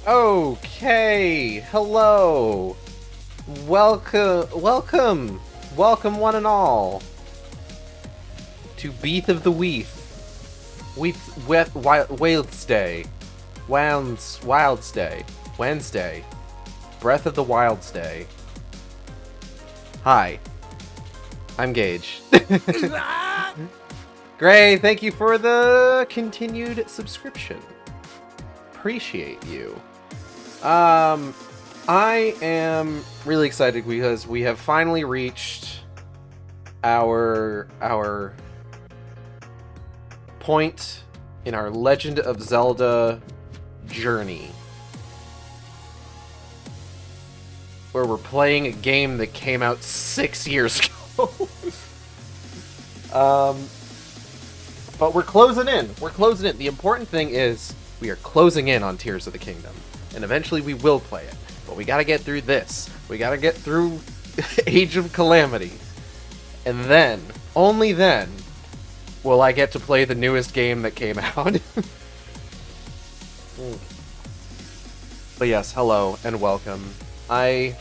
Okay, hello. Welcome one and all to Beath of the Weath. Wednesday. Breath of the Wildsday. Hi, I'm Gage. Gray, thank you for the continued subscription. Appreciate you. I am really excited because we have finally reached our point in our Legend of Zelda journey, where we're playing a game that came out 6 years ago. But we're closing in. The important thing is we are closing in on Tears of the Kingdom. And eventually we will play it. But we gotta get through this. We gotta get through Age of Calamity. And then, only then, will I get to play the newest game that came out. But yes, hello and welcome. I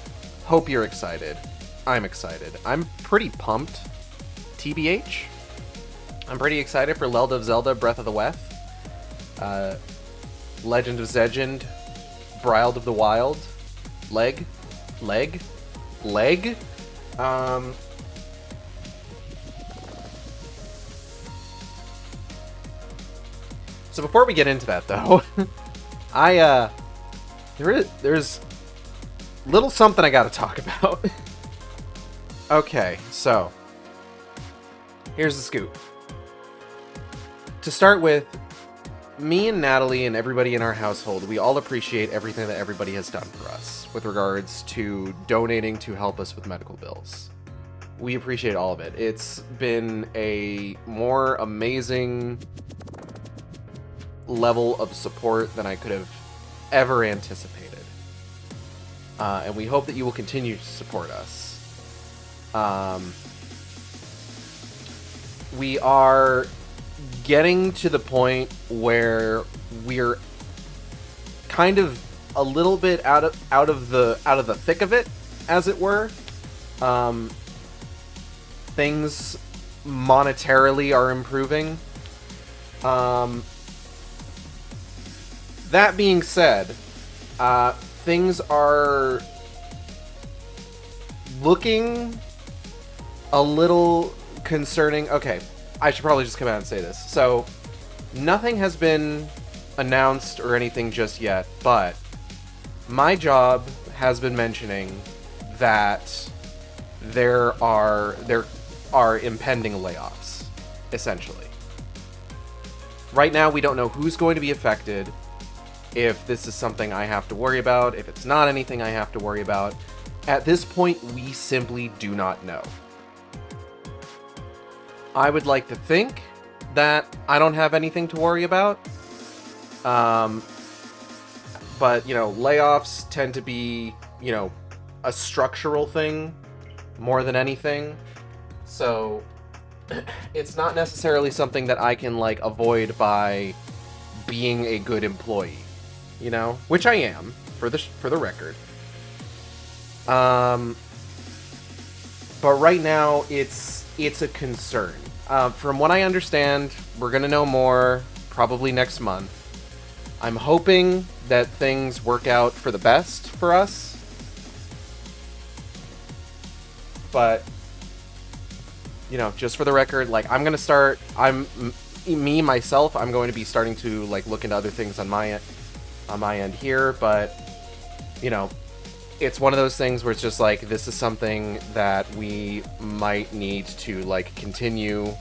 hope you're excited. I'm excited. I'm pretty pumped. TBH. I'm pretty excited for Legend of Zelda Breath of the Wild. Legend of Zegend. Breath of the Wild. Leg. So before we get into that, though, there's little something I gotta talk about. Okay, so here's the scoop. To start with, me and Natalie and everybody in our household, we all appreciate everything that everybody has done for us with regards to donating to help us with medical bills. We appreciate all of it. It's been a more amazing level of support than I could have ever anticipated. And we hope that you will continue to support us. We are getting to the point where we're kind of a little bit out of the thick of it, as it were. Things monetarily are improving. That being said, things are looking a little concerning. Okay, I should probably just come out and say this. So, nothing has been announced or anything just yet, but my job has been mentioning that there are impending layoffs, essentially. Right now, we don't know who's going to be affected, if this is something I have to worry about, if it's not anything I have to worry about. At this point, we simply do not know. I would like to think that I don't have anything to worry about. But, layoffs tend to be, a structural thing more than anything. So, it's not necessarily something that I can, avoid by being a good employee. Which I am, for the record. But right now, it's a concern. From what I understand, we're gonna know more probably next month. I'm hoping that things work out for the best for us. But, just for the record, I'm gonna start. I'm going to be starting to look into other things on my end here, but it's one of those things where it's just this is something that we might need to continue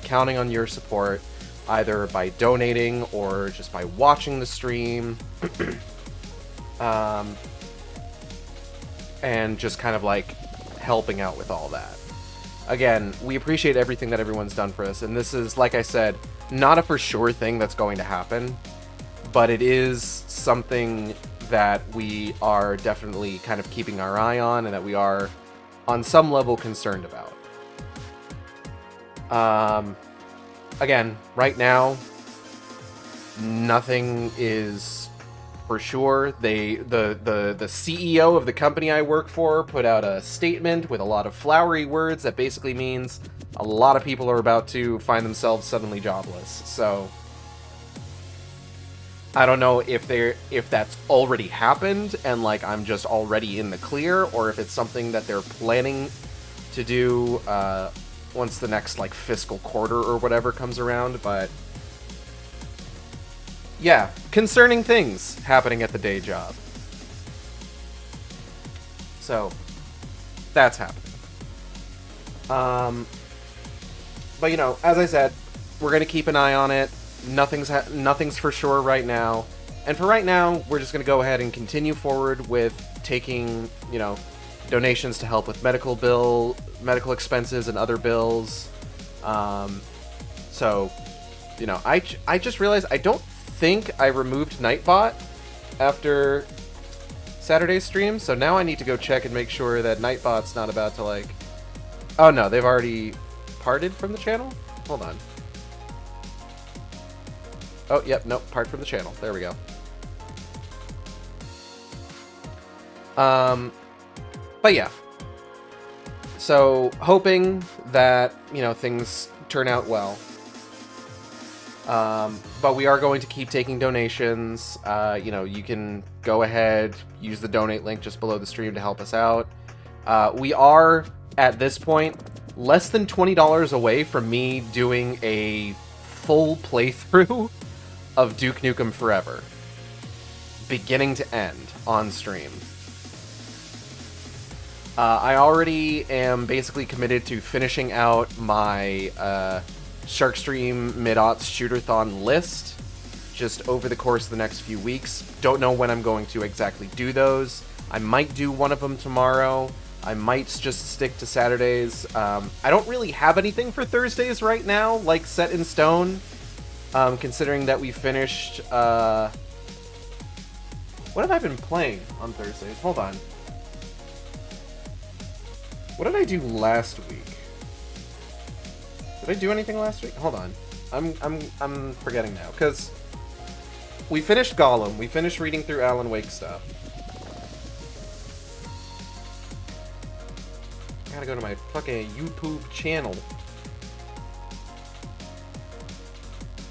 counting on your support, either by donating or just by watching the stream. And just kind of helping out with all that. Again, we appreciate everything that everyone's done for us, and this is, like I said, not a for sure thing that's going to happen, but it is something that we are definitely kind of keeping our eye on and that we are on some level concerned about. Again, right now, nothing is for sure. The CEO of the company I work for put out a statement with a lot of flowery words that basically means a lot of people are about to find themselves suddenly jobless. So I don't know if that's already happened and like I'm just already in the clear, or if it's something that they're planning to do once the next like fiscal quarter or whatever comes around. But yeah, concerning things happening at the day job. So that's happening. But you know, as I said, we're gonna keep an eye on it. Nothing's for sure right now, and for right now, we're just gonna go ahead and continue forward with taking, you know, donations to help with medical expenses and other bills. So, you know, I just realized I don't think I removed Nightbot after Saturday's stream, so now I need to go check and make sure that Nightbot's not about to like... Oh no, they've already parted from the channel? Hold on. Oh, yep, nope, part from the channel. There we go. But yeah. So, hoping that, you know, things turn out well. But we are going to keep taking donations. You know, you can go ahead, use the donate link just below the stream to help us out. We are, at this point, less than $20 away from me doing a full playthrough of Duke Nukem Forever. Beginning to end, on stream. I already am basically committed to finishing out my Sharkstream Mid-Aughts Shooter-thon list just over the course of the next few weeks. Don't know when I'm going to exactly do those. I might do one of them tomorrow. I might just stick to Saturdays. I don't really have anything for Thursdays right now, like set in stone, considering that we finished... What have I been playing on Thursdays? Hold on. What did I do last week? Did I do anything last week? Hold on. I'm forgetting now, because we finished Gollum. We finished reading through Alan Wake stuff. I gotta go to my fucking YouTube channel.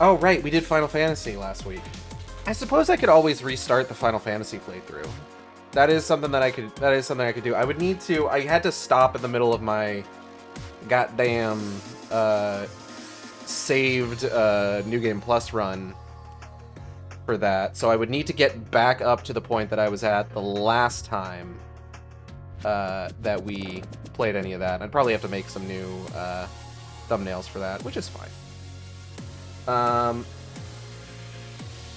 Oh, right, we did Final Fantasy last week. I suppose I could always restart the Final Fantasy playthrough. That is something that I could do. I would need to... I had to stop in the middle of my goddamn saved New Game Plus run for that. So I would need to get back up to the point that I was at the last time that we played any of that. I'd probably have to make some new thumbnails for that, which is fine.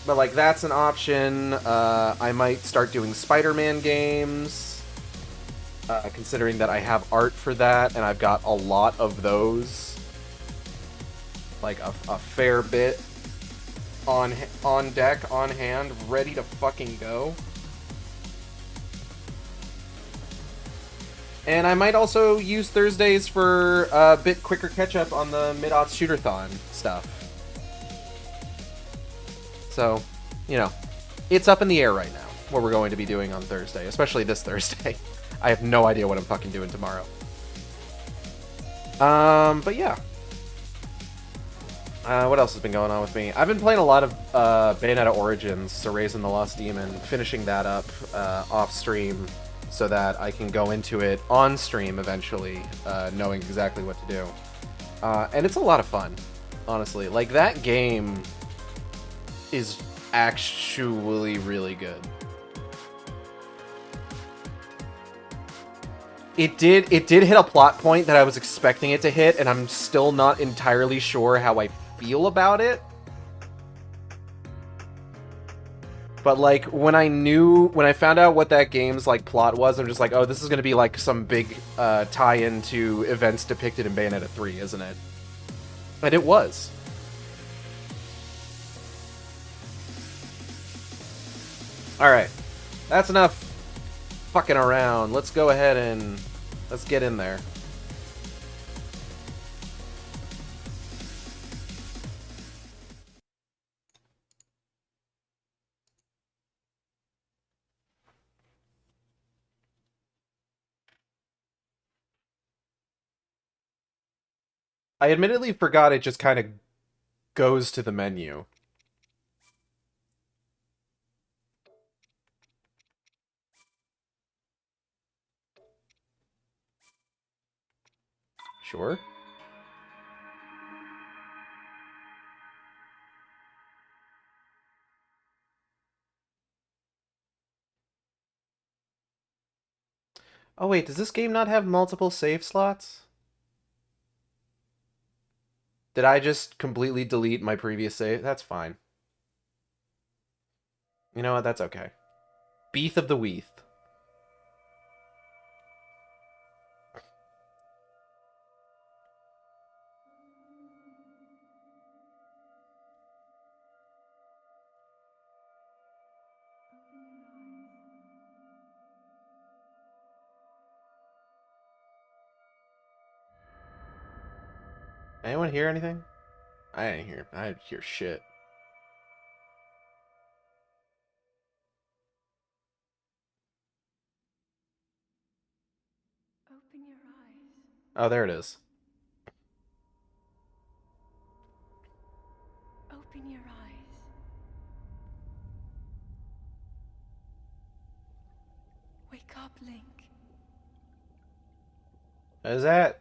But, like, that's an option. I might start doing Spider-Man games, considering that I have art for that, and I've got a lot of those. Like, a fair bit on deck, on hand, ready to fucking go. And I might also use Thursdays for a bit quicker catch-up on the Mid-Aughts Shooter-thon stuff. So, you know, it's up in the air right now, what we're going to be doing on Thursday, especially this Thursday. I have no idea what I'm fucking doing tomorrow. But yeah. What else has been going on with me? I've been playing a lot of Bayonetta Origins, so Raising the Lost Demon, finishing that up off-stream so that I can go into it on-stream eventually, knowing exactly what to do. And it's a lot of fun, honestly. Like, that game is actually really good. It did hit a plot point that I was expecting it to hit, and I'm still not entirely sure how I feel about it. But, like, when I found out what that game's, like, plot was, I'm just like, oh, this is gonna be, like, some big tie-in to events depicted in Bayonetta 3, isn't it? And it was. Alright, that's enough fucking around. Let's go ahead and let's get in there. I admittedly forgot it just kind of goes to the menu. Sure. Oh wait, does this game not have multiple save slots? Did I just completely delete my previous save? That's fine. You know what? That's okay. Beeth of the Weeth. Anyone hear anything? I didn't hear. I didn't hear shit. Open your eyes. Oh, there it is. Open your eyes. Wake up, Link. What is that?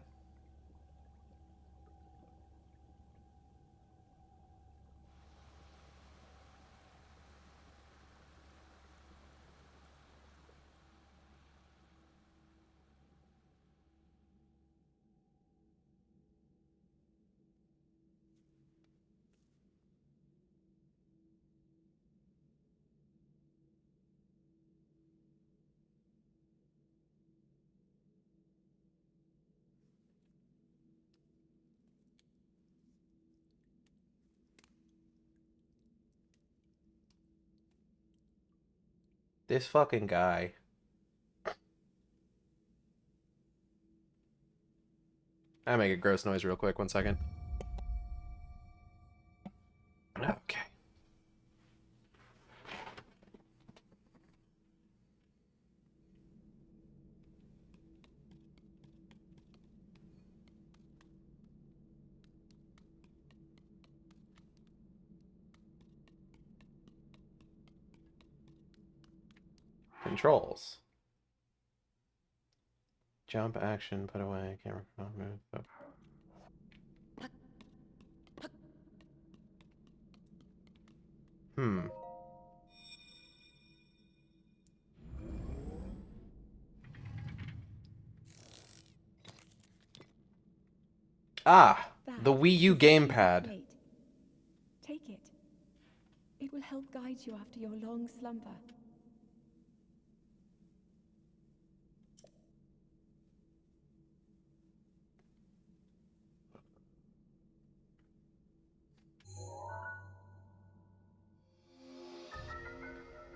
This fucking guy. I make a gross noise real quick. 1 second. Okay. Controls. Jump, action, put away, camera, move. Oh. Hmm. Ah, That the Wii U is the Sheikah gamepad. slate. Take it. It will help guide you after your long slumber.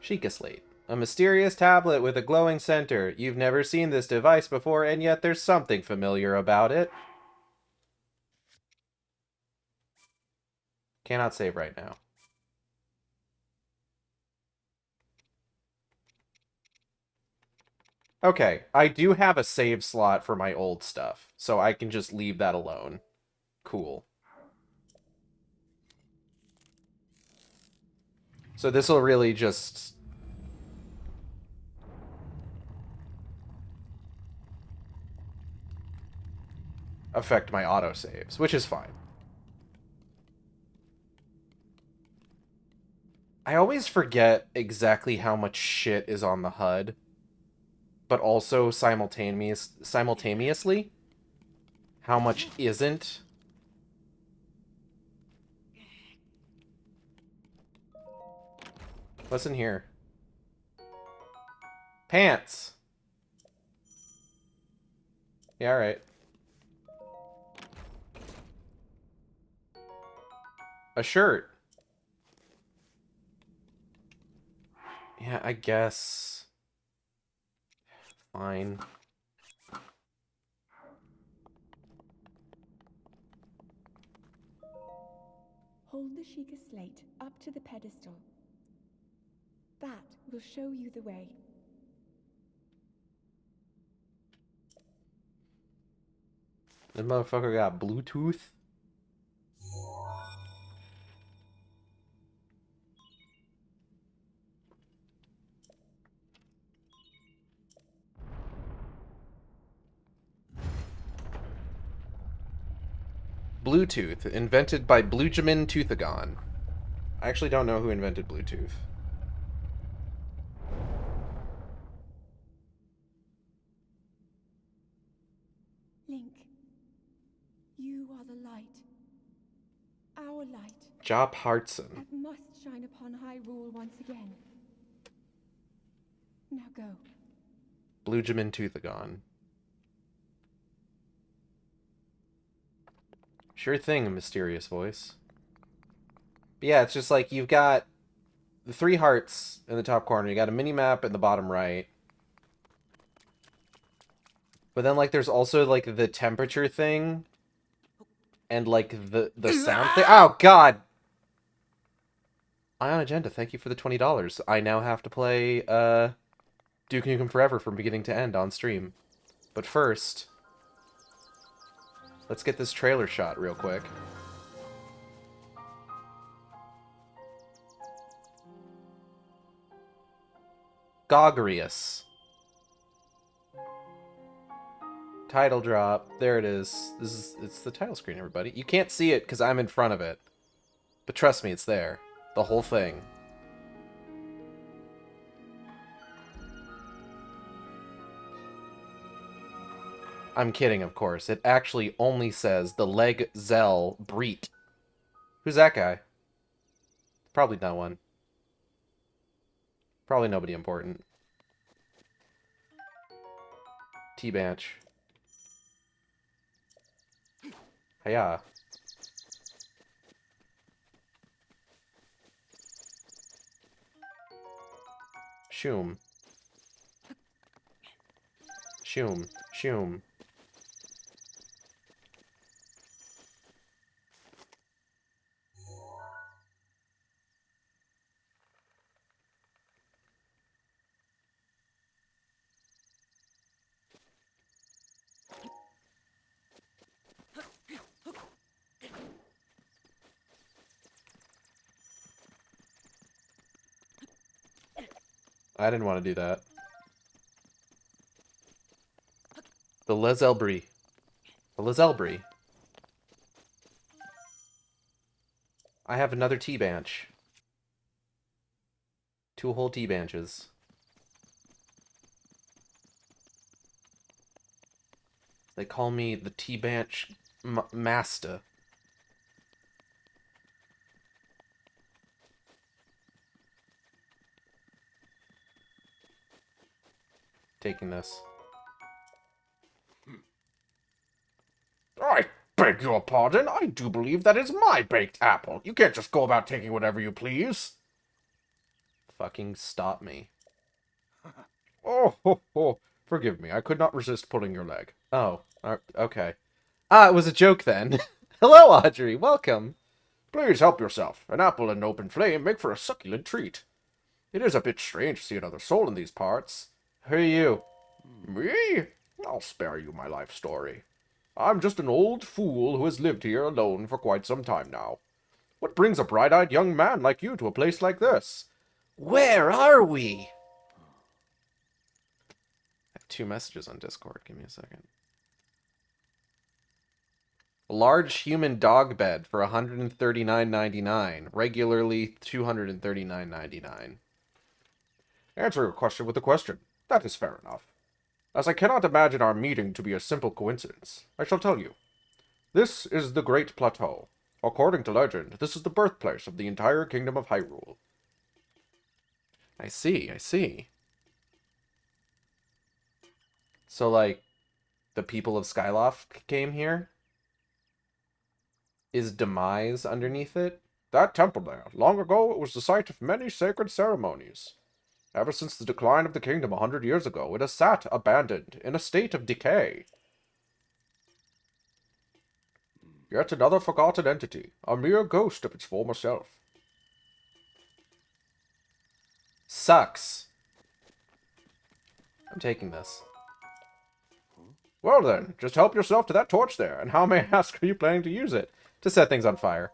Sheikah Slate. A mysterious tablet with a glowing center. You've never seen this device before, and yet there's something familiar about it. Cannot save right now. Okay, I do have a save slot for my old stuff, so I can just leave that alone. Cool. So this will really just affect my autosaves, which is fine. I always forget exactly how much shit is on the HUD, but also simultaneously how much isn't. Listen here. Pants. Yeah, alright. A shirt. Yeah, I guess. Fine. Hold the Sheikah slate up to the pedestal. That will show you the way. This motherfucker got Bluetooth. Bluetooth, invented by Bluejamin Toothagon. I actually don't know who invented Bluetooth. Link, you are the light. Our light. Job Hartson. That must shine upon Hyrule once again. Now go. Bluejamin Toothagon. Sure thing, mysterious voice. But yeah, it's just like you've got the 3 hearts in the top corner. You got a mini-map in the bottom right. But then, like, there's also, like, the temperature thing. And, like, the sound thing. Oh, God! Ion Agenda, thank you for the $20. I now have to play, Duke Nukem Forever from beginning to end on stream. But first, let's get this trailer shot real quick. Gogrius. Title drop. There it is. It's the title screen, everybody. You can't see it because I'm in front of it. But trust me, it's there. The whole thing. I'm kidding, of course. It actually only says the Leg Zell Breet. Who's that guy? Probably no one. Probably nobody important. T-Banch. Hiya. Shoom. Shoom. Shoom. I didn't want to do that. The Les Elbry. The Les Elbry. I have another T-Banch. 2 whole T-Banches. They call me the T-Banch Master. Taking this. I beg your pardon. I do believe that is my baked apple. You can't just go about taking whatever you please. Fucking stop me. Oh, ho, ho. Forgive me. I could not resist pulling your leg. Oh, okay. Ah, it was a joke then. Hello, Audrey. Welcome. Please help yourself. An apple and an open flame make for a succulent treat. It is a bit strange to see another soul in these parts. Who are you? Me? I'll spare you my life story. I'm just an old fool who has lived here alone for quite some time now. What brings a bright-eyed young man like you to a place like this? Where are we? I have 2 messages on Discord. Give me a second. Large human dog bed for $139.99. Regularly $239.99. Answer your question with a question. That is fair enough. As I cannot imagine our meeting to be a simple coincidence, I shall tell you. This is the Great Plateau. According to legend, this is the birthplace of the entire kingdom of Hyrule. I see, I see. So, like, the people of Skyloft came here? Is Demise underneath it? That temple there, long ago it was the site of many sacred ceremonies. Ever since the decline of the kingdom 100 years ago, it has sat abandoned, in a state of decay. Yet another forgotten entity, a mere ghost of its former self. Sucks. I'm taking this. Well then, just help yourself to that torch there, and how, may I ask, are you planning to use it? To set things on fire.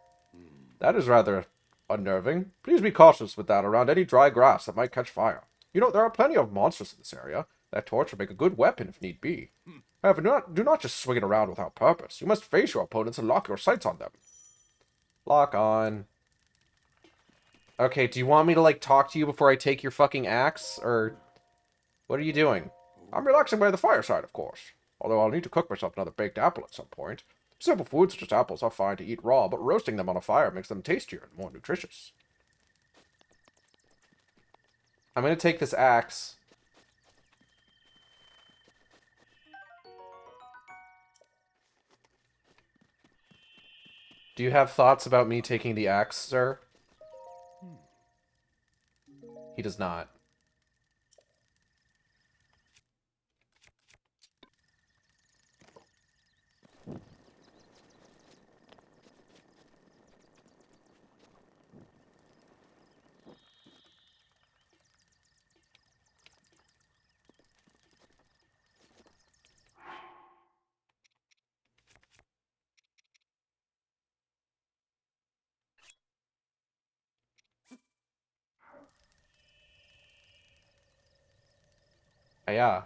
That is rather unnerving. Please be cautious with that around any dry grass that might catch fire. You know, there are plenty of monsters in this area. That torch would make a good weapon if need be. However, do not just swing it around without purpose. You must face your opponents and lock your sights on them. Lock on. Okay, do you want me to, like, talk to you before I take your fucking axe? Or what are you doing? I'm relaxing by the fireside, of course. Although I'll need to cook myself another baked apple at some point. Simple foods such as apples are fine to eat raw, but roasting them on a fire makes them tastier and more nutritious. I'm gonna take this axe. Do you have thoughts about me taking the axe, sir? He does not. Yeah.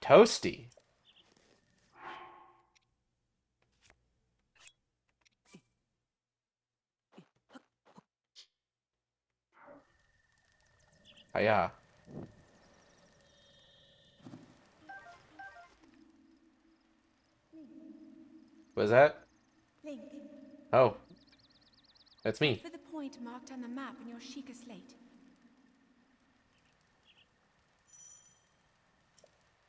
Toasty. Yeah. Was that? Link, Oh, that's look me. for the point marked on the map in your Sheikah slate.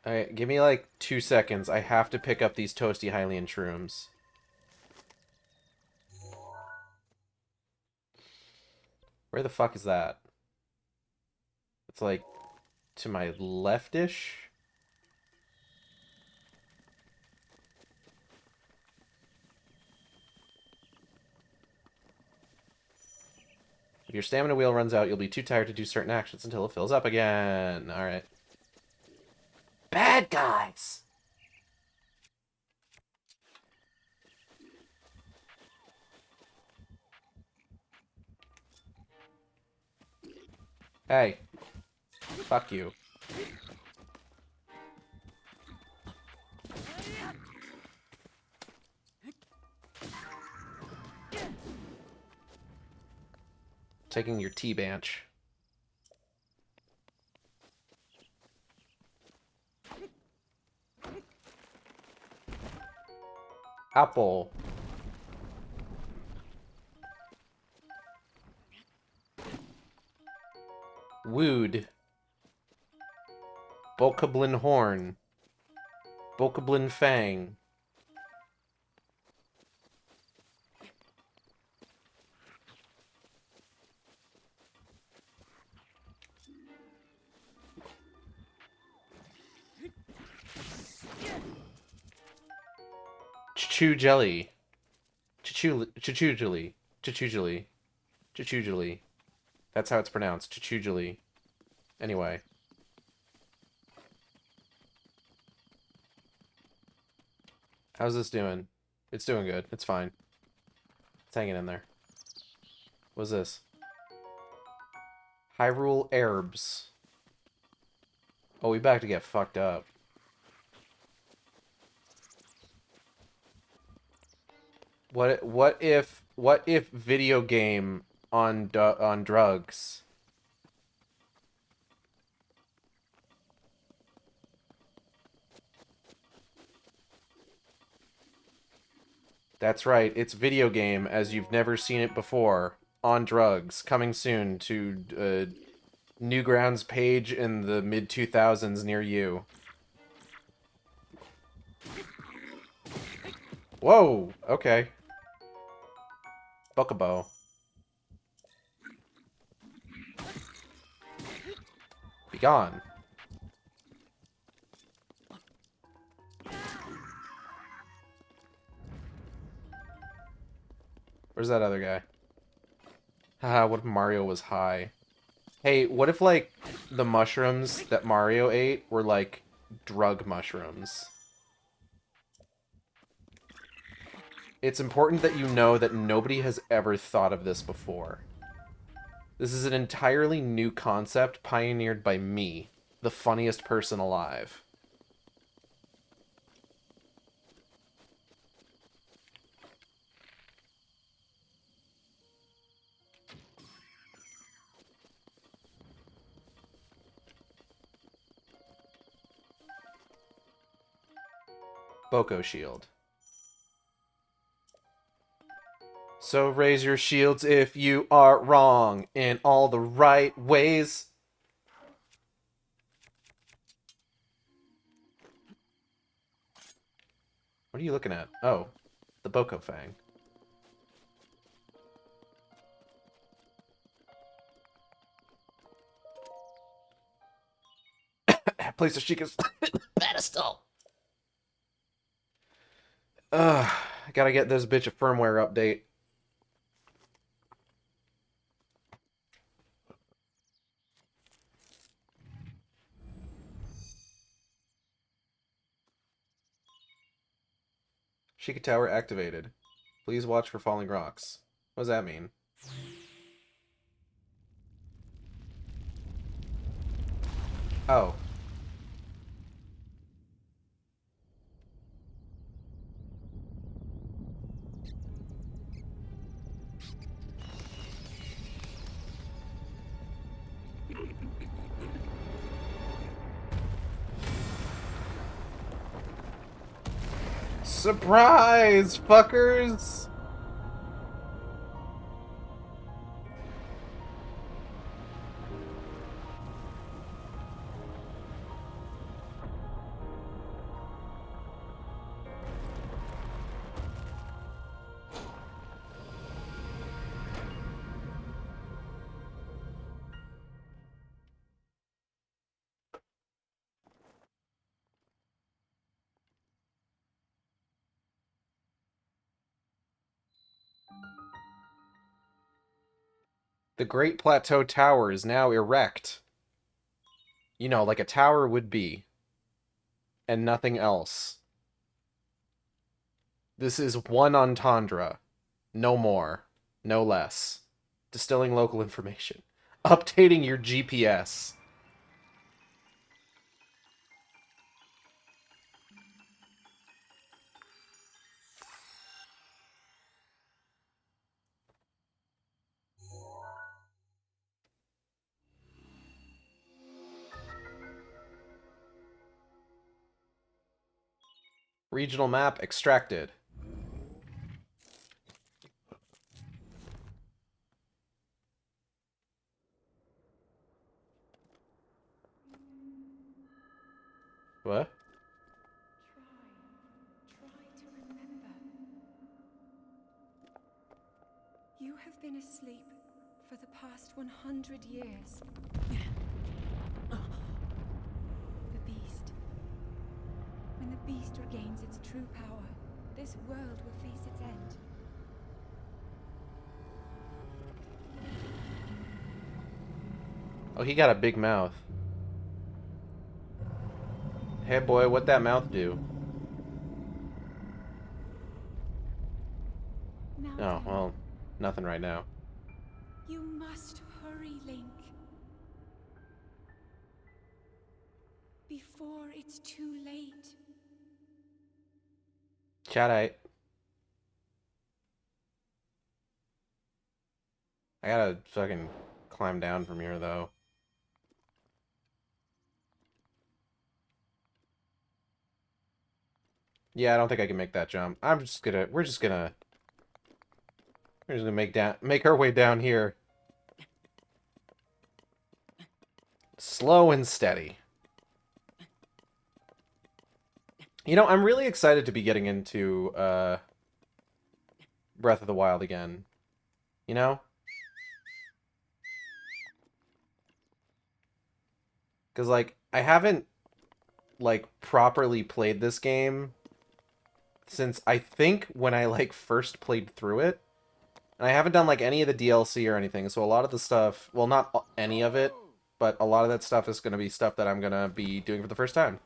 Alright, give me like 2 seconds. I have to pick up these toasty Hylian shrooms. Where the fuck is that? It's like to my leftish. If your stamina wheel runs out, you'll be too tired to do certain actions until it fills up again. Alright. Bad guys! Hey. Fuck you. Taking your T-Banch. Apple. Wood. Bokoblin Horn. Bokoblin Fang. Choo Jelly. Choo-jelly. Choo-jelly. Choo-jelly. That's how it's pronounced. Choo-jelly. Anyway. How's this doing? It's doing good. It's fine. It's hanging in there. What's this? Hyrule Herbs. Oh, we back to get fucked up. What if video game on drugs? That's right, it's video game as you've never seen it before. On drugs. Coming soon to Newgrounds page in the mid-2000s near you. Whoa! Okay. Bokobo. Be gone. Where's that other guy? Haha, what if Mario was high? Hey, what if, like, the mushrooms that Mario ate were, like, drug mushrooms? It's important that you know that nobody has ever thought of this before. This is an entirely new concept pioneered by me, the funniest person alive. Boko Shield. So raise your shields if you are wrong in all the right ways. What are you looking at? Oh, the Boko Fang. Place the Sheikah's pedestal. Ugh, I gotta get this bitch a firmware update. Sheikah Tower activated. Please watch for falling rocks. What does that mean? Oh. Surprise, fuckers! The Great Plateau Tower is now erect. You know, like a tower would be. And nothing else. This is one entendre. No more. No less. Distilling local information. Updating your GPS. Regional map extracted. What? Try to remember. You have been asleep for the past 100 years. The beast. When the beast regains its true power, this world will face its end. Oh, he got a big mouth. Hey boy, what that mouth do? Now Oh, then, well, nothing right now. you must hurry, Link. Before it's too late. Chat. I gotta fucking climb down from here, though. Yeah, I don't think I can make that jump. We're just gonna make our way down here. Slow and steady. You know, I'm really excited to be getting into, Breath of the Wild again. You know? Because, like, I haven't, like, properly played this game since I think when I, like, first played through it. And I haven't done, like, any of the DLC or anything, so a lot of the stuff... Well, not any of it, but a lot of that stuff is going to be stuff that I'm going to be doing for the first time.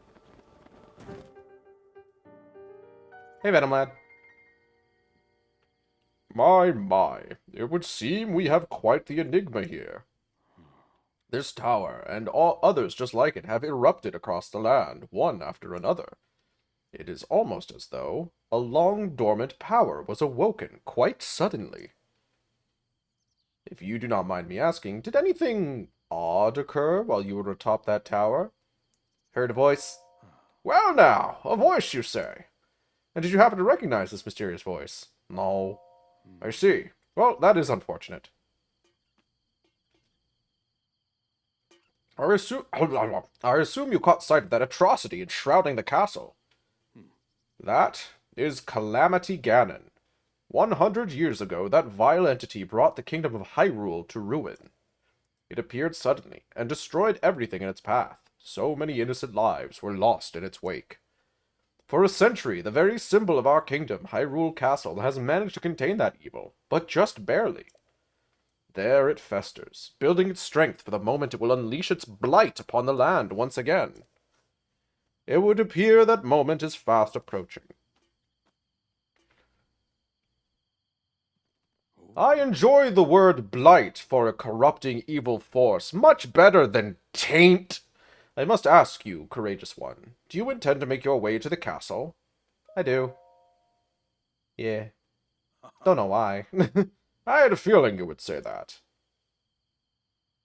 Hey, Venom Lad. My, it would seem we have quite the enigma here. This tower, and all others just like it, have erupted across the land, one after another. It is almost as though a long-dormant power was awoken quite suddenly. If you do not mind me asking, did anything odd occur while you were atop that tower? Heard a voice. Well now, a voice you say. And did you happen to recognize this mysterious voice? No. I see. Well, that is unfortunate. I assume you caught sight of that atrocity enshrouding the castle. That is Calamity Ganon. 100 years ago, that vile entity brought the kingdom of Hyrule to ruin. It appeared suddenly and destroyed everything in its path. So many innocent lives were lost in its wake. For a century, the very symbol of our kingdom, Hyrule Castle, has managed to contain that evil, but just barely. There it festers, building its strength for the moment it will unleash its blight upon the land once again. It would appear that moment is fast approaching. I enjoy the word blight for a corrupting evil force much better than taint. I must ask you, courageous one, do you intend to make your way to the castle? I do. Yeah. Don't know why. I had a feeling you would say that.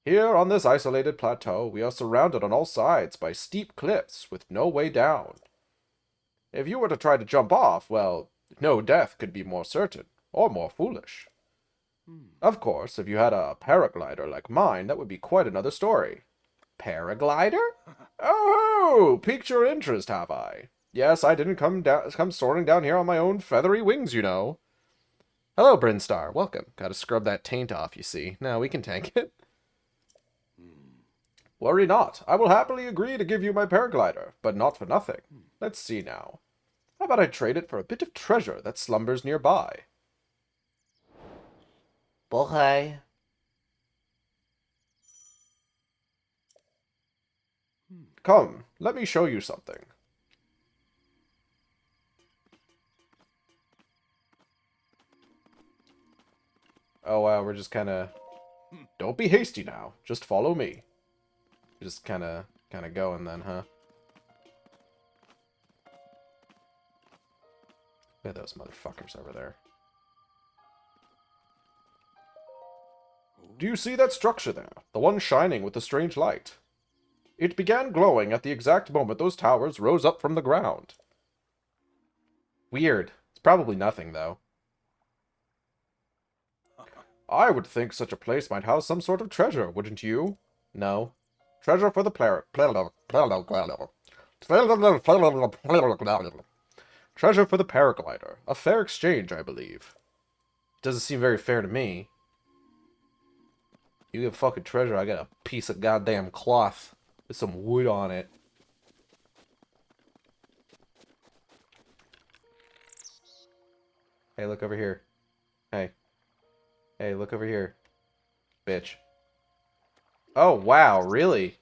Here on this isolated plateau, we are surrounded on all sides by steep cliffs with no way down. If you were to try to jump off, well, no death could be more certain, or more foolish. Of course, if you had a paraglider like mine, that would be quite another story. Paraglider? Oh, piqued your interest, have I? Yes, I didn't come soaring down here on my own feathery wings, you know. Hello, Brinstar. Welcome. Gotta scrub that taint off, you see. Now we can tank it. Worry not. I will happily agree to give you my paraglider, but not for nothing. Let's see now. How about I trade it for a bit of treasure that slumbers nearby? Boy. Come, let me show you something. Oh, wow, we're just kind of... Don't be hasty now. Just follow me. Just kind of going then, huh? Look at those motherfuckers over there. Do you see that structure there? The one shining with the strange light? It began glowing at the exact moment those towers rose up from the ground. Weird. It's probably nothing, though. I would think such a place might house some sort of treasure, wouldn't you? No. Treasure for the Treasure for the paraglider. A fair exchange, I believe. Doesn't seem very fair to me. You get fucking treasure, I got a piece of goddamn cloth with some wood on it. Hey, look over here. Hey. Hey, look over here. Bitch. Oh, wow, really?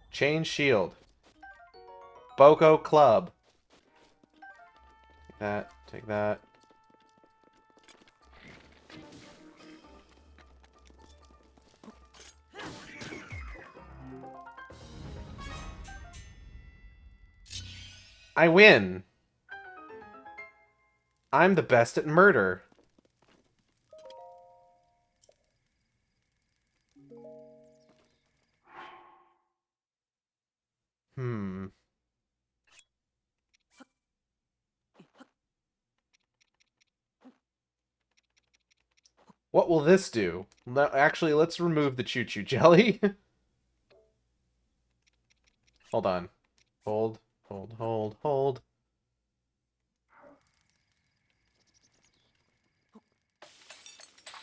Chain shield. Boko club. Take that. Take that. I win. I'm the best at murder. What will this do? Actually, let's remove the choo-choo jelly. Hold on. Hold, hold, hold, hold.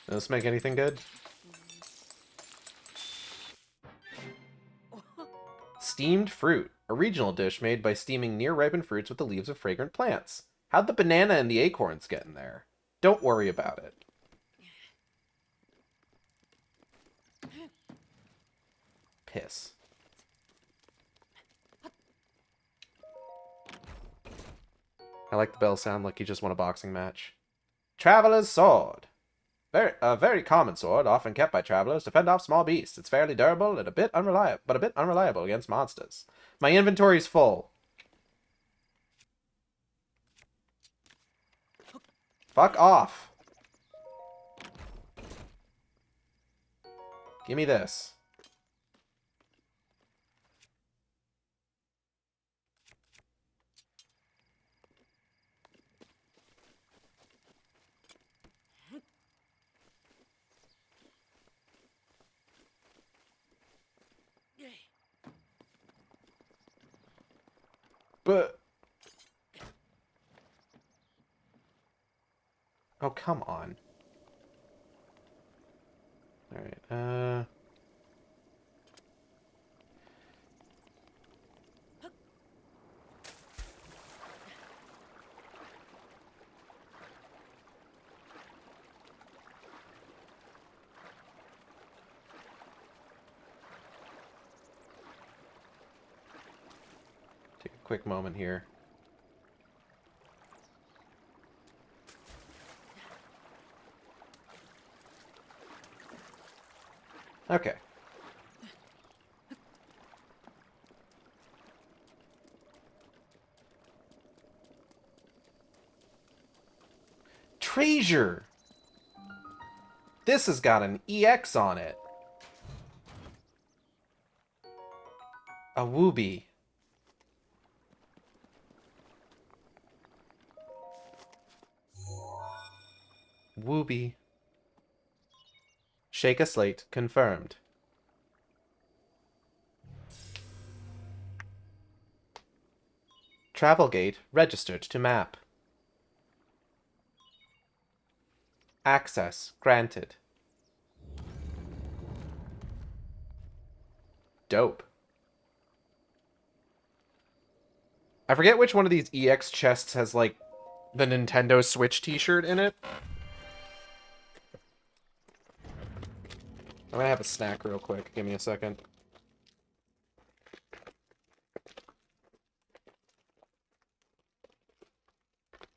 Does this make anything good? Steamed fruit. A regional dish made by steaming near-ripened fruits with the leaves of fragrant plants. How'd the banana and the acorns get in there? Don't worry about it. Piss. I like the bell sound like you just won a boxing match. Traveler's Sword. A very common sword, often kept by travelers to fend off small beasts. It's fairly durable and a bit unreliable against monsters. My inventory's full. Fuck off. Give me this. But... Oh, come on. Alright, take a quick moment here. Okay. Treasure! This has got an EX on it. A Wooby. Wooby. Shake a slate. Confirmed. Travel gate registered to map. Access granted. Dope. I forget which one of these EX chests has, like, the Nintendo Switch t-shirt in it. I'm gonna have a snack real quick. Give me a second.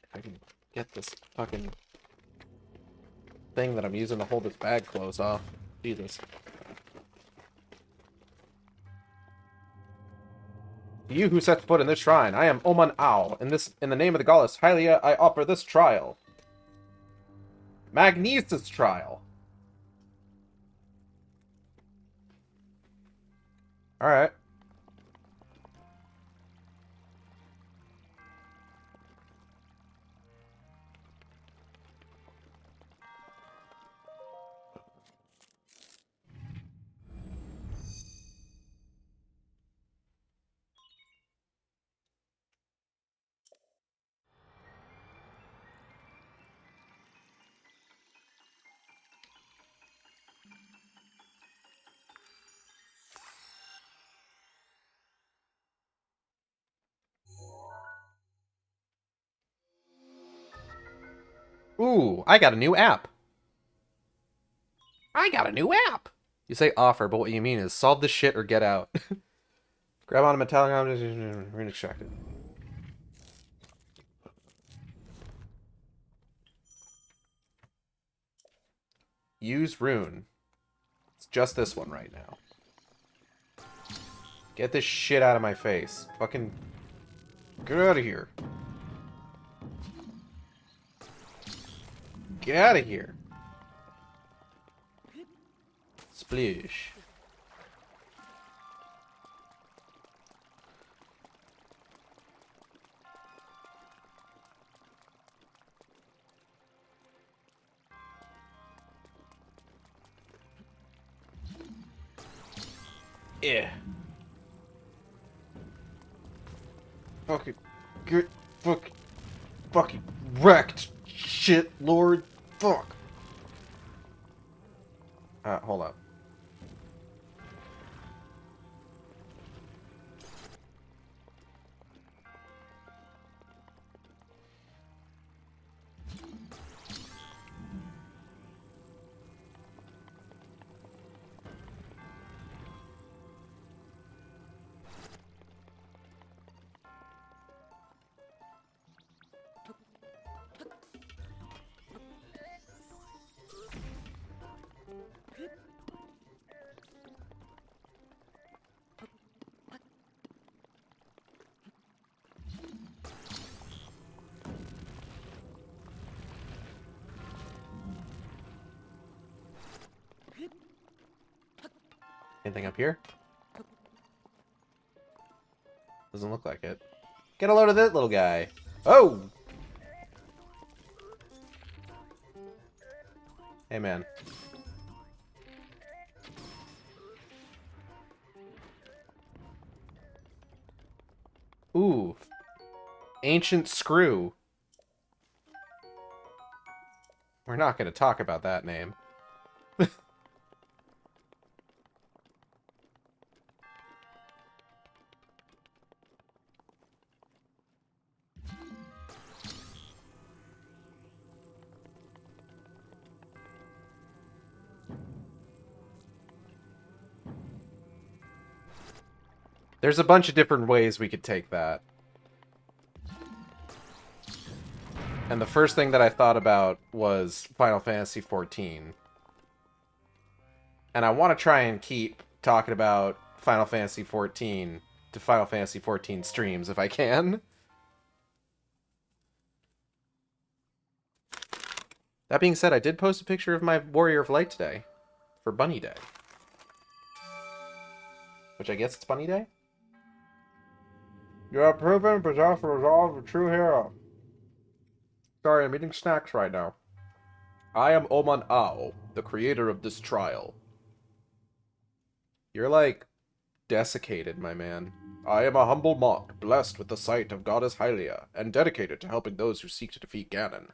If I can get this fucking thing that I'm using to hold this bag closed off. Jesus. You who set foot in this shrine, I am Oman Ao. In the name of the goddess Hylia, I offer this trial. Magnesis trial. Alright. Ooh, I got a new app. I got a new app. You say offer, but what you mean is solve this shit or get out. Grab on a metallic object, extract it. Use rune. It's just this one right now. Get this shit out of my face. Fucking get out of here. Get out of here. Splish. Yeah. Fucking get fucking wrecked. Shit, Lord. Fuck. Hold up. Anything up here? Doesn't look like it. Get a load of that little guy. Oh! Hey, man. Ooh. Ancient Screw. We're not going to talk about that name. There's a bunch of different ways we could take that. And the first thing that I thought about was Final Fantasy XIV. And I want to try and keep talking about Final Fantasy XIV to Final Fantasy XIV streams if I can. That being said, I did post a picture of my Warrior of Light today for Bunny Day. Which I guess it's Bunny Day? You have proven possess the resolve of a true hero. Sorry, I'm eating snacks right now. I am Oman Ao, the creator of this trial. You're like desiccated, my man. I am a humble monk, blessed with the sight of Goddess Hylia, and dedicated to helping those who seek to defeat Ganon.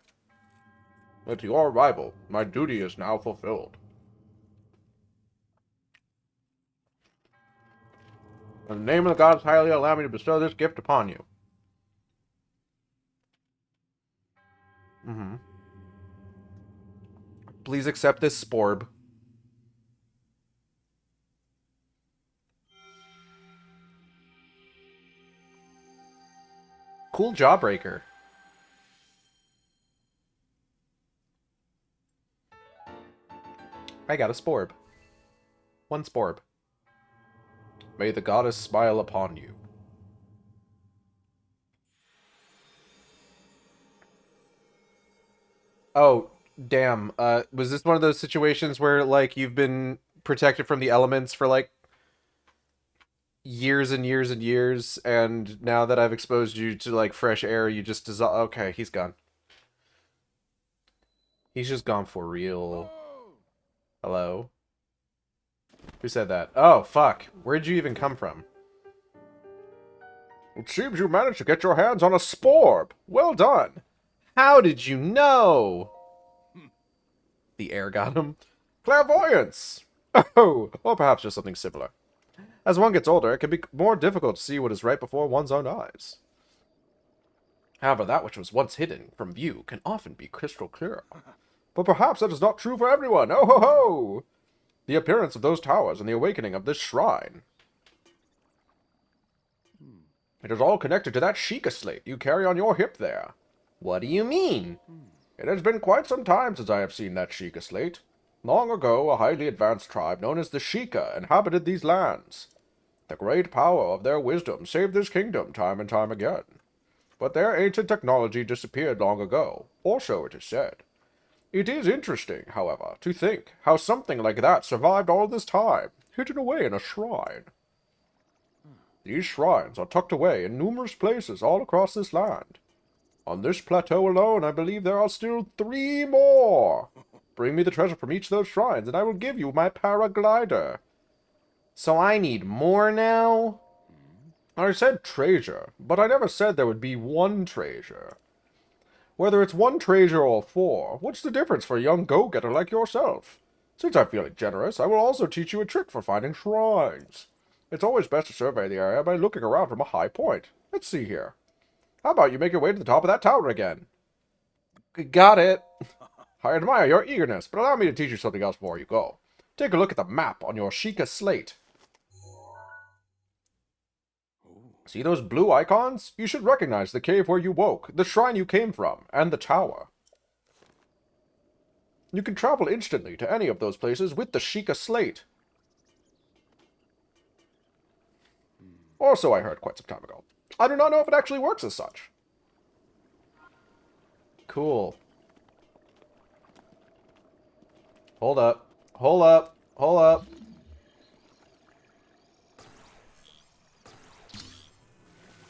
With your arrival, my duty is now fulfilled. In the name of the Goddess Hylia, allow me to bestow this gift upon you. Mm-hmm. Please accept this sporb. Cool Jawbreaker. I got a sporb. One sporb. May the goddess smile upon you. Oh, damn. Was this one of those situations where, like, you've been protected from the elements for, like, years and years and years, and now that I've exposed you to, like, fresh air, you just dissolve? Okay, he's gone. He's just gone for real. Hello? Who said that? Oh, fuck. Where'd you even come from? It seems you managed to get your hands on a sporb. Well done. How did you know? The air got him. Clairvoyance! Oh, or perhaps just something similar. As one gets older, it can be more difficult to see what is right before one's own eyes. However, that which was once hidden from view can often be crystal clear. But perhaps that is not true for everyone. Oh ho ho! The appearance of those towers and the awakening of this shrine. It is all connected to that Sheikah slate you carry on your hip there. What do you mean? It has been quite some time since I have seen that Sheikah slate. Long ago, a highly advanced tribe known as the Sheikah inhabited these lands. The great power of their wisdom saved this kingdom time and time again. But their ancient technology disappeared long ago, or so it is said. It is interesting, however, to think how something like that survived all this time, hidden away in a shrine. These shrines are tucked away in numerous places all across this land. On this plateau alone, I believe there are still 3 more. Bring me the treasure from each of those shrines, and I will give you my paraglider. So I need more now? I said treasure, but I never said there would be one treasure. Whether it's one treasure or four, what's the difference for a young go-getter like yourself? Since I'm feeling generous, I will also teach you a trick for finding shrines. It's always best to survey the area by looking around from a high point. Let's see here. How about you make your way to the top of that tower again? Got it. I admire your eagerness, but allow me to teach you something else before you go. Take a look at the map on your Sheikah slate. See those blue icons? You should recognize the cave where you woke, the shrine you came from, and the tower. You can travel instantly to any of those places with the Sheikah slate. Or so I heard quite some time ago. I do not know if it actually works as such. Cool. Hold up. Hold up. Hold up.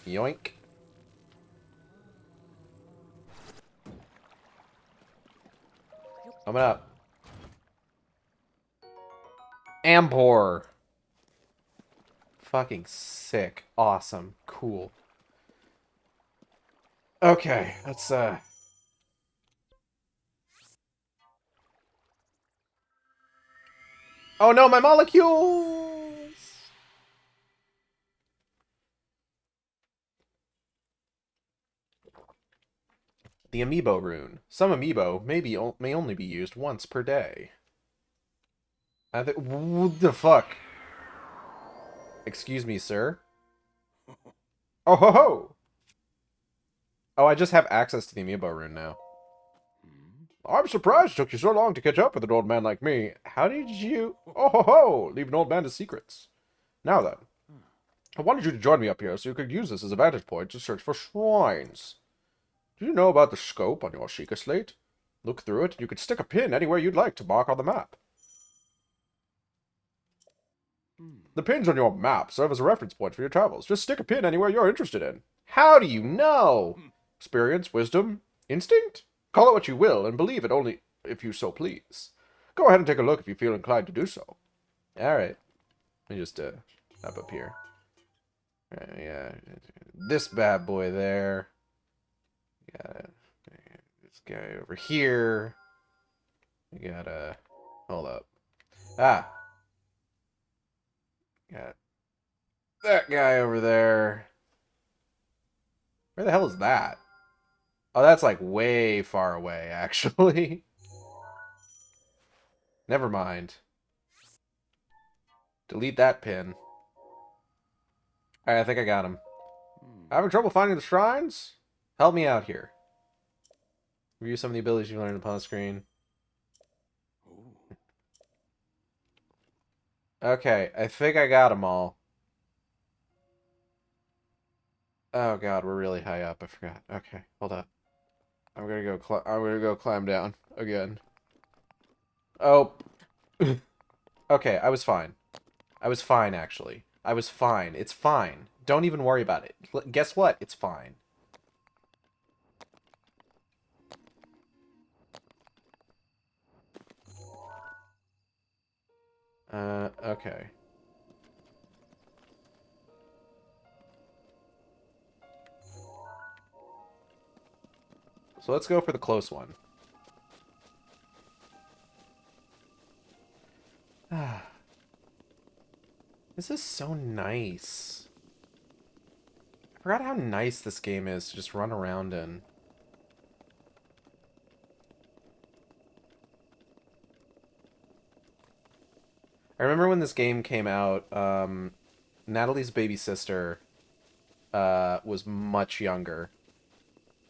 Yoink. Coming up. Ampor. Fucking sick. Awesome. Cool. Okay, let's Oh no, my molecules! The amiibo rune. Some amiibo may only be used once per day. What the fuck? Excuse me, sir? Oh ho ho! Oh, I just have access to the amiibo rune now. I'm surprised it took you so long to catch up with an old man like me. How did you... Oh ho ho! Leave an old man to secrets. Now then. I wanted you to join me up here so you could use this as a vantage point to search for shrines. Do you know about the scope on your Sheikah slate? Look through it, and you can stick a pin anywhere you'd like to mark on the map. The pins on your map serve as a reference point for your travels. Just stick a pin anywhere you're interested in. How do you know? Experience, wisdom, instinct? Call it what you will, and believe it only if you so please. Go ahead and take a look if you feel inclined to do so. Alright. Let me just, up here. Yeah. This bad boy there. Got this guy over here. We got hold up. Ah. Got that guy over there. Where the hell is that? Oh, that's like way far away, actually. Never mind. Delete that pin. Alright, I think I got him. Having trouble finding the shrines? Help me out here. Review some of the abilities you learned upon the screen. Okay, I think I got them all. Oh god, we're really high up. I forgot. Okay, hold up. I'm gonna go climb down again. Oh. Okay, I was fine. I was fine, actually. I was fine. It's fine. Don't even worry about it. Guess what? It's fine. Okay. So let's go for the close one. This is so nice. I forgot how nice this game is to just run around in. I remember when this game came out, Natalie's baby sister was much younger.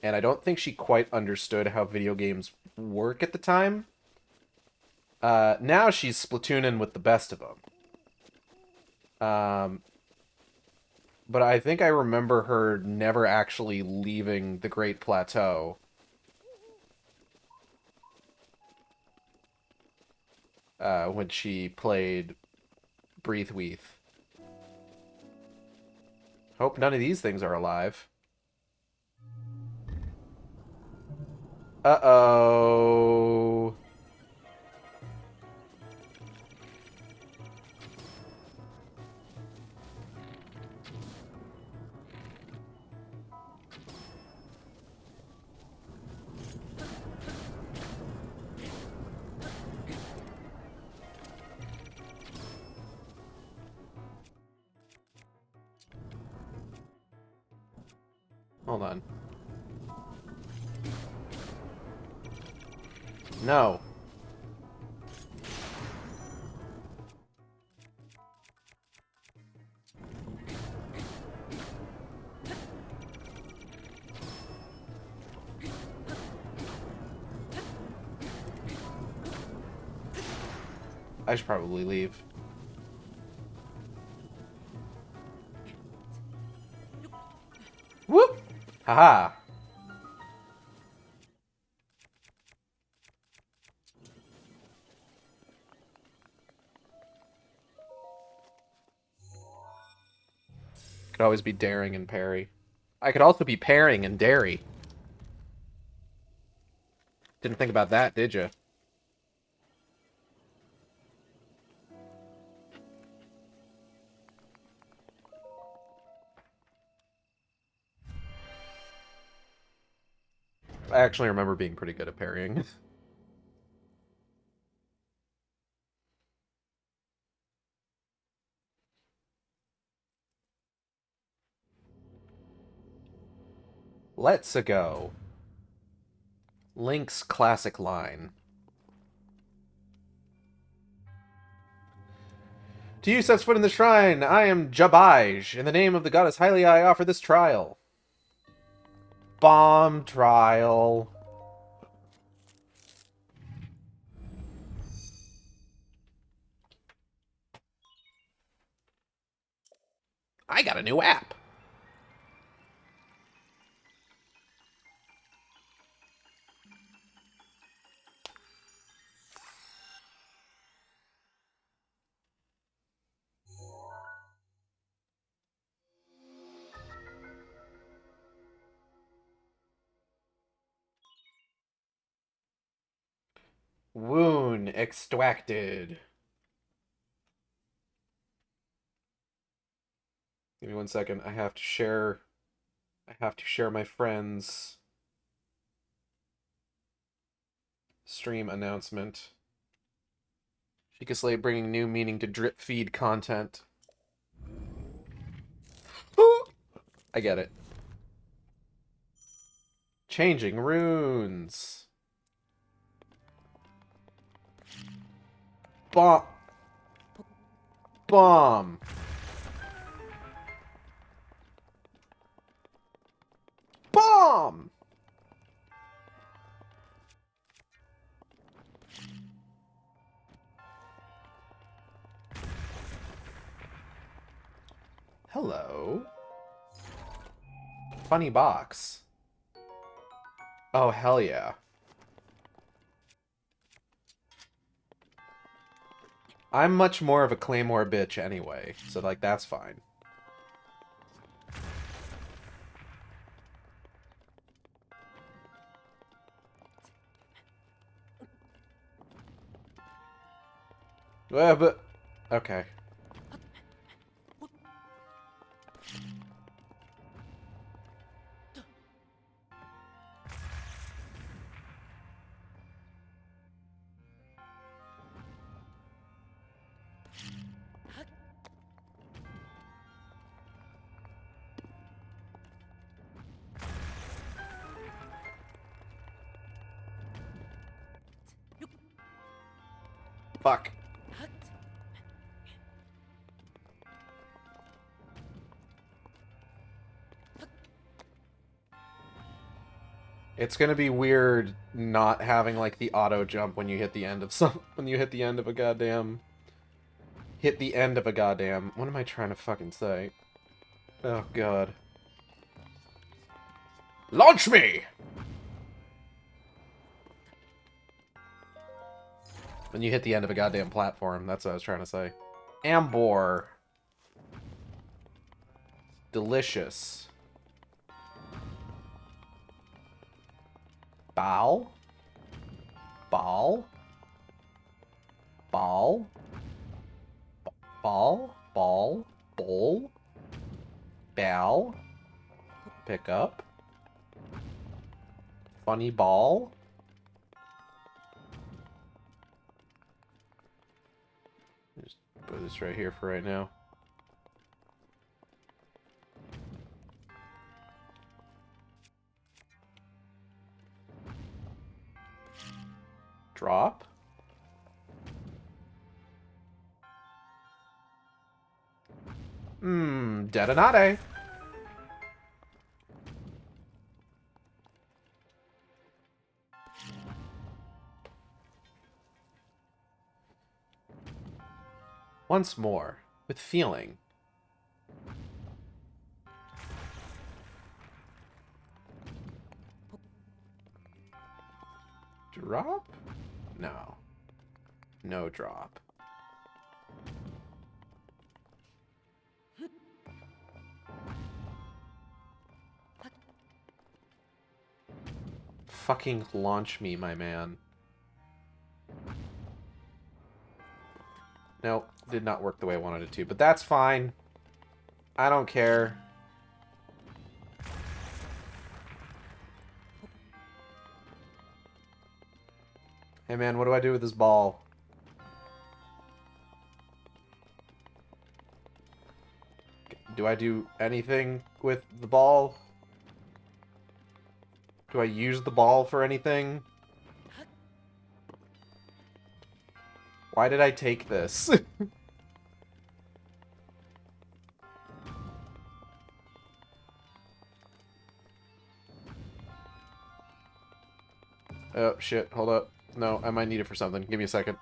And I don't think she quite understood how video games work at the time. Now she's splatooning with the best of them. But I think I remember her never actually leaving the Great Plateau. When she played Breathweath. Hope none of these things are alive. Uh-oh. Hold on. No. I should probably leave. Whoop! Haha! Could always be daring and parry. I could also be parrying and dairy. Didn't think about that, did you? I actually remember being pretty good at parrying. Let's go. Link's classic line. To you sets foot in the shrine, I am Jabaj. In the name of the goddess Hylia, I offer this trial. Bomb trial. I got a new app. Wound extracted. Give me 1 second. I have to share my friend's stream announcement. Sheikah Slate bringing new meaning to drip feed content. I get it. Changing runes. Bomb. Bomb. Bomb. Hello. Funny box. Oh, hell yeah. I'm much more of a Claymore bitch anyway, so, like, that's fine. But... Okay. Fuck. It's gonna be weird not having, like, the auto jump when you hit the end of when you hit the end of a goddamn... Hit the end of a goddamn... What am I trying to fucking say? Oh, God. Launch me! When you hit the end of a goddamn platform, that's what I was trying to say. Ambor. Delicious. Bow. Ball. Ball. Ball. Ball. Bowl. Bow. Pick up. Funny ball. Just put this right here for right now. Drop? Detonate. Once more, with feeling. Drop? No. No drop. Fucking launch me, my man. Nope, did not work the way I wanted it to, but that's fine. I don't care. Hey man, what do I do with this ball? Do I do anything with the ball? Do I use the ball for anything? Why did I take this? Oh, shit. Hold up. No, I might need it for something. Give me a second.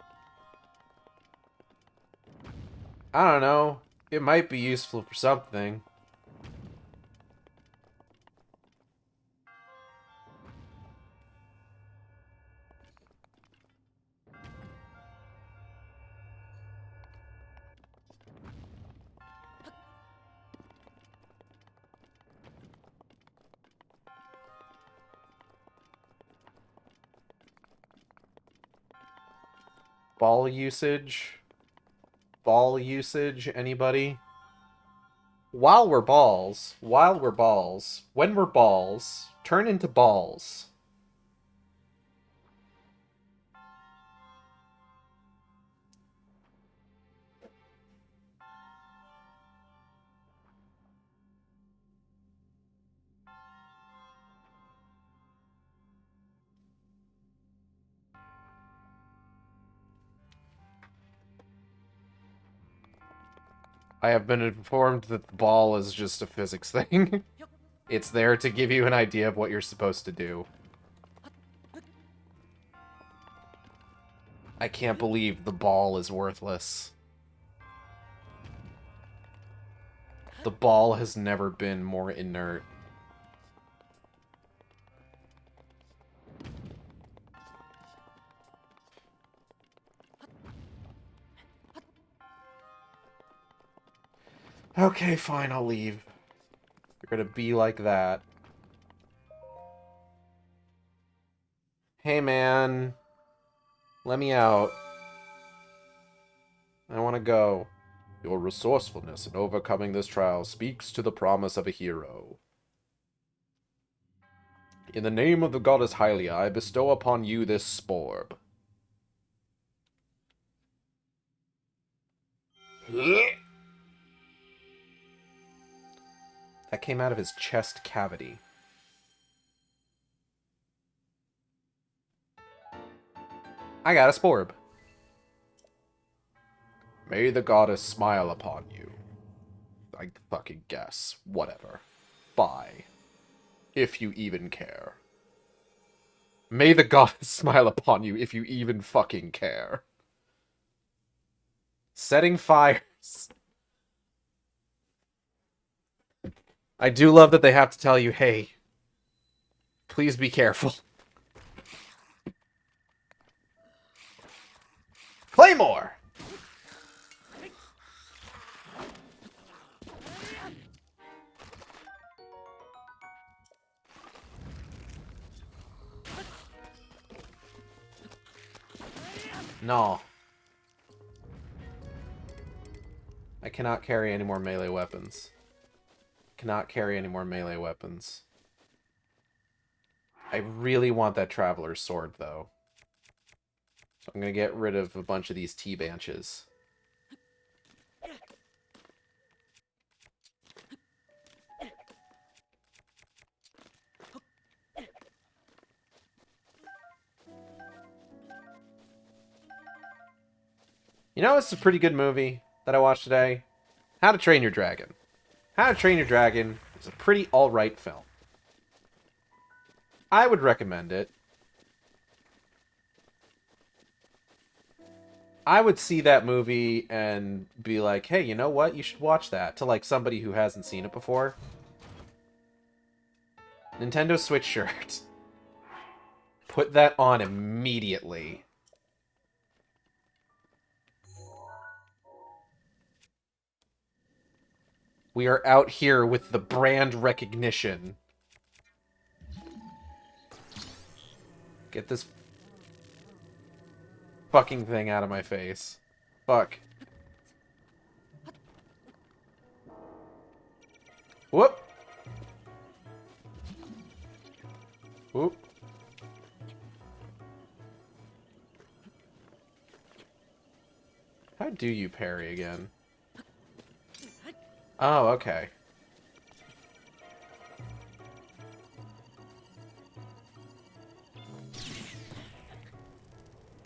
I don't know. It might be useful for something. Ball usage? Ball usage? Anybody? While we're balls, when we're balls, turn into balls. I have been informed that the ball is just a physics thing. It's there to give you an idea of what you're supposed to do. I can't believe the ball is worthless. The ball has never been more inert. Okay, fine, I'll leave. You're gonna be like that. Hey, man. Let me out. I want to go. Your resourcefulness in overcoming this trial speaks to the promise of a hero. In the name of the goddess Hylia, I bestow upon you this sporb. That came out of his chest cavity. I got a sporb. May the goddess smile upon you. I fucking guess. Whatever. Bye. If you even care. May the goddess smile upon you if you even fucking care. Setting fires. I do love that they have to tell you, hey, please be careful. Claymore! No. I cannot carry any more melee weapons. Cannot carry any more melee weapons. I really want that Traveler's Sword, though. So I'm gonna get rid of a bunch of these T-Banches. You know, it's a pretty good movie that I watched today. How to Train Your Dragon. How to Train Your Dragon is a pretty alright film. I would recommend it. I would see that movie and be like, hey, you know what? You should watch that. To, like, somebody who hasn't seen it before. Nintendo Switch shirt. Put that on immediately. We are out here with the brand recognition. Get this fucking thing out of my face. Fuck. Whoop. Whoop. How do you parry again? Oh, okay.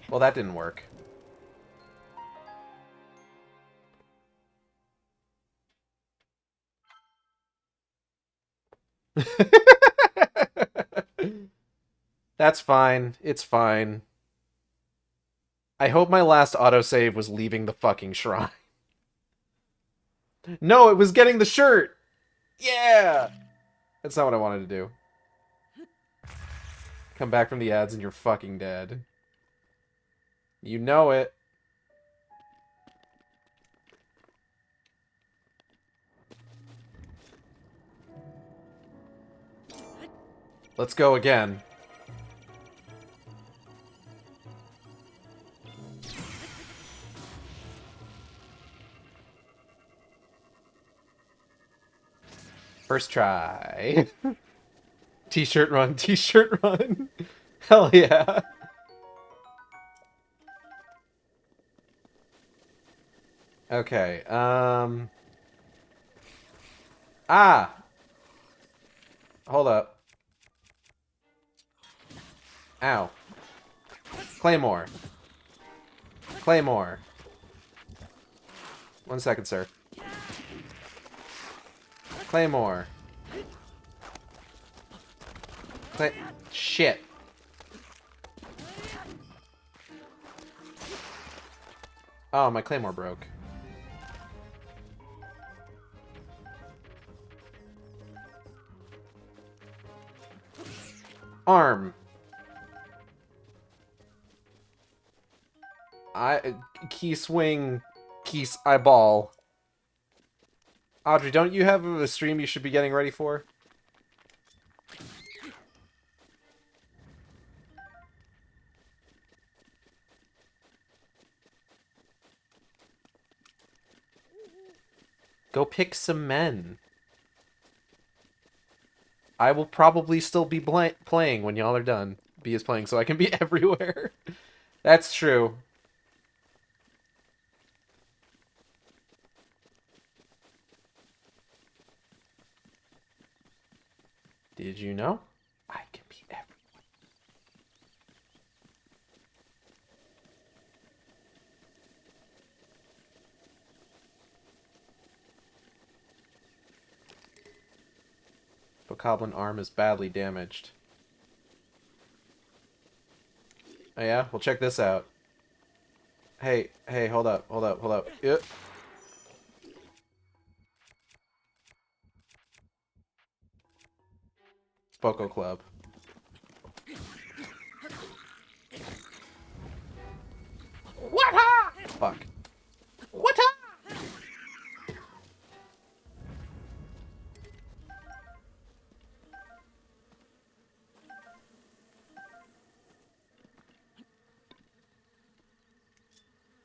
Well, that didn't work. That's fine. It's fine. I hope my last autosave was leaving the fucking shrine. No, it was getting the shirt! Yeah! That's not what I wanted to do. Come back from the ads and you're fucking dead. You know it. Let's go again. First try. T-shirt run, t-shirt run. Hell yeah. Okay, Ah! Hold up. Ow. Claymore. Claymore. 1 second, sir. Claymore. Shit. Oh, my claymore broke. Arm. Key swing. Key eyeball. Audrey, don't you have a stream you should be getting ready for? Go pick some men. I will probably still be playing when y'all are done. B is playing, so I can be everywhere. That's true. Did you know? I can be everywhere. Bokoblin arm is badly damaged. Oh yeah? Well, check this out. Hey, hold up. Yep. Boko Club. What-ha! Fuck. What-ha!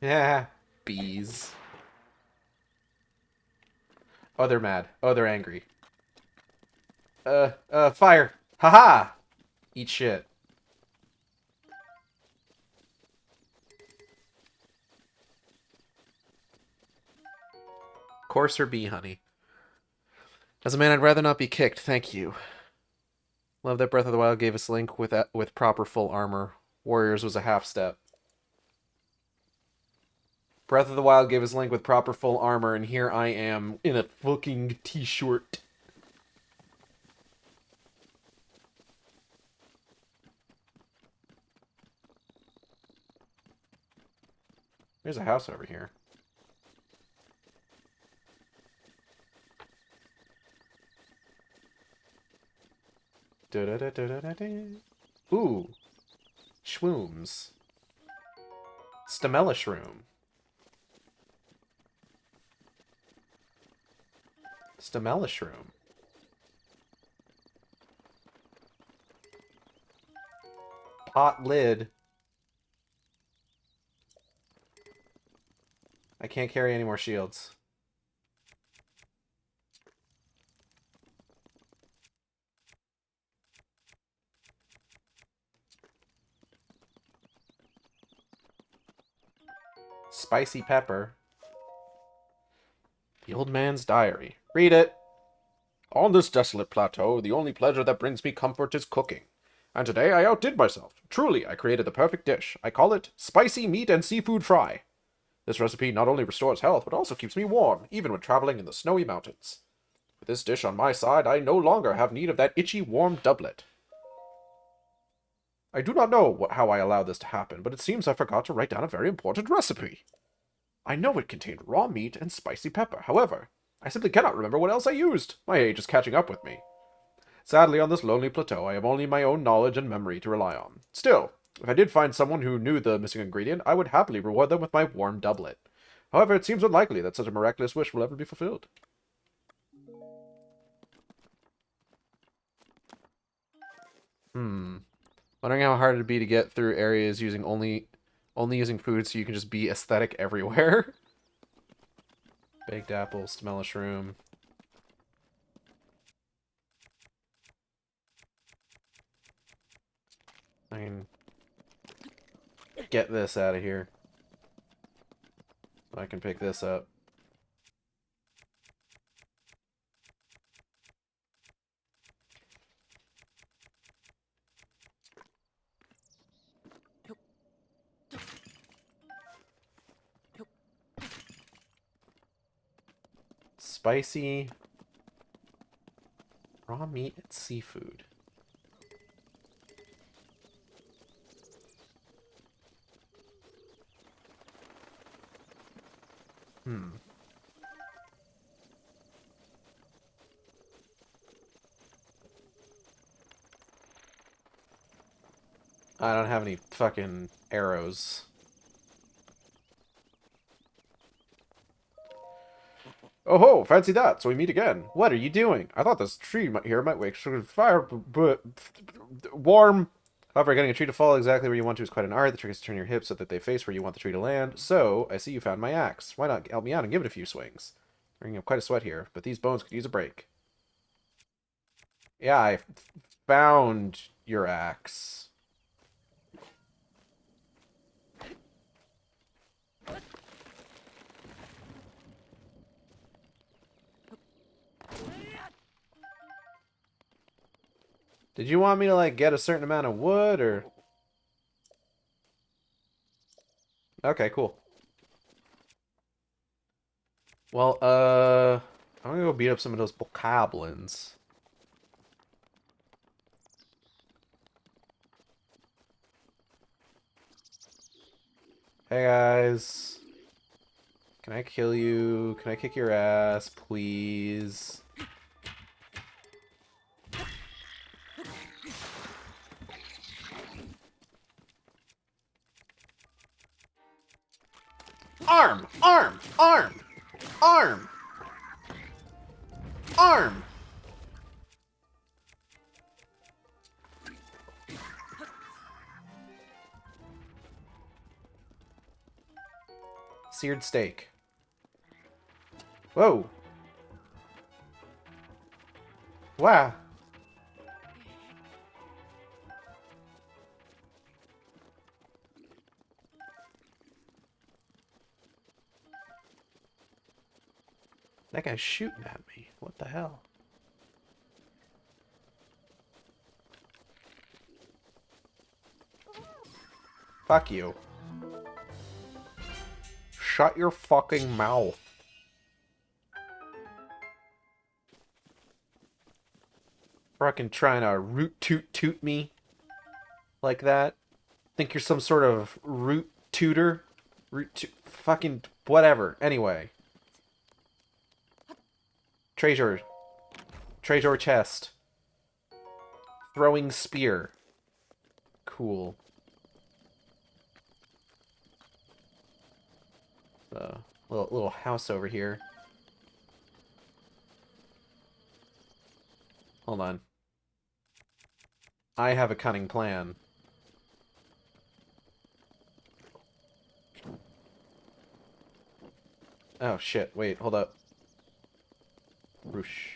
Yeah. Bees. Oh, they're mad. Oh, they're angry. Fire. Haha! Eat shit. Coarser bee honey. As a man, I'd rather not be kicked, thank you. Love that Breath of the Wild gave us Link with proper full armor. Warriors was a half step. Breath of the Wild gave us Link with proper full armor, and here I am in a fucking t-shirt. There's a house over here. Ooh. Schwooms. Stamella Shroom. Stamella Shroom. Pot lid. I can't carry any more shields. Spicy pepper. The old man's diary. Read it. On this desolate plateau, the only pleasure that brings me comfort is cooking. And today I outdid myself. Truly, I created the perfect dish. I call it spicy meat and seafood fry. This recipe not only restores health, but also keeps me warm, even when traveling in the snowy mountains. With this dish on my side, I no longer have need of that itchy, warm doublet. I do not know how I allowed this to happen, but it seems I forgot to write down a very important recipe. I know it contained raw meat and spicy pepper. However, I simply cannot remember what else I used. My age is catching up with me. Sadly, on this lonely plateau, I have only my own knowledge and memory to rely on. Still, if I did find someone who knew the missing ingredient, I would happily reward them with my warm doublet. However, it seems unlikely that such a miraculous wish will ever be fulfilled. Wondering how hard it'd be to get through areas using only using food so you can just be aesthetic everywhere. Baked apple, Stamella Shroom. I can get this out of here. I can pick this up. Spicy raw meat and seafood. I don't have any fucking arrows. Oh ho, fancy that, so we meet again. What are you doing? I thought this tree here might wake sort of fire, but warm. However, getting a tree to fall exactly where you want to is quite an art. The trick is to turn your hips so that they face where you want the tree to land. So, I see you found my axe. Why not help me out and give it a few swings? I'm bringing up quite a sweat here, but these bones could use a break. Yeah, I found your axe. Did you want me to, like, get a certain amount of wood, or... Okay, cool. Well, I'm gonna go beat up some of those bokoblins. Hey, guys. Can I kill you? Can I kick your ass, please? Arm! Arm! Arm! Arm! Arm! Seared steak. Whoa! Wow! That guy's shooting at me. What the hell? Fuck you. Shut your fucking mouth. Fucking trying to root toot toot me like that. Think you're some sort of root tutor? Fucking whatever. Anyway. Treasure. Treasure chest. Throwing spear. Cool. Little house over here. Hold on. I have a cunning plan. Oh shit, wait, hold up. Roosh.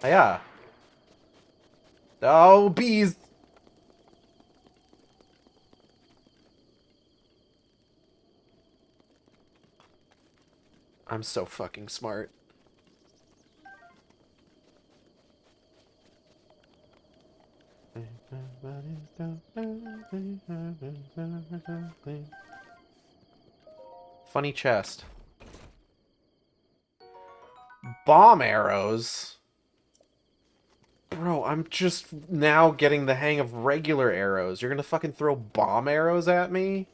Yeah. Oh, bees! I'm so fucking smart. Funny chest. Bomb arrows? Bro, I'm just now getting the hang of regular arrows. You're gonna fucking throw bomb arrows at me?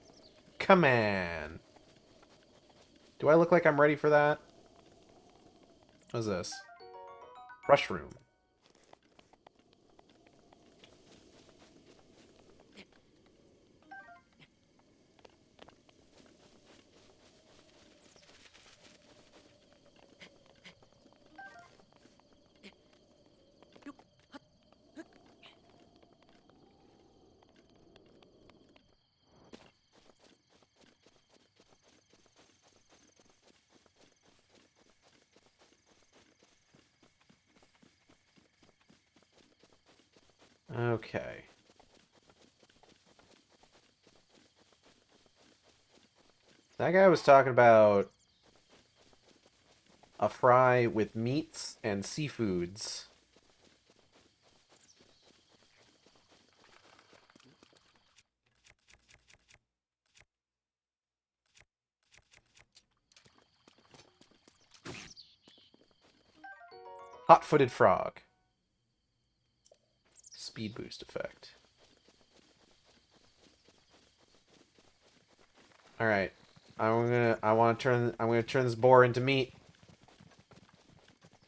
Come on. Do I look like I'm ready for that? What's this? Rush room. Okay. That guy was talking about a fry with meats and seafoods. Hot-footed frog. Speed boost effect. Alright. I'm gonna turn this boar into meat.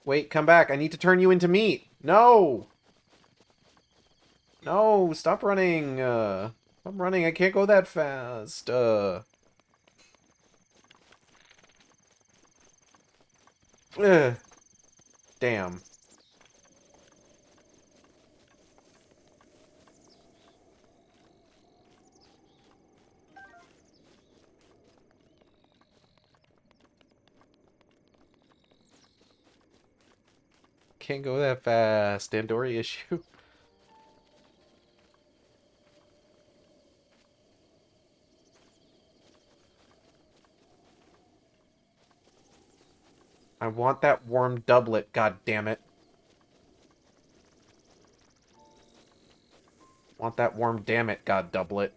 Wait, come back. I need to turn you into meat. No! No, stop running. Stop running. I can't go that fast. Ugh. Damn. Can't go that fast. Dandori issue. I want that warm doublet, god damn it. Want that warm damn it, god doublet.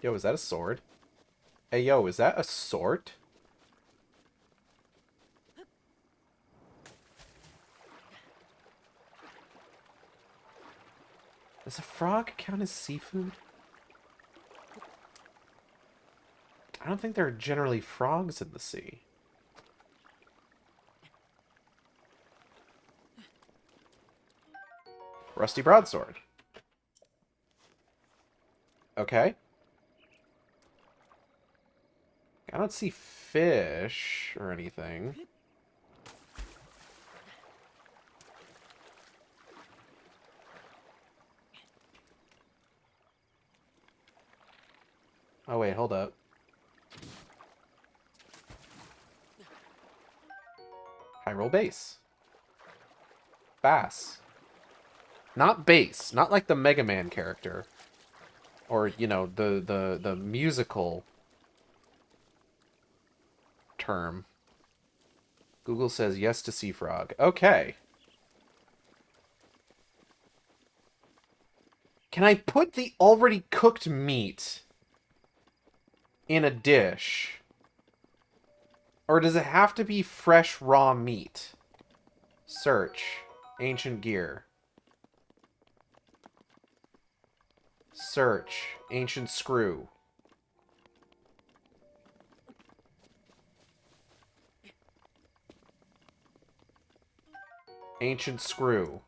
Yo, is that a sword? Hey, yo, is that a sword? Does a frog count as seafood? I don't think there are generally frogs in the sea. Rusty broadsword. Okay. I don't see fish or anything. Oh wait, hold up. High roll base. Bass. Not bass. Not like the Mega Man character. Or, you know, the musical term. Google says yes to sea frog. Okay. Can I put the already cooked meat in a dish? Or does it have to be fresh raw meat? Search. Ancient gear. Search. Ancient screw. Ancient screw.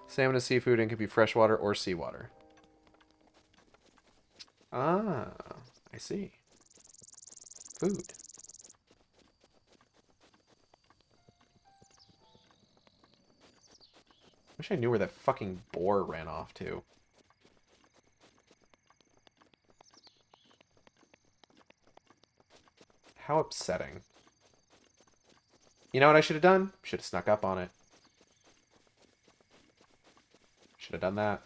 Salmon is seafood and can be freshwater or seawater. Ah, I see. Food. Wish I knew where that fucking boar ran off to. How upsetting. You know what I should have done? Should have snuck up on it. Should have done that.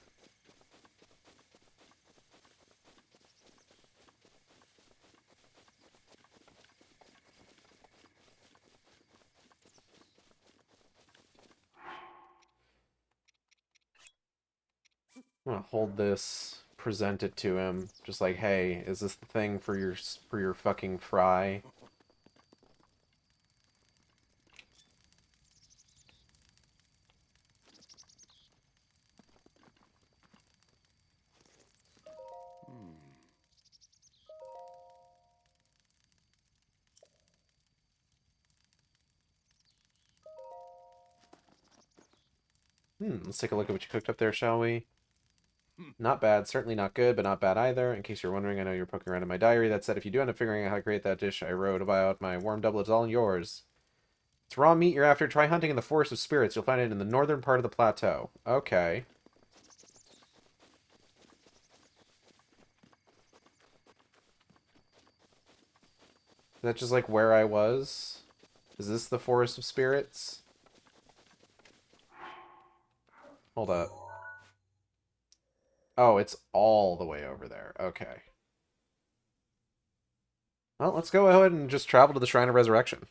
I'm gonna hold this, present it to him, just like, hey, is this the thing for your fucking fry? Let's take a look at what you cooked up there, shall we? Not bad, certainly not good, but not bad either. In case you're wondering, I know you're poking around in my diary. That said, if you do end up figuring out how to create that dish I wrote about, my warm doublet is all yours. It's raw meat you're after. Try hunting in the Forest of Spirits. You'll find it in the northern part of the plateau. Okay. Is that just like where I was? Is this the Forest of Spirits? Hold up. Oh, it's all the way over there. Okay. Well, let's go ahead and just travel to the Shrine of Resurrection.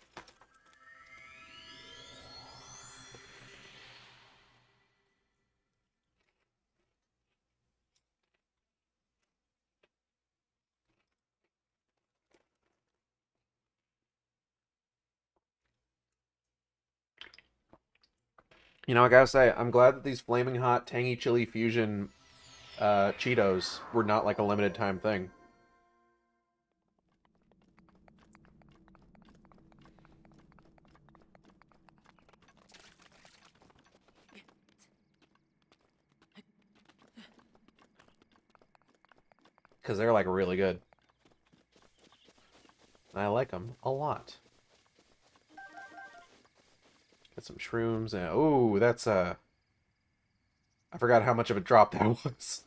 You know, I gotta say, I'm glad that these flaming hot, tangy chili fusion Cheetos were not like a limited time thing. Because they're like really good. I like them a lot. Get some shrooms and oh, that's I forgot how much of a drop that was.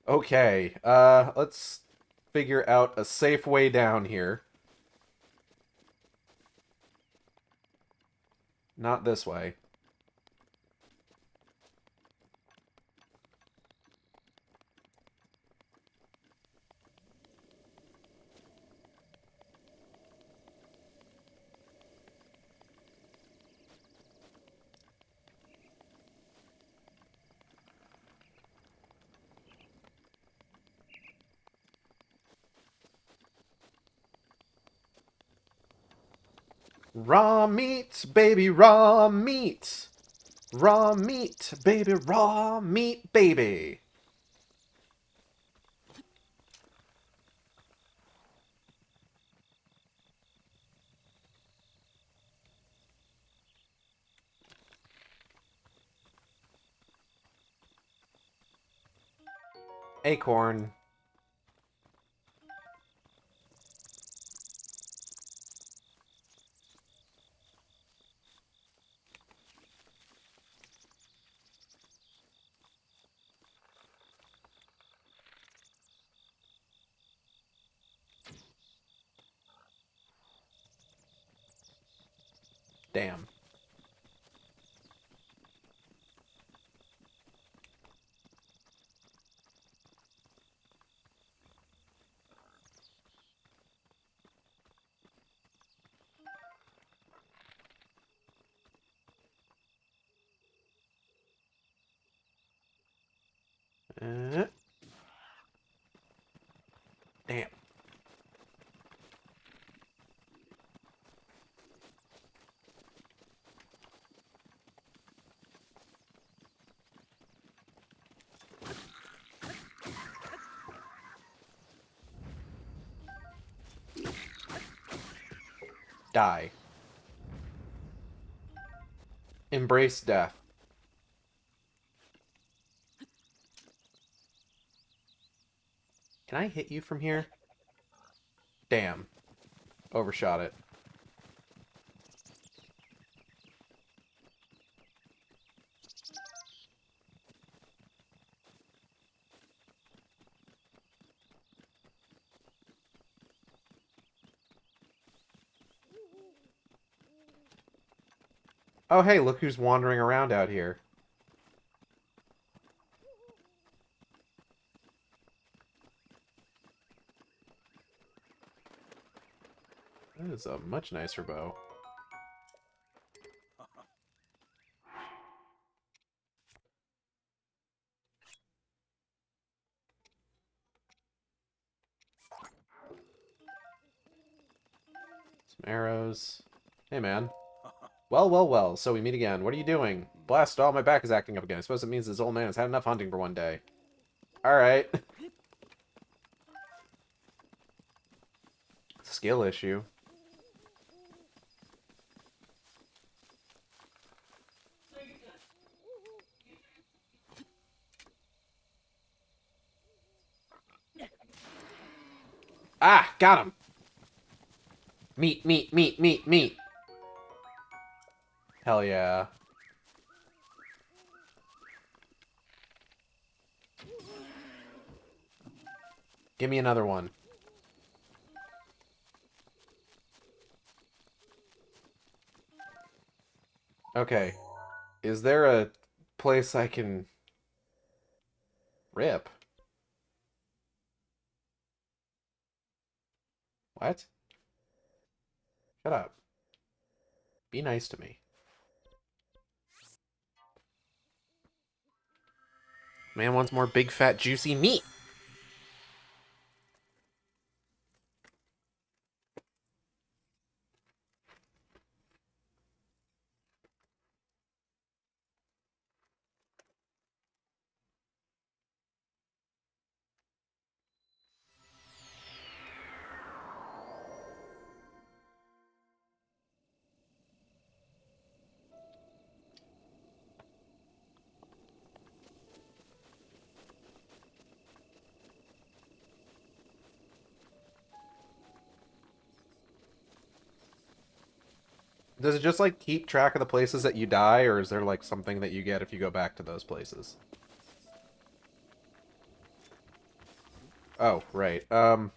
Okay, let's figure out a safe way down here. Not this way. Raw meat, baby, raw meat. Raw meat, baby, raw meat, baby. Acorn. Damn. Uh, damn. Die. Embrace death. Can I hit you from here? Damn. Overshot it. Oh, hey, look who's wandering around out here. That is a much nicer bow. Some arrows. Hey, man. Well, well, well, so we meet again. What are you doing? Blast all, my back is acting up again. I suppose it means this old man has had enough hunting for one day. Alright. Skill issue. Ah, got him! Meat, meat, meat, meat, meat. Hell yeah. Give me another one. Okay. Is there a place I can rip? What? Shut up. Be nice to me. Man wants more big, fat, juicy meat. Does it just, like, keep track of the places that you die, or is there, like, something that you get if you go back to those places? Oh, right. I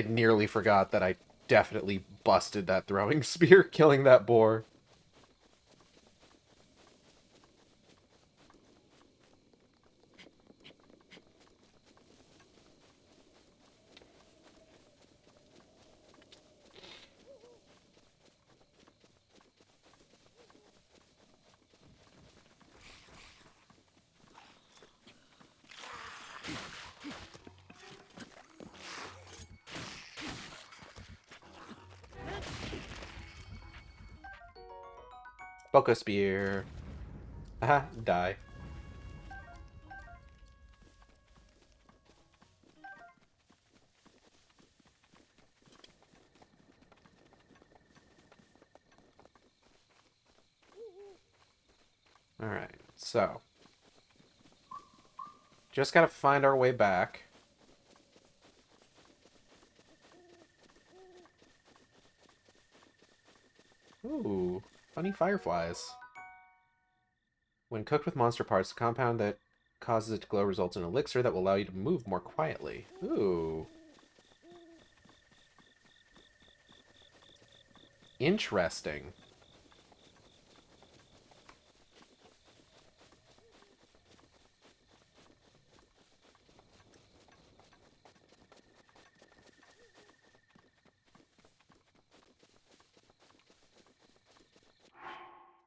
nearly forgot that I definitely busted that throwing spear, killing that boar. Boko spear. Aha, die. Alright, so. Just gotta find our way back. Ooh, funny fireflies. When cooked with monster parts, the compound that causes it to glow results in an elixir that will allow you to move more quietly. Ooh. Interesting.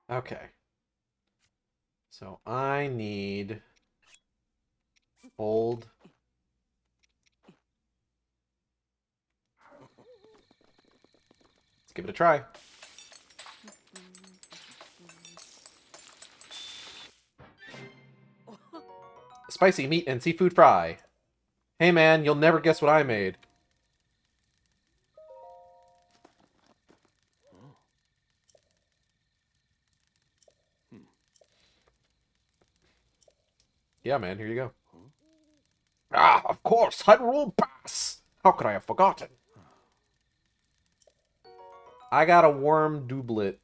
Okay. So I need hold. Let's give it a try. Spicy meat and seafood fry. Hey man, you'll never guess what I made. Yeah, man, here you go. Ah, of course, Hyrule Pass! How could I have forgotten? I got a worm doublet.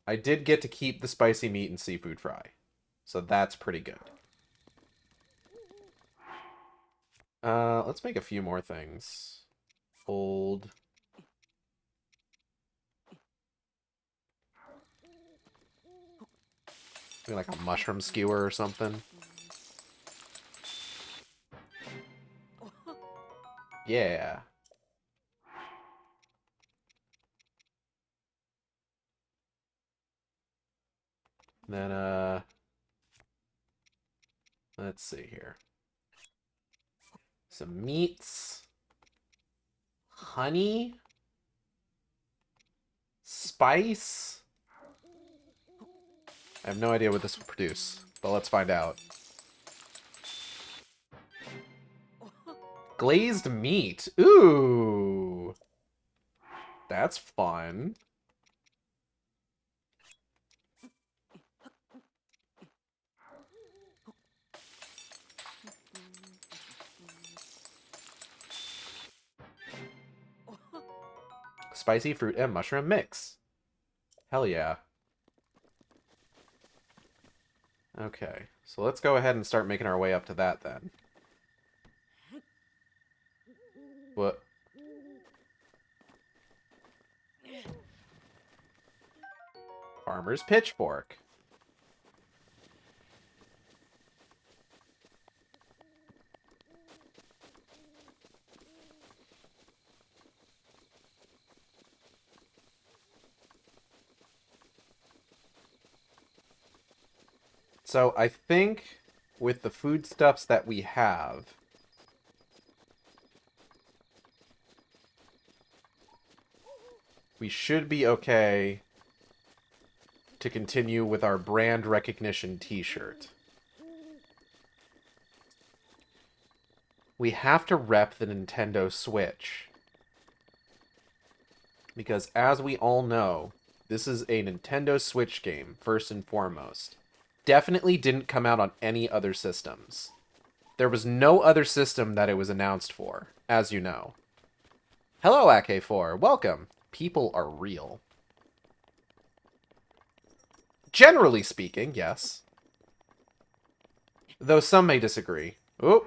I did get to keep the spicy meat and seafood fry. So that's pretty good. Let's make a few more things. Hold. Maybe like a mushroom skewer or something. Yeah. Then, let's see here. Some meats. Honey. Spice. I have no idea what this will produce, but let's find out. Glazed meat. Ooh. That's fun. Spicy fruit and mushroom mix. Hell yeah. Okay, so let's go ahead and start making our way up to that then. What? Farmer's pitchfork. So I think with the foodstuffs that we have, we should be okay to continue with our brand recognition t-shirt. We have to rep the Nintendo Switch. Because as we all know, this is a Nintendo Switch game, first and foremost. Definitely didn't come out on any other systems. There was no other system that it was announced for, as you know. Hello, AK4. Welcome. People are real. Generally speaking, yes. Though some may disagree. Oop.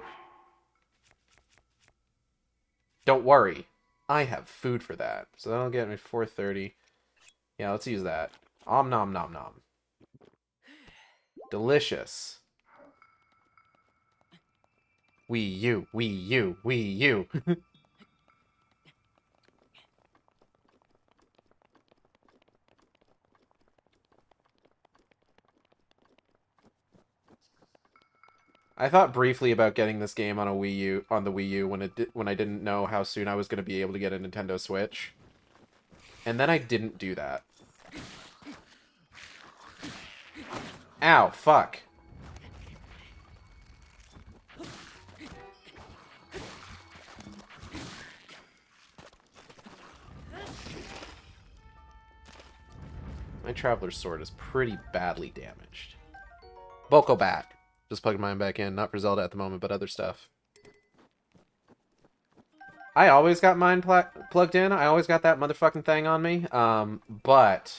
Don't worry. I have food for that. So that'll get me 430. Yeah, let's use that. Om nom nom nom. Delicious. Wii U, Wii U, Wii U. I thought briefly about getting this game on a Wii U, on the Wii U when I didn't know how soon I was going to be able to get a Nintendo Switch. And then I didn't do that. Ow, fuck. My Traveler's Sword is pretty badly damaged. Boko back. Just plugging mine back in. Not for Zelda at the moment, but other stuff. I always got mine plugged in. I always got that motherfucking thing on me. But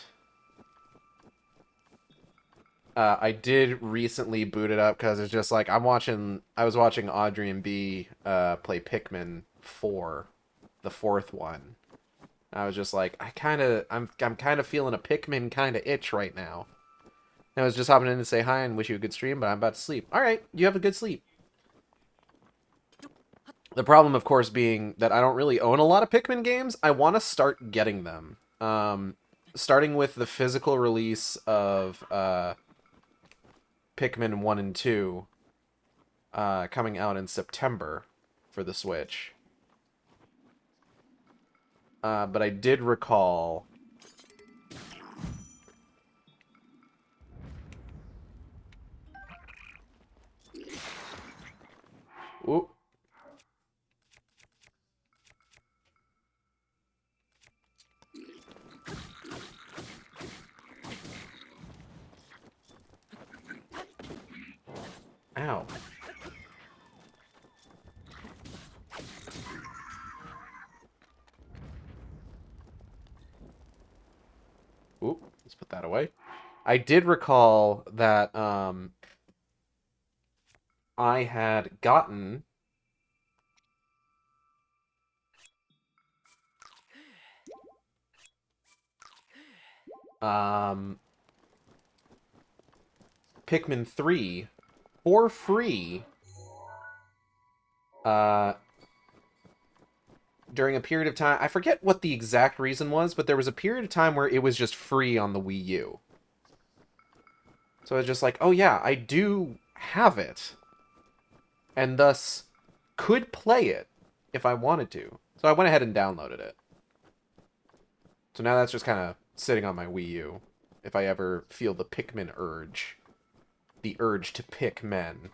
I did recently boot it up because it's just like I was watching Audrey and B play Pikmin 4, the fourth one. I was just like, I'm kind of feeling a Pikmin kind of itch right now. And I was just hopping in to say hi and wish you a good stream, but I'm about to sleep. All right, you have a good sleep. The problem, of course, being that I don't really own a lot of Pikmin games. I want to start getting them. Starting with the physical release of Pikmin 1 and 2 coming out in September for the Switch. But I did recall... Ooh. Ow. Ooh, let's put that away. I did recall that I had gotten Pikmin 3 for free during a period of time. I forget what the exact reason was, but there was a period of time where it was just free on the Wii U. So I was just like, oh yeah, I do have it. And thus could play it if I wanted to. So I went ahead and downloaded it. So now that's just kind of sitting on my Wii U. If I ever feel the Pikmin urge. The urge to pick men.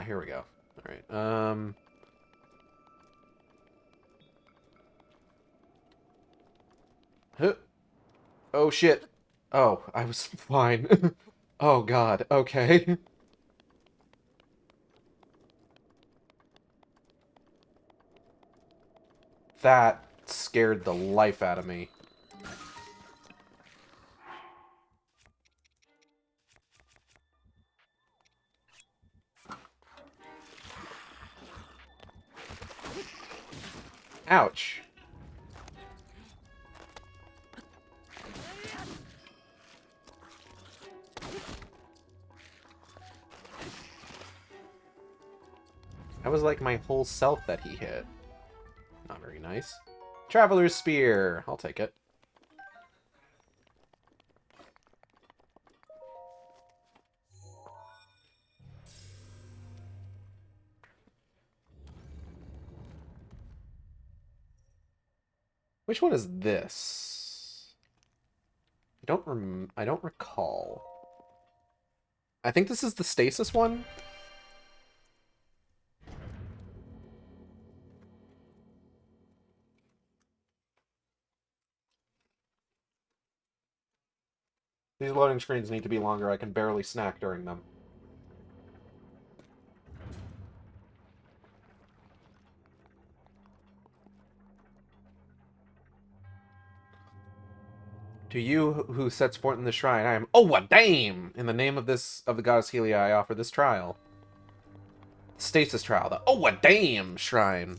Here we go. Alright, Huh. Oh, shit. Oh, I was fine. Oh, God. Okay. That scared the life out of me. Ouch. That was like my whole self that he hit. Not very nice. Traveler's Spear. I'll take it. Which one is this? I don't recall. I think this is the stasis one. These loading screens need to be longer. I can barely snack during them. To you who sets forth in the shrine, I am dame! In the name of the goddess Helia, I offer this trial. Stasis trial. The dame shrine.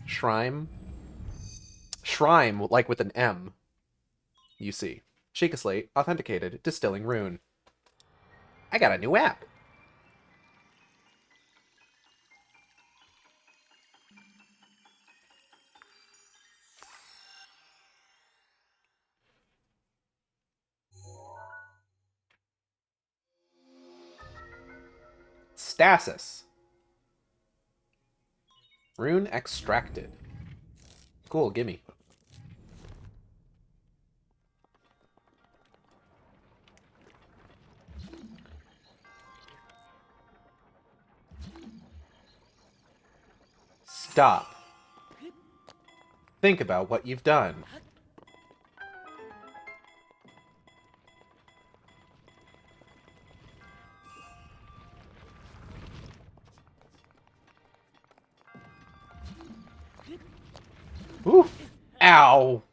Shrine? Shrine, like with an M. You see. Shake a slate, authenticated, distilling rune. I got a new app. Stasis. Rune extracted. Cool, gimme. Stop. Think about what you've done. Ooh. Ow.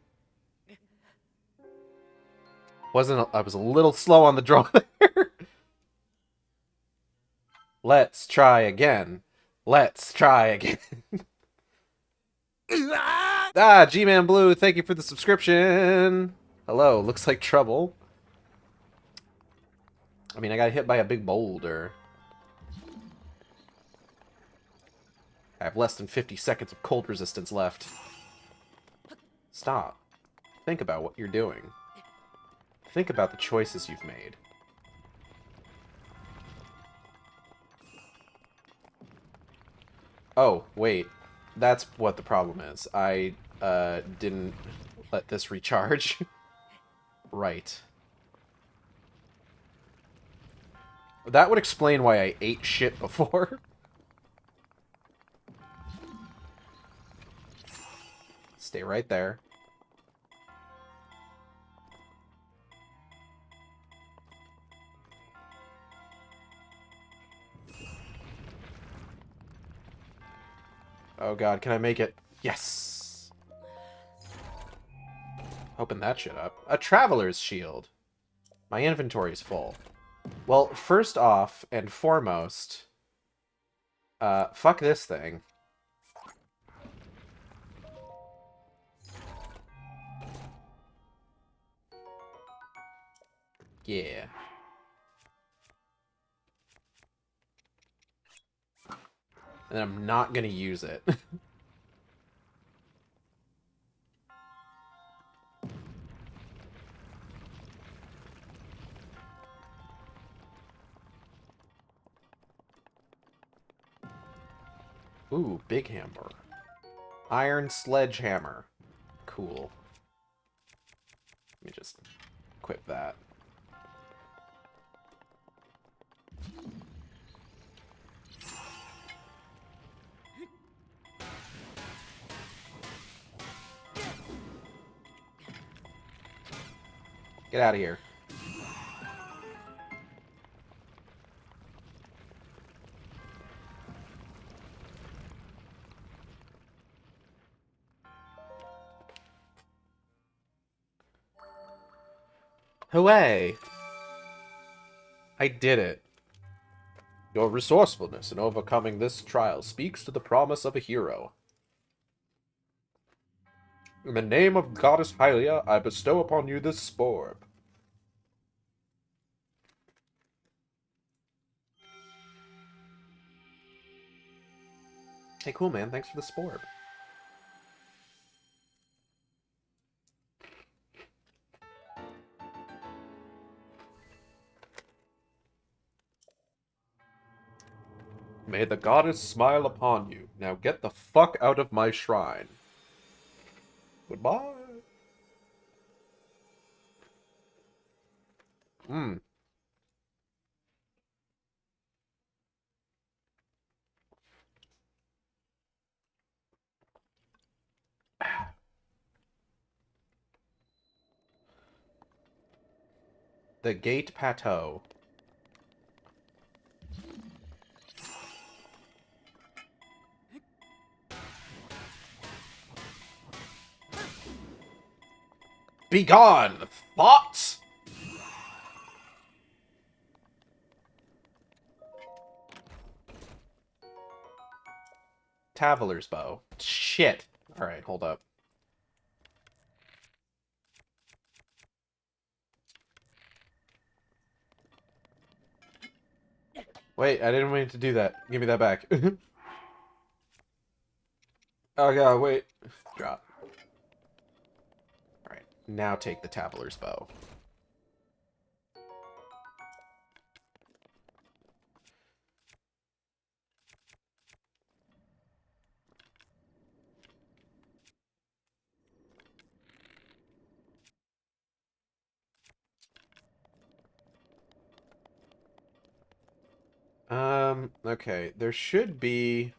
I was a little slow on the draw there. Let's try again. Let's try again. G-Man Blue, thank you for the subscription. Hello, looks like trouble. I mean, I got hit by a big boulder. I have less than 50 seconds of cold resistance left. Stop. Think about what you're doing. Think about the choices you've made. Oh, wait. That's what the problem is. I, didn't let this recharge. Right. That would explain why I ate shit before. Stay right there. Oh god, can I make it? Yes! Open that shit up. A traveler's shield. My inventory's full. Well, first off and foremost, fuck this thing. Yeah. And I'm not gonna use it. Ooh, big hammer. Iron sledgehammer. Cool. Let me just equip that. Get out of here. Hooray! I did it. Your resourcefulness in overcoming this trial speaks to the promise of a hero. In the name of Goddess Hylia, I bestow upon you this sporb. Hey, cool, man. Thanks for the sporb. May the goddess smile upon you. Now get the fuck out of my shrine. Goodbye. Hmm. The Gate Plateau. Begone, thoughts! Traveler's bow. Shit. Alright, hold up. Wait, I didn't mean to do that. Give me that back. Oh god, wait. Drop. Alright, now take the Traveler's bow. Okay, there should be...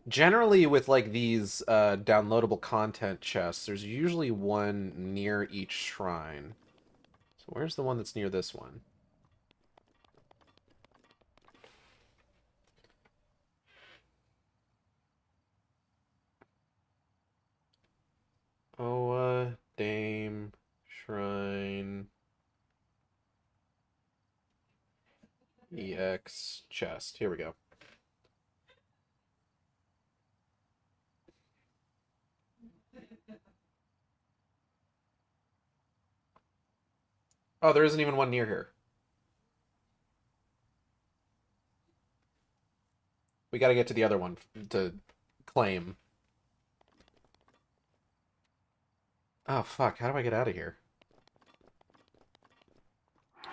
Generally, with like these downloadable content chests, there's usually one near each shrine. So where's the one that's near this one? Oh, Dame Shrine EX chest. Here we go. Oh, there isn't even one near here. We gotta get to the other one to claim. Oh, fuck. How do I get out of here?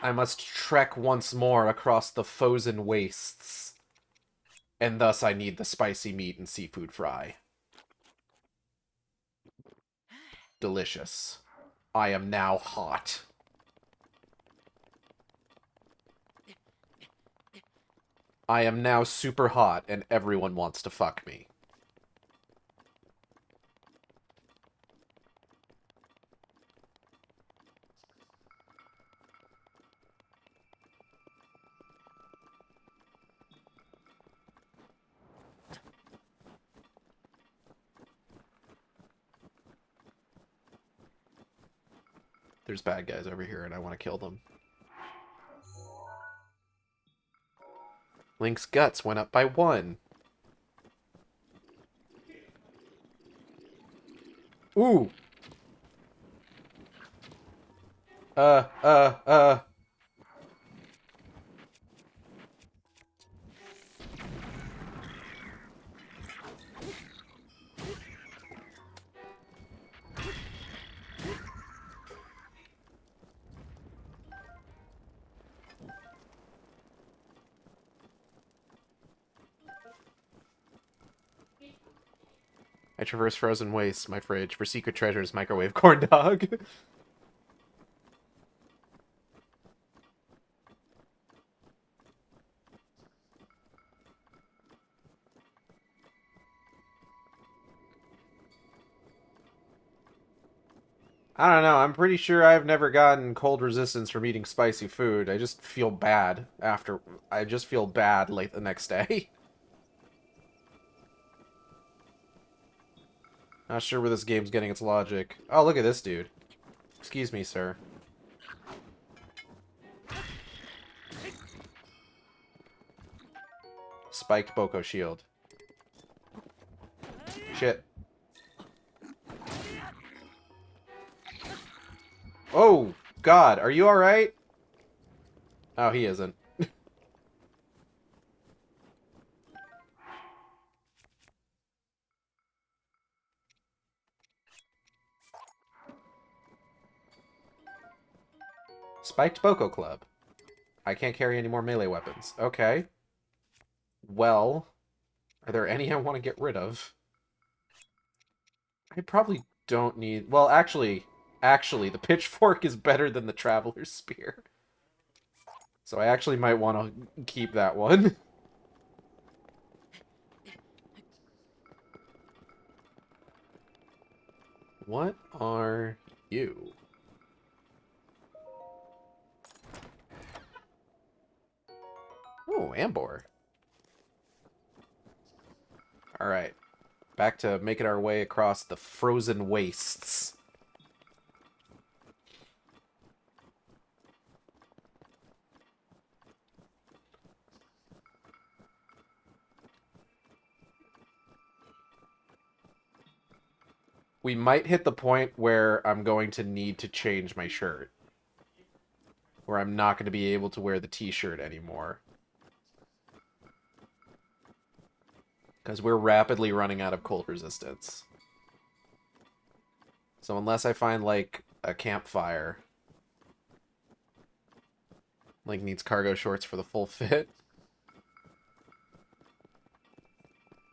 I must trek once more across the frozen wastes. And thus I need the spicy meat and seafood fry. Delicious. I am now hot. I am now super hot, and everyone wants to fuck me. There's bad guys over here, and I want to kill them. Link's guts went up by 1. Ooh! uh. I traverse frozen wastes, my fridge, for secret treasures, microwave corn dog. I don't know, I'm pretty sure I've never gotten cold resistance from eating spicy food. I just feel bad after... I just feel bad late the next day. Not sure where this game's getting its logic. Oh, look at this dude. Excuse me, sir. Spiked Boko shield. Shit. Oh, God. Are you alright? Oh, he isn't. Spiked Boko Club. I can't carry any more melee weapons. Okay. Well, are there any I want to get rid of? I probably don't need... Well, actually, the pitchfork is better than the traveler's spear. So I actually might want to keep that one. What are you? Oh, Ambor. Alright. Back to making our way across the frozen wastes. We might hit the point where I'm going to need to change my shirt. Where I'm not going to be able to wear the t-shirt anymore. Because we're rapidly running out of cold resistance. So unless I find, like, a campfire... Link needs cargo shorts for the full fit.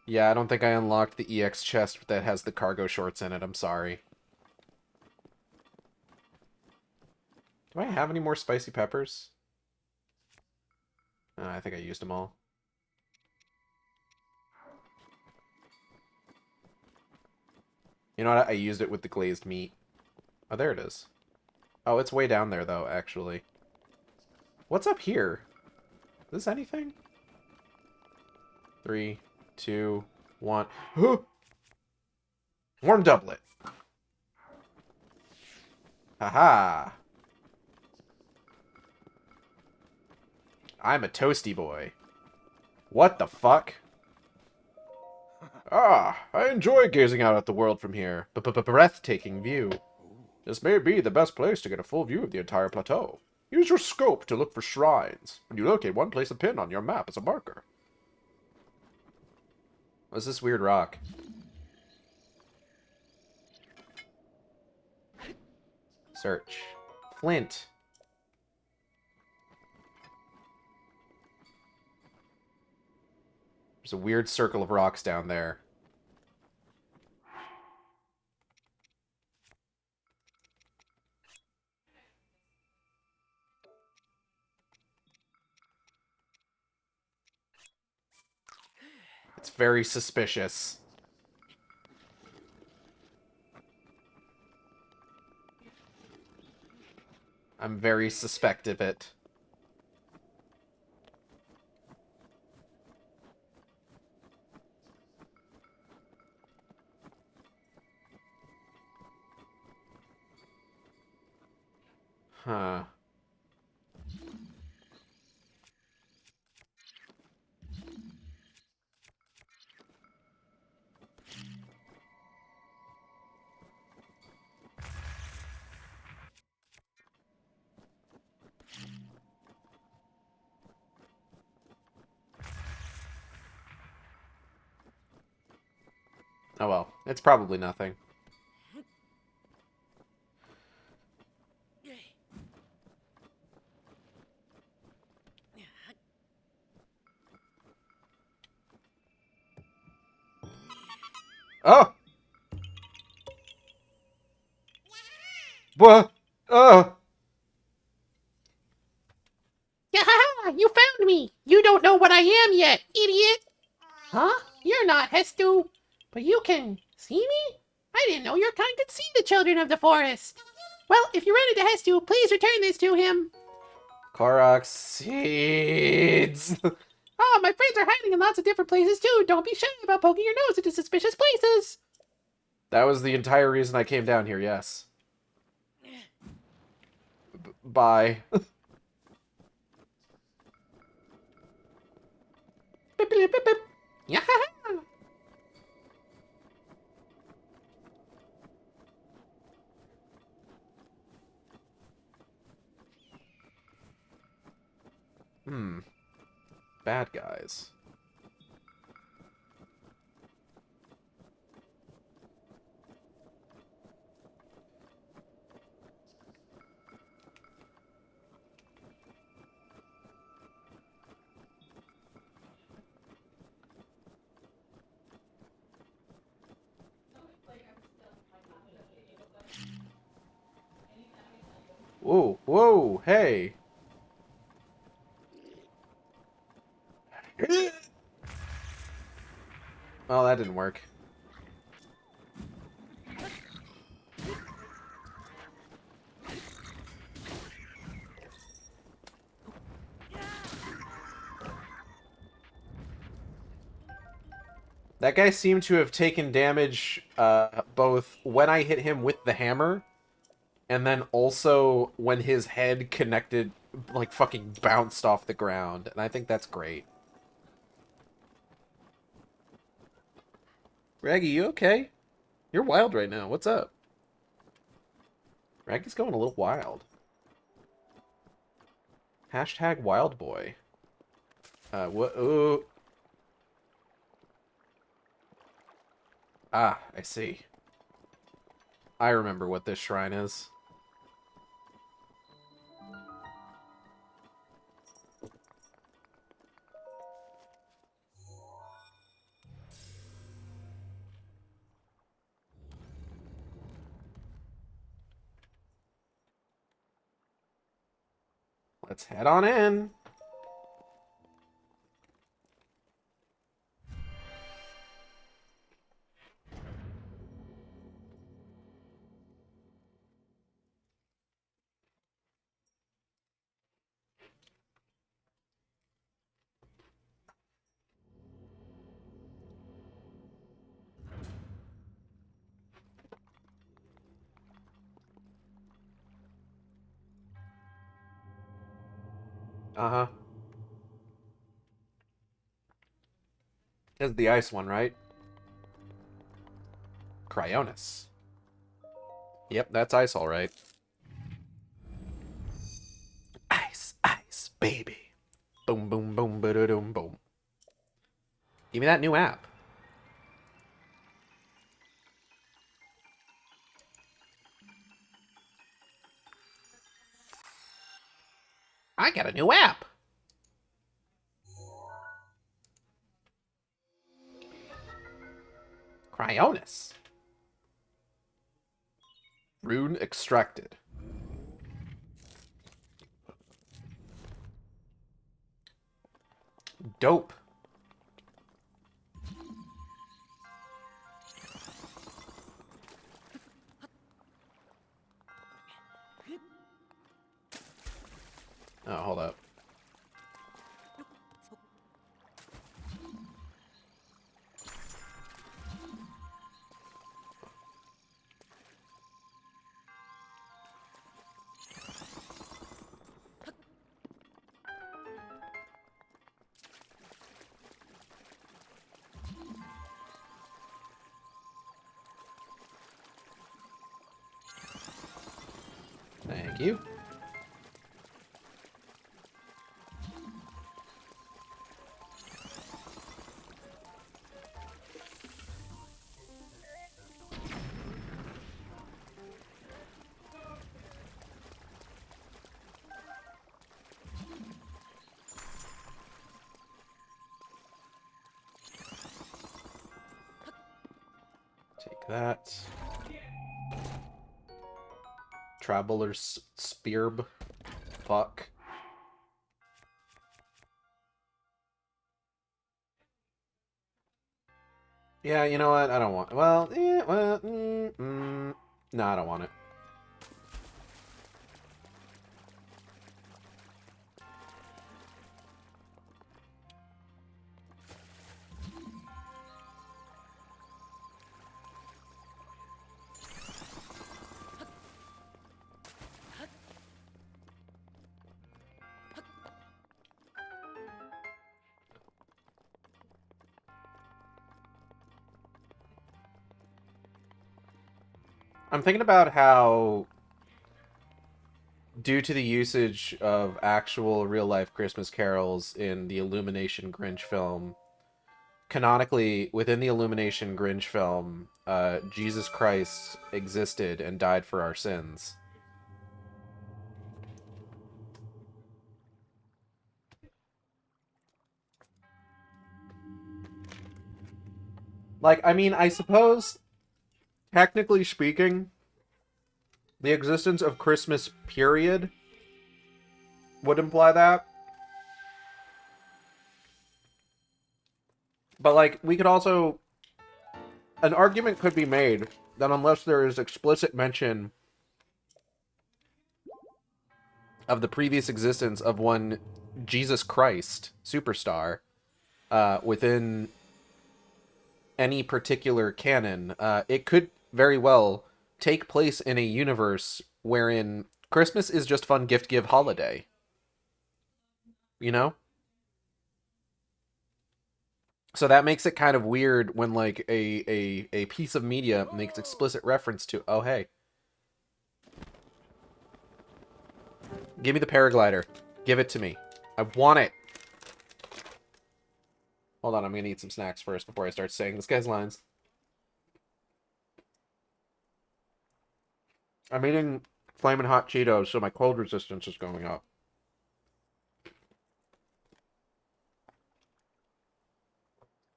Yeah, I don't think I unlocked the EX chest that has the cargo shorts in it. I'm sorry. Do I have any more spicy peppers? I think I used them all. You know what? I used it with the glazed meat. Oh, there it is. Oh, it's way down there, though, actually. What's up here? Is this anything? 3, 2, 1. Warm doublet. Haha. I'm a toasty boy. What the fuck? Ah, I enjoy gazing out at the world from here. Breathtaking view. This may be the best place to get a full view of the entire plateau. Use your scope to look for shrines. When you locate one, place a pin on your map as a marker. What's this weird rock? Search. Flint. There's a weird circle of rocks down there. It's very suspicious. I'm very suspect of it. Huh. Oh well, it's probably nothing. Oh! What? Oh! Yahaha! You found me! You don't know what I am yet, idiot! Huh? You're not Hestu, but you can see me? I didn't know your kind could see the children of the forest. Well, if you run into Hestu, please return this to him. Korok seeds! Oh, my friends are hiding in lots of different places too. Don't be shy about poking your nose into suspicious places. That was the entire reason I came down here, yes. Bye. Bip, bip, bip, bip. Yahaha! Bad guys. Whoa, whoa, hey. Well, that didn't work. That guy seemed to have taken damage both when I hit him with the hammer and then also when his head connected, like fucking bounced off the ground. And I think that's great. Raggy, you okay? You're wild right now. What's up? Raggy's going a little wild. Hashtag wild boy. What? Ooh. Ah, I see. I remember what this shrine is. Let's head on in. Uh-huh. This is the ice one, right? Cryonis. Yep, that's ice, all right. Ice, ice, baby. Boom, boom, boom, ba-da-dum, boom. Give me that new app. I got a new app. Cryonis. Rune extracted. Dope. Oh, hold up. Thank you. Take that. Traveler's Spearb. Fuck. Yeah, you know what? I don't want... Well, no, I don't want it. I'm thinking about how, due to the usage of actual real-life Christmas carols in the Illumination Grinch film, canonically, within the Illumination Grinch film, Jesus Christ existed and died for our sins. Like, I mean, I suppose, technically speaking, the existence of Christmas, period, would imply that. But, like, we could also... An argument could be made that unless there is explicit mention of the previous existence of one Jesus Christ superstar within any particular canon, it could very well take place in a universe wherein Christmas is just fun gift give holiday. You know? So that makes it kind of weird when, like, a piece of media makes explicit reference to, oh, hey. Give me the paraglider. Give it to me. I want it. Hold on, I'm gonna eat some snacks first before I start saying this guy's lines. I'm eating Flamin' Hot Cheetos, so my cold resistance is going up.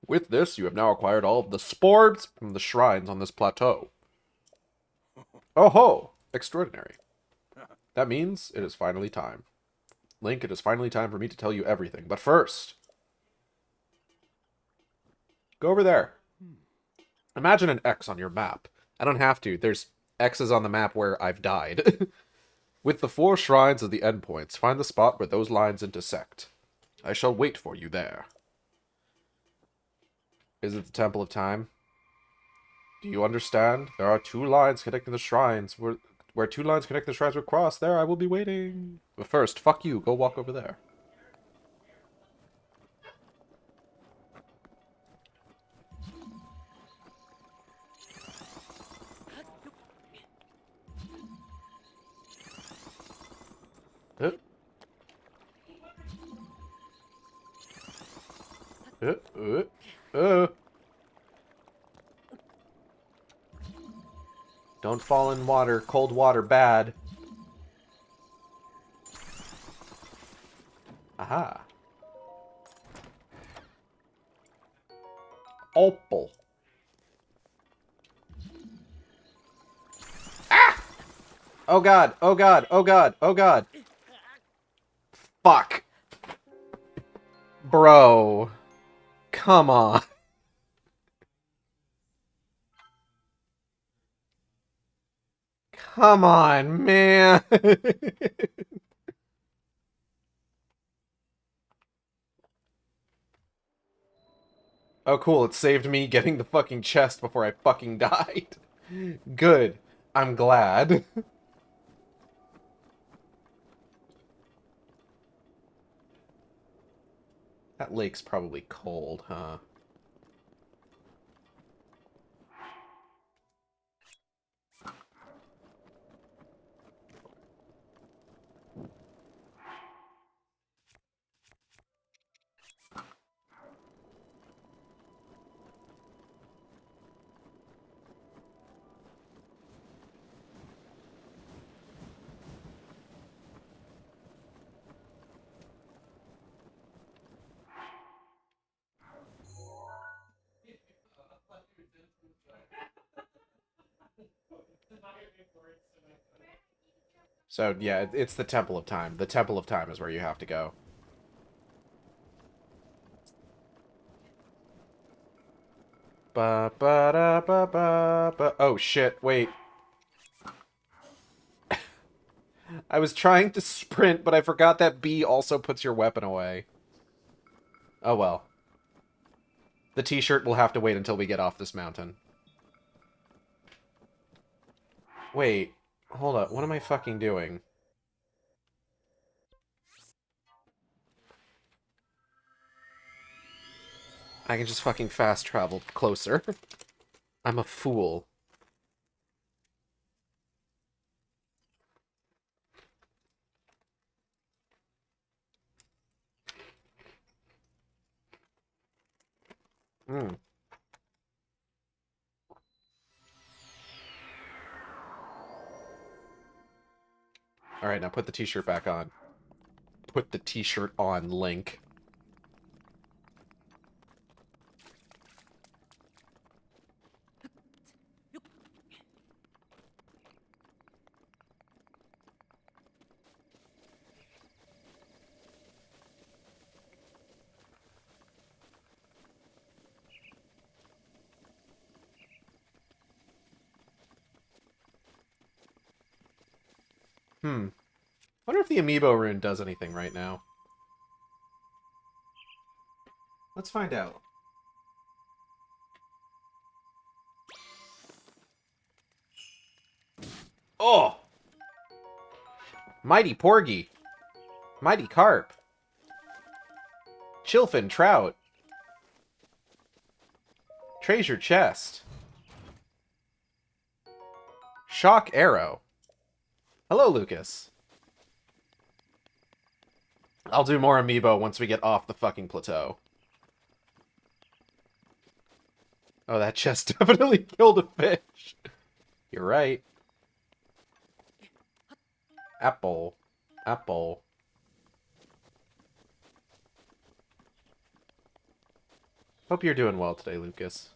With this, you have now acquired all of the spores from the shrines on this plateau. Oh ho! Extraordinary. That means it is finally time. Link, it is finally time for me to tell you everything. But first... Go over there. Imagine an X on your map. I don't have to. There's X's on the map where I've died. With the 4 shrines as the endpoints, find the spot where those lines intersect. I shall wait for you there. Is it the Temple of Time? Do you understand? There are 2 lines connecting the shrines. Where 2 lines connect the shrines will cross, there I will be waiting. But first, fuck you. Go walk over there. Uh, uh. Don't fall in water. Cold water, bad. Aha. Opal. Ah! Oh god, oh god, oh god, oh god. Fuck. Bro. Come on. Come on, man. Oh, cool. It saved me getting the fucking chest before I fucking died. Good. I'm glad. That lake's probably cold, huh? So, yeah, it's the Temple of Time. The Temple of Time is where you have to go. Ba ba da ba ba ba. Oh shit, wait. I was trying to sprint, but I forgot that B also puts your weapon away. Oh well. The t-shirt will have to wait until we get off this mountain. Wait, hold up. What am I fucking doing? I can just fucking fast travel closer. I'm a fool. Hmm. Alright, now put the t-shirt back on. Put the t-shirt on, Link. Hmm. Wonder if the amiibo rune does anything right now. Let's find out. Oh! Mighty Porgy. Mighty Carp. Chillfin Trout. Treasure Chest. Shock Arrow. Hello, Lucas. I'll do more amiibo once we get off the fucking plateau. Oh, that chest definitely killed a fish. You're right. Apple. Apple. Hope you're doing well today, Lucas.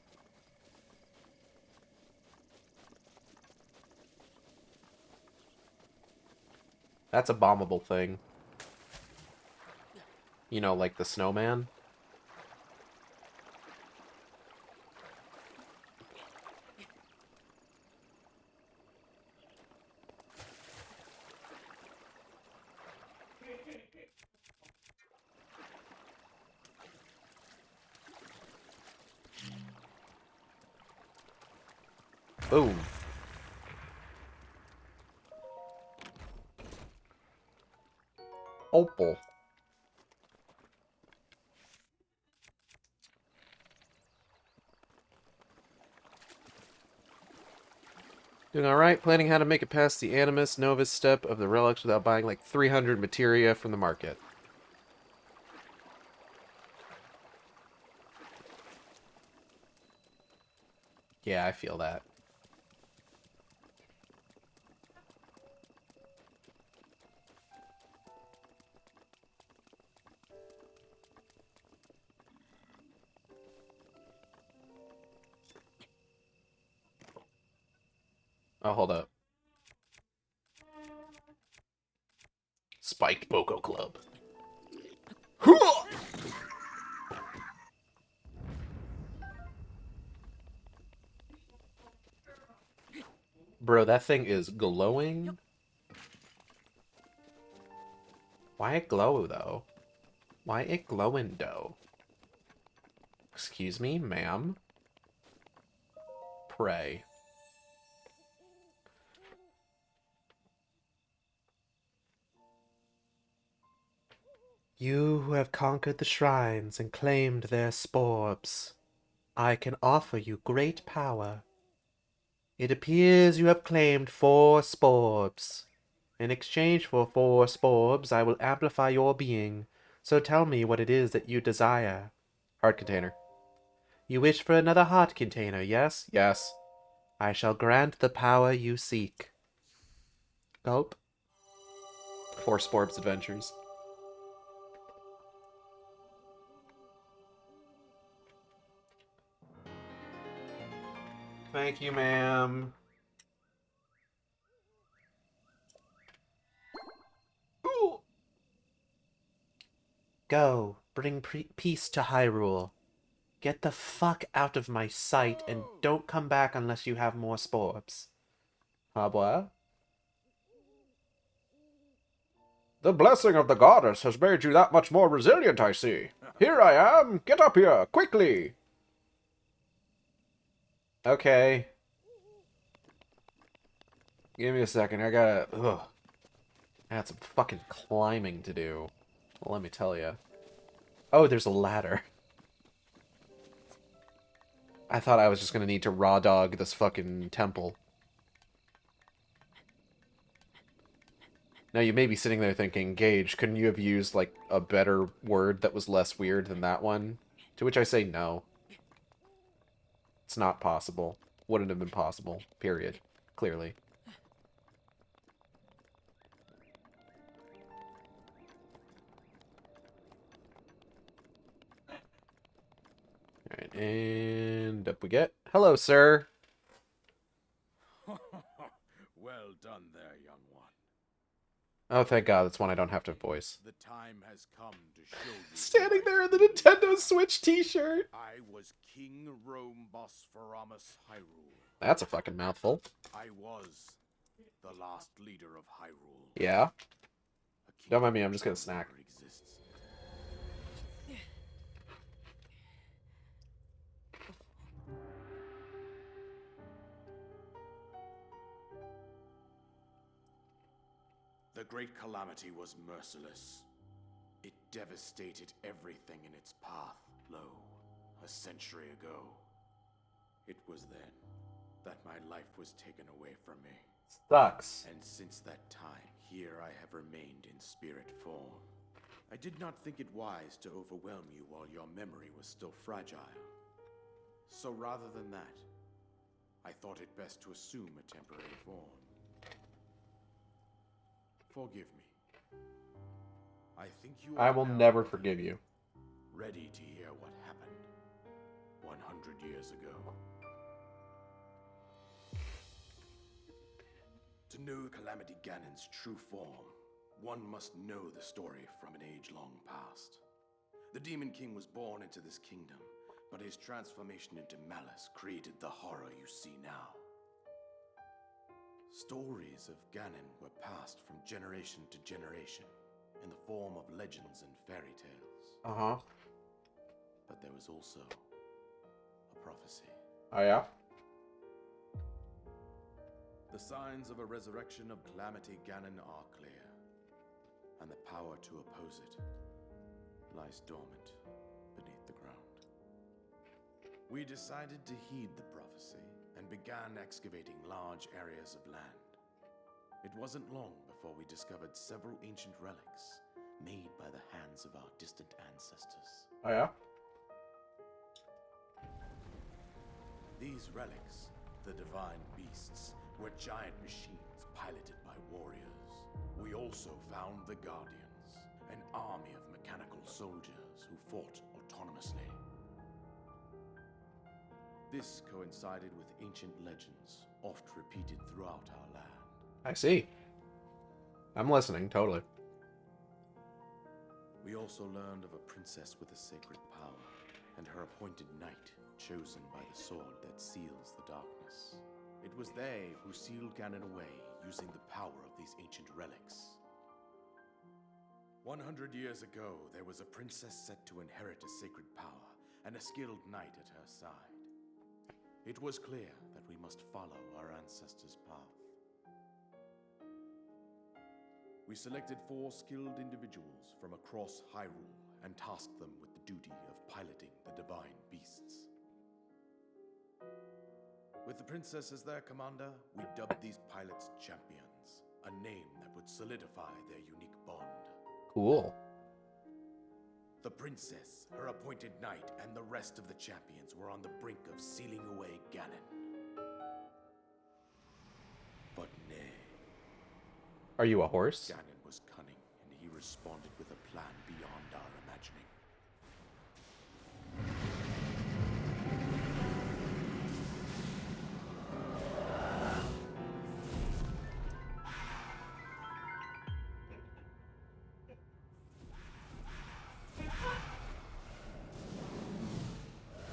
That's a bombable thing. You know, like the snowman? Boom. Opal. Doing alright, planning how to make it past the Animus Novus step of the relics without buying like 300 materia from the market. Yeah, I feel that. Oh, hold up. Spiked Boko Club. Bro, that thing is glowing. Why it glow, though? Why it glowing, though? Excuse me, ma'am? Pray. You who have conquered the shrines and claimed their sporbs, I can offer you great power. It appears you have claimed 4 sporbs. In exchange for 4 sporbs, I will amplify your being. So tell me what it is that you desire. Heart container. You wish for another heart container, yes? Yes. I shall grant the power you seek. Gulp. 4 sporbs adventures. Thank you, ma'am. Go, bring peace to Hyrule. Get the fuck out of my sight and don't come back unless you have more sporbs. Habwa? The blessing of the goddess has made you that much more resilient, I see. Here I am. Get up here, quickly. Okay. Give me a second. I gotta... Ugh. I had some fucking climbing to do. Well, let me tell you. Oh, there's a ladder. I thought I was just gonna need to raw dog this fucking temple. Now, you may be sitting there thinking, Gage, couldn't you have used, like, a better word that was less weird than that one? To which I say no. It's not possible. Wouldn't have been possible. Period. Clearly. Alright, and up we get. Hello, sir. Well done there, young one. Oh, thank God, that's one I don't have to voice. The time has come to show you. Standing there in the Nintendo Switch t-shirt. I was King Rome Bosphoramus Hyrule. That's a fucking mouthful. I was the last leader of Hyrule. Yeah? A Don't mind me, kingdom I'm just gonna no snack. longer exists. The Great Calamity was merciless. It devastated everything in its path, a century ago. It was then that my life was taken away from me. Sucks. And since that time, here I have remained in spirit form. I did not think it wise to overwhelm you while your memory was still fragile. So rather than that, I thought it best to assume a temporary form. Forgive me. I think you I are will now never forgive you. ready to hear what happened 100 years ago. To know Calamity Ganon's true form, one must know the story from an age long past. The Demon King was born into this kingdom, but his transformation into malice created the horror you see now. Stories of Ganon were passed from generation to generation in the form of legends and fairy tales. Uh-huh. But there was also a prophecy. Oh, yeah? The signs of a resurrection of Calamity Ganon are clear, and the power to oppose it lies dormant beneath the ground. We decided to heed the prophecy and began excavating large areas of land. It wasn't long before we discovered several ancient relics made by the hands of our distant ancestors. Oh, yeah? These relics, the divine beasts, were giant machines piloted by warriors. We also found the Guardians, an army of mechanical soldiers who fought autonomously. This coincided with ancient legends, oft repeated throughout our land. I see. I'm listening, totally. We also learned of a princess with a sacred power, and her appointed knight, chosen by the sword that seals the darkness. It was they who sealed Ganon away, using the power of these ancient relics. 100 years ago, there was a princess set to inherit a sacred power, and a skilled knight at her side. It was clear that we must follow our ancestors' path. We selected 4 skilled individuals from across Hyrule and tasked them with the duty of piloting the divine beasts. With the princess as their commander, we dubbed these pilots champions, a name that would solidify their unique bond. Cool. The princess, her appointed knight, and the rest of the champions were on the brink of sealing away Ganon. But nay. Are you a horse? Ganon was cunning, and he responded with a plan beyond our imagining.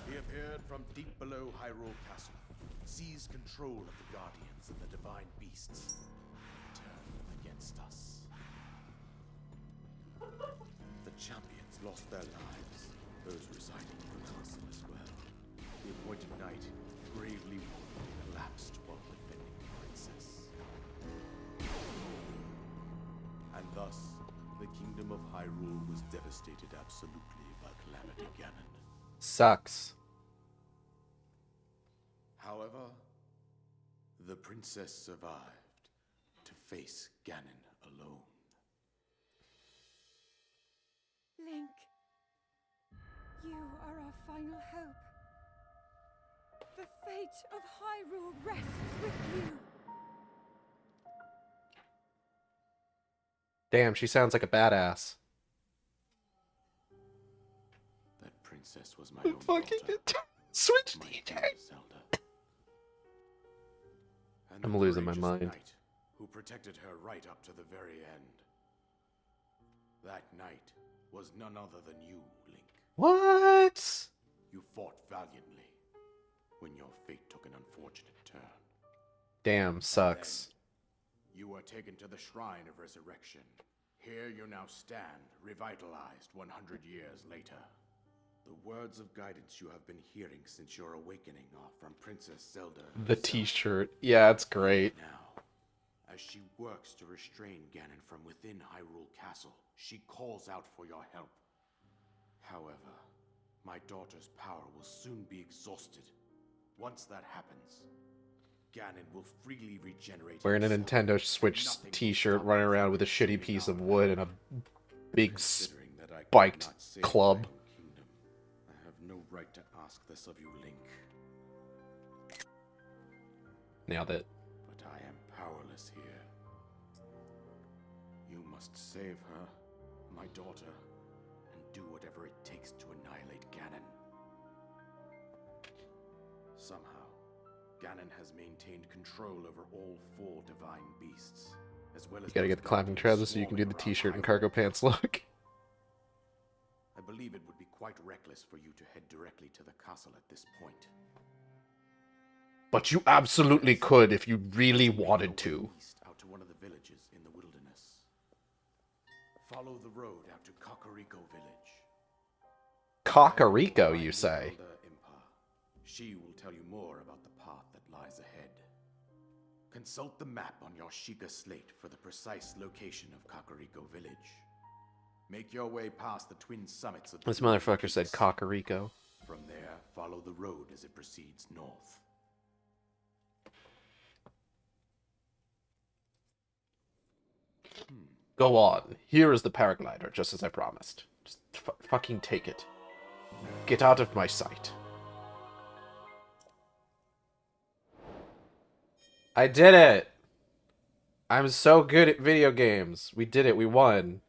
He appeared from deep below Hyrule Castle, seized control of the Guardians and the divine beasts, turned against us. The champions lost their lives, those residing in the castle as well. The appointed knight, gravely wounded, collapsed while defending the princess. And thus, the kingdom of Hyrule was devastated absolutely by Calamity Ganon. Sucks. However, the princess survived to face Ganon alone. Link, you are our final hope. The fate of Hyrule rests with you. Damn, she sounds like a badass. That princess was my own Fucking daughter, switch my DJ. dear Zelda. And I'm the losing my courageous mind. knight who protected her right up to the very end. That knight was none other than you, Link. What? You fought valiantly when your fate took an unfortunate turn. Damn, sucks. You were taken to the Shrine of Resurrection. Here you now stand, revitalized 100 years later. The words of guidance you have been hearing since your awakening are from Princess Zelda The herself. t-shirt. Yeah, it's great. Now, as she works to restrain Ganon from within Hyrule Castle, she calls out for your help. However, my daughter's power will soon be exhausted. Once that happens, Ganon will freely regenerate Wearing a himself, Nintendo and Switch nothing will t-shirt, stop running him around from with a shitty achieving piece our of wood plan. and a big Considering that I spiked cannot save club. my own kingdom, I have no right to ask this of you, Link. Nailed it. But I am powerless here. You must save her, my daughter, and do whatever it takes to annihilate Ganon. Somehow, Ganon has maintained control over all 4 divine beasts, as well as You gotta those get the climbing guardians trousers so you can do the swarming around t-shirt and Hyrule. cargo pants look. I believe it would be quite reckless for you to head directly to the castle at this point. But you absolutely could if you really Make your wanted way to. east out to one of the villages in the wilderness. Follow the road out to Kakariko village. Kakariko, Find you the say? Zelda Impa. She will tell you more about the path that lies ahead. Consult the map on your Sheikah slate for the precise location of Kakariko village. Make your way past the twin summits of the This Blue motherfucker said Peaks. Kakariko. From there, follow the road as it proceeds north. Go on. Here is the paraglider, just as I promised. Just fucking take it. Get out of my sight. I did it! I'm so good at video games. We did it. We won.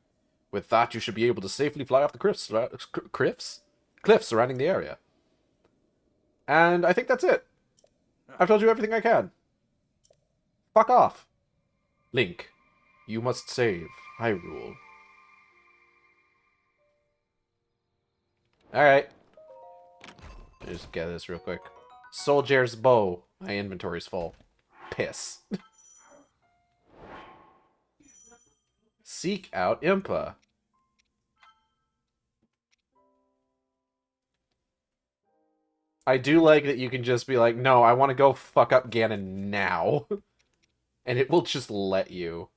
With that, you should be able to safely fly off the cliffs surrounding the area. And I think that's it. I've told you everything I can. Fuck off. Link, you must save Hyrule. Alright. Just get this real quick. Soldier's bow. My inventory's full. Piss. Seek out Impa. I do like that you can just be like, no, I want to go fuck up Ganon now. And it will just let you.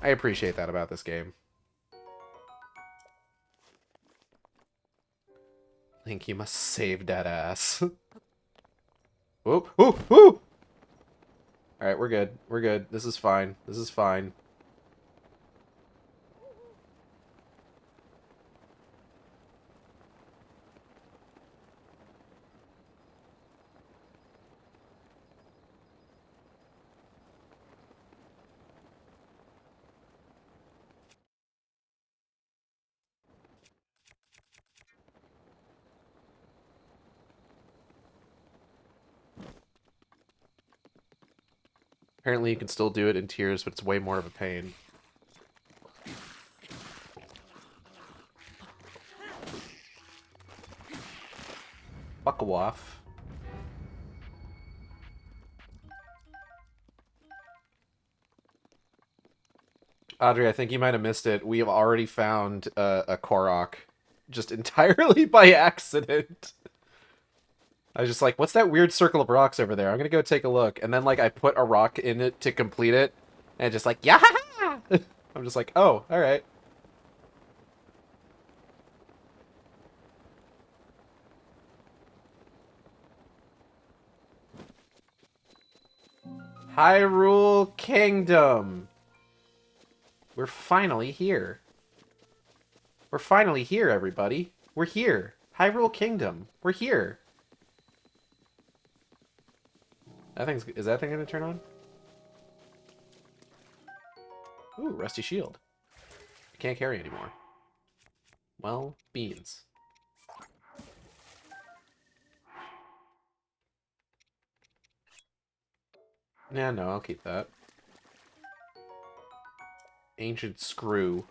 I appreciate that about this game. Link, you must save that ass. Whoop, whoop, whoop! Alright, we're good. We're good. This is fine. This is fine. Apparently you can still do it in Tears, but it's way more of a pain. Fuck off. Audrey, I think you might have missed it. We have already found a Korok just entirely by accident. I was just like, what's that weird circle of rocks over there? I'm gonna go take a look. And then, like, I put a rock in it to complete it, and just like, yeah! I'm just like, oh, alright. Hyrule Kingdom! We're finally here. We're finally here, everybody. We're here. Hyrule Kingdom. We're here. Is that thing gonna turn on? Ooh, rusty shield. Can't carry anymore. Well, beans. Yeah, no, I'll keep that. Ancient screw.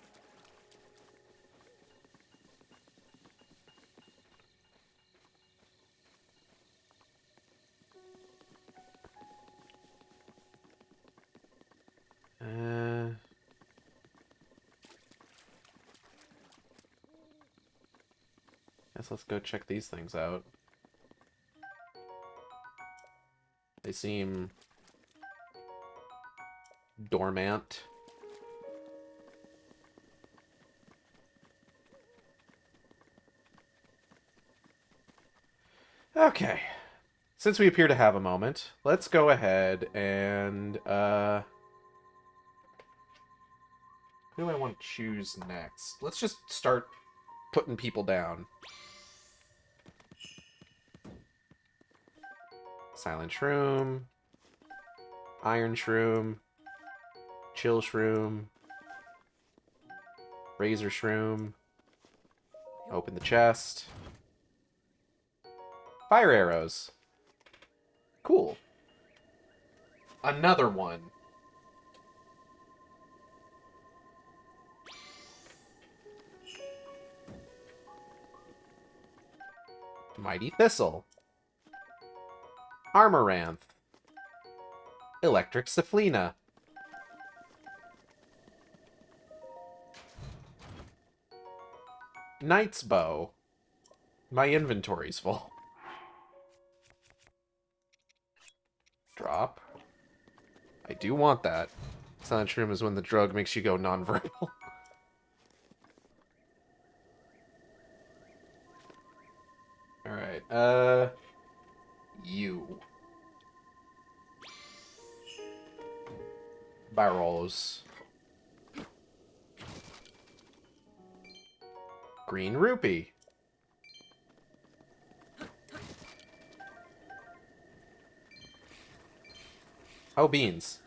Guess let's go check these things out. They seem dormant. Okay. Since we appear to have a moment, let's go ahead and, who do I want to choose next? Let's just start putting people down. Silent Shroom. Iron Shroom. Chill Shroom. Razor Shroom. Open the chest. Fire arrows. Cool. Another one. Mighty Thistle. Armoranth. Electric Saflina. Knight's Bow. My inventory's full. Drop. I do want that. Silent Shroom is when the drug makes you go nonverbal. Alright, you. Barrels. Green Rupee. Oh, beans.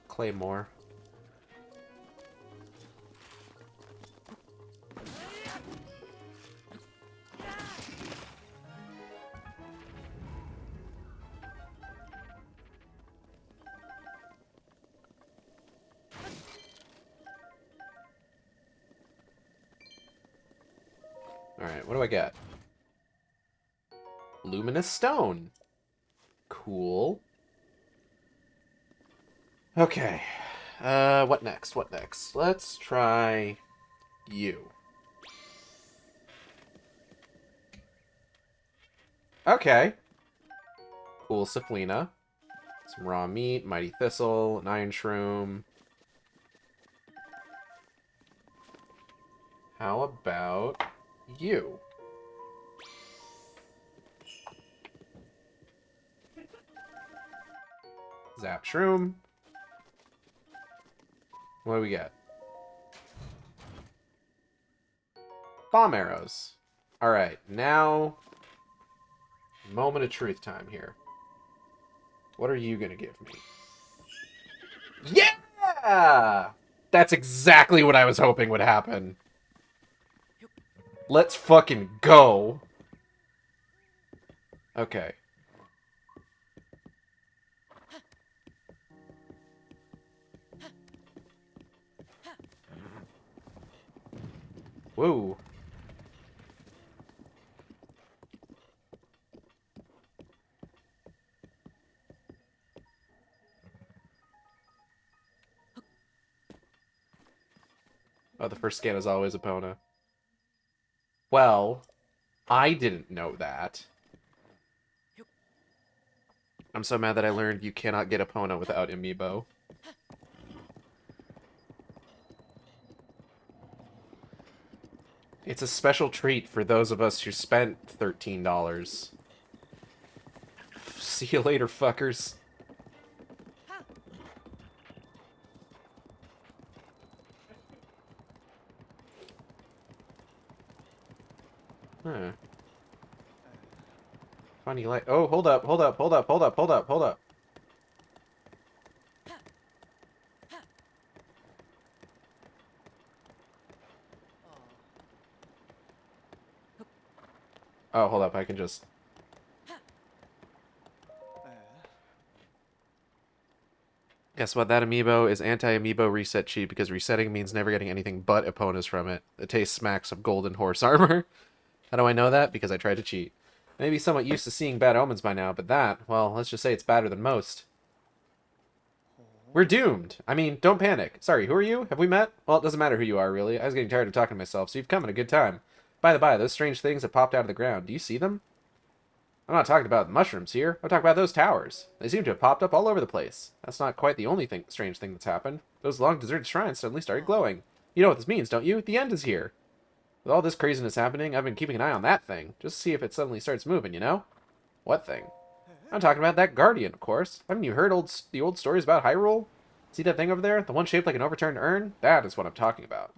Claymore. Alright, what do I get? Luminous stone. Cool. Okay. What next? What next? Let's try you. Okay. Cool Saflina. Some raw meat, mighty thistle, an iron shroom. How about you? Zap shroom. What do we get? Bomb arrows. Alright, now... moment of truth time here. What are you gonna give me? Yeah! That's exactly what I was hoping would happen. Let's fucking go. Okay. Whoa. Oh, the first scan is always Epona. Well, I didn't know that. I'm so mad that I learned you cannot get Epona without Amiibo. It's a special treat for those of us who spent $13. See you later, fuckers. Huh. Funny light. Oh, hold up, hold up, hold up, hold up, hold up, hold up. Oh, hold up, I can just... Guess what? That amiibo is anti-amiibo reset cheat because resetting means never getting anything but Eponas from it. The taste smacks of golden horse armor. How do I know that? Because I tried to cheat. I may be somewhat used to seeing bad omens by now, but that, well, let's just say it's badder than most. We're doomed. I mean, don't panic. Sorry, who are you? Have we met? Well, it doesn't matter who you are, really. I was getting tired of talking to myself, so you've come at a good time. By the by, those strange things that popped out of the ground, do you see them? I'm not talking about mushrooms here. I'm talking about those towers. They seem to have popped up all over the place. That's not quite the only strange thing that's happened. Those long deserted shrines suddenly started glowing. You know what this means, don't you? The end is here. With all this craziness happening, I've been keeping an eye on that thing, just to see if it suddenly starts moving, you know? What thing? I'm talking about that Guardian, of course. Haven't you heard the old stories about Hyrule? See that thing over there? The one shaped like an overturned urn? That is what I'm talking about.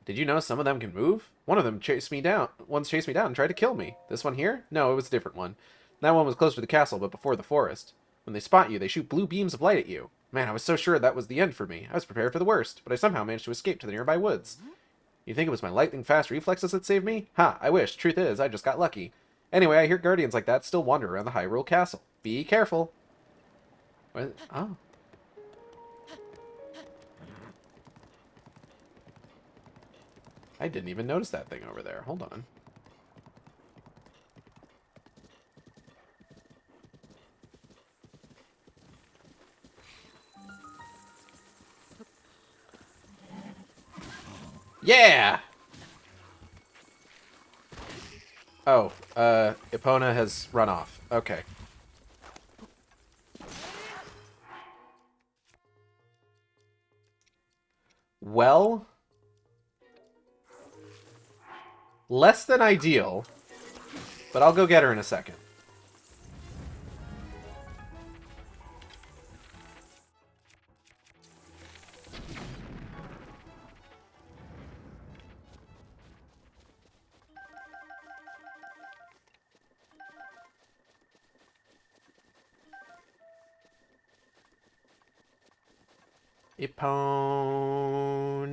Did you know some of them can move? One of them chased me down. One's chased me down and tried to kill me. This one here? No, it was a different one. That one was closer to the castle, but before the forest. When they spot you, they shoot blue beams of light at you. Man, I was so sure that was the end for me. I was prepared for the worst, but I somehow managed to escape to the nearby woods. You think it was my lightning-fast reflexes that saved me? Ha, I wish. Truth is, I just got lucky. Anyway, I hear guardians like that still wander around the Hyrule Castle. Be careful. What? Oh. I didn't even notice that thing over there. Hold on. Yeah! Oh, Epona has run off. Okay. Well... less than ideal, but I'll go get her in a second. Epona.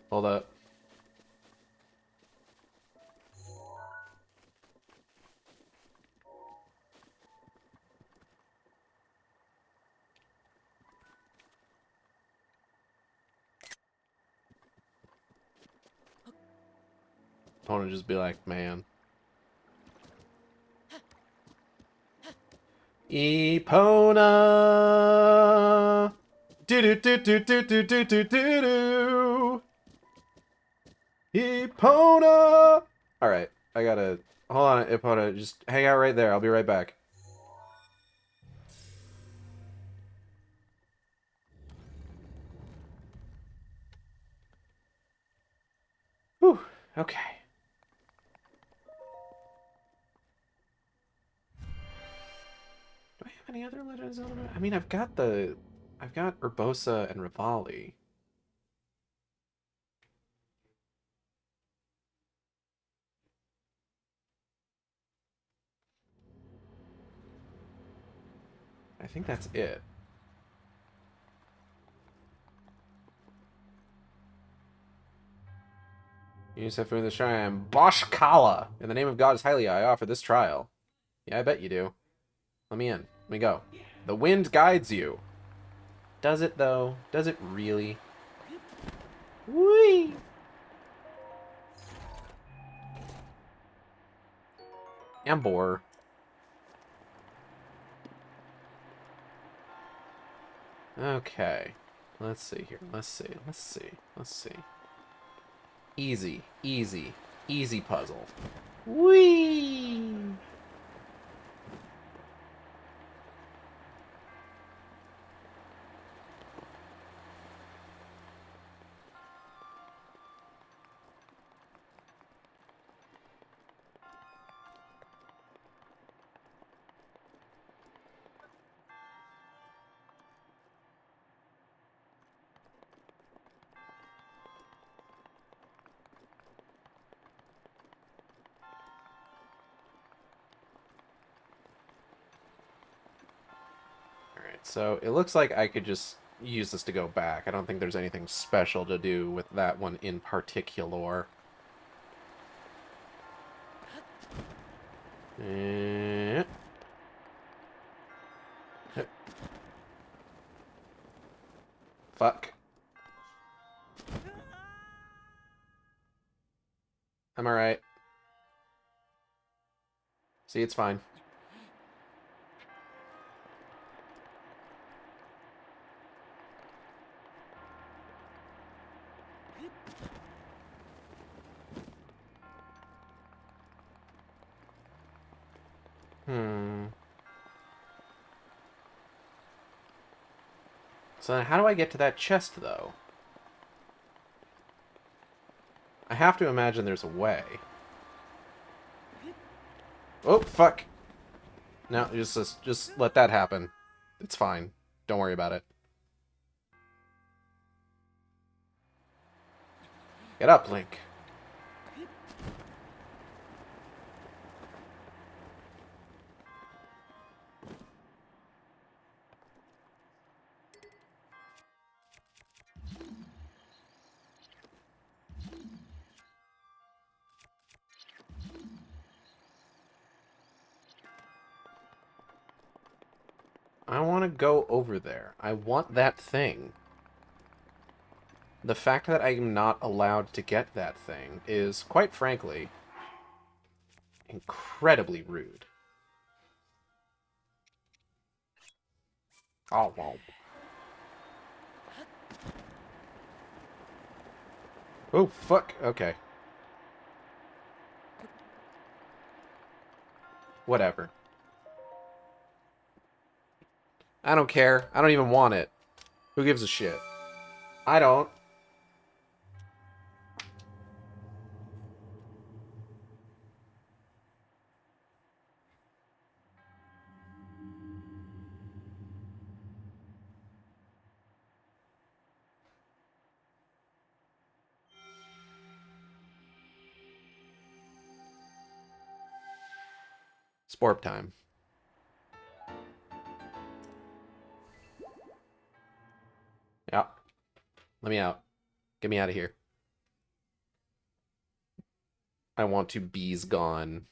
Hold up. Epona just be like, man. Epona. Do do do do do do do do do do. Epona. All right, I gotta hold on, Epona. Just hang out right there. I'll be right back. Whew. Okay. Do I have any other Legend of Zelda? I mean, I've got Urbosa and Rivali. I think that's it. You said for the shrine, Bosch Kala. In the name of God is highly, I offer this trial. Yeah, I bet you do. Let me in. Let me go. The wind guides you. Does it, though? Does it really? Whee! Ambor. Okay. Let's see here. Let's see. Easy, easy, easy puzzle. Whee! Alright, so it looks like I could just use this to go back. I don't think there's anything special to do with that one in particular. Eh. Fuck. I'm alright. See, it's fine. So then how do I get to that chest, though? I have to imagine there's a way. Oh, fuck. No, just let that happen. It's fine. Don't worry about it. Get up, Link. I want to go over there. I want that thing. The fact that I'm not allowed to get that thing is, quite frankly, incredibly rude. Oh, well. Oh, fuck. Okay. Whatever. I don't care. I don't even want it. Who gives a shit? I don't. Sporp time. Yeah. Let me out. Get me out of here. I want to bees gone.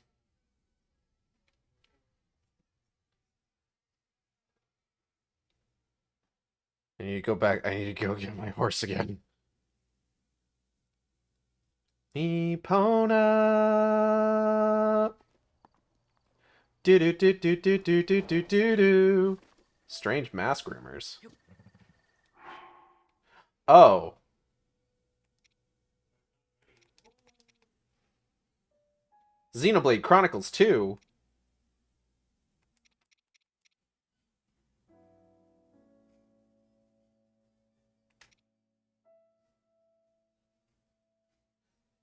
I need to go back. I need to go get my horse again. Epona. Do do do do do do do do do do. Strange mask rumors. Oh. Xenoblade Chronicles 2.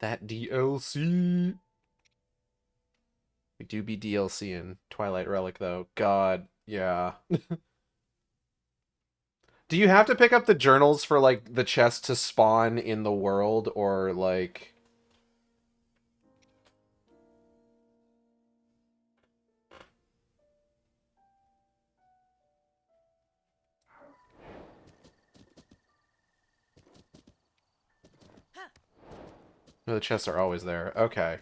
That DLC. We do be DLC in Twilight Relic, though. God, yeah. Do you have to pick up the journals for, like, the chest to spawn in the world, or, like... No, the chests are always there. Okay.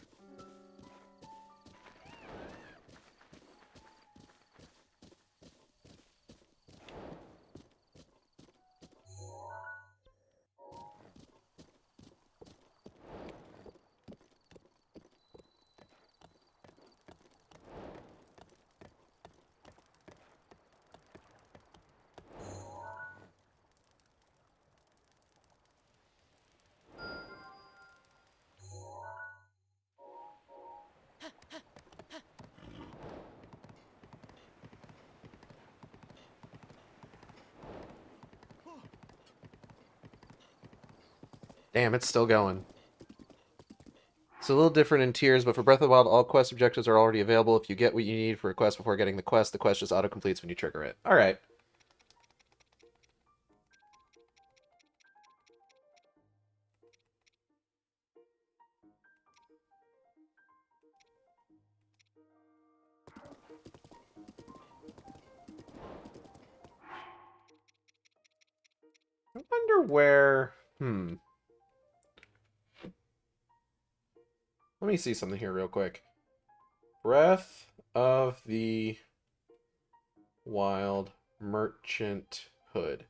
Damn, it's still going. It's a little different in tiers, but for Breath of the Wild, all quest objectives are already available. If you get what you need for a quest before getting the quest just auto-completes when you trigger it. Alright. I wonder where... Let me see something here real quick. Breath of the Wild Merchant Hood.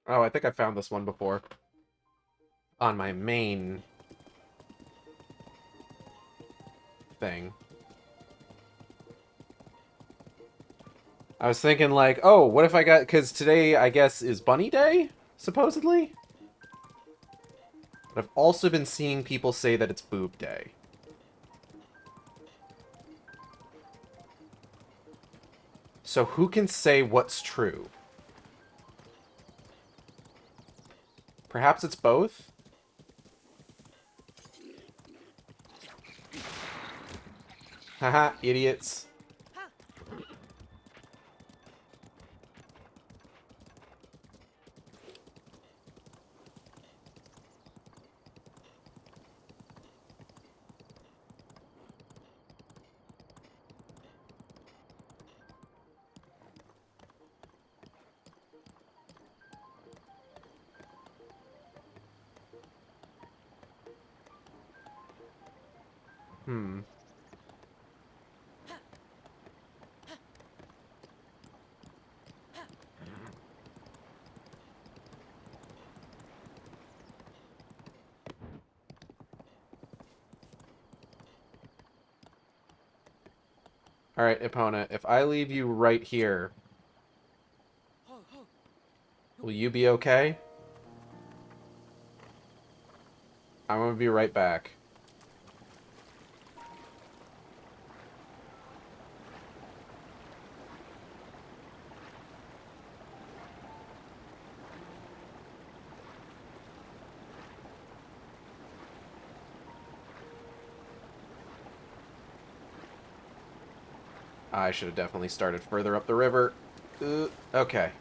Oh, I think I found this one before. On my main thing. I was thinking like, oh, what if I got... Because today, I guess, is Bunny Day, supposedly? But I've also been seeing people say that it's Boob Day. So who can say what's true? Perhaps it's both? Haha, idiots. Alright, Epona, if I leave you right here, will you be okay? I'm gonna be right back. I should have definitely started further up the river. Okay.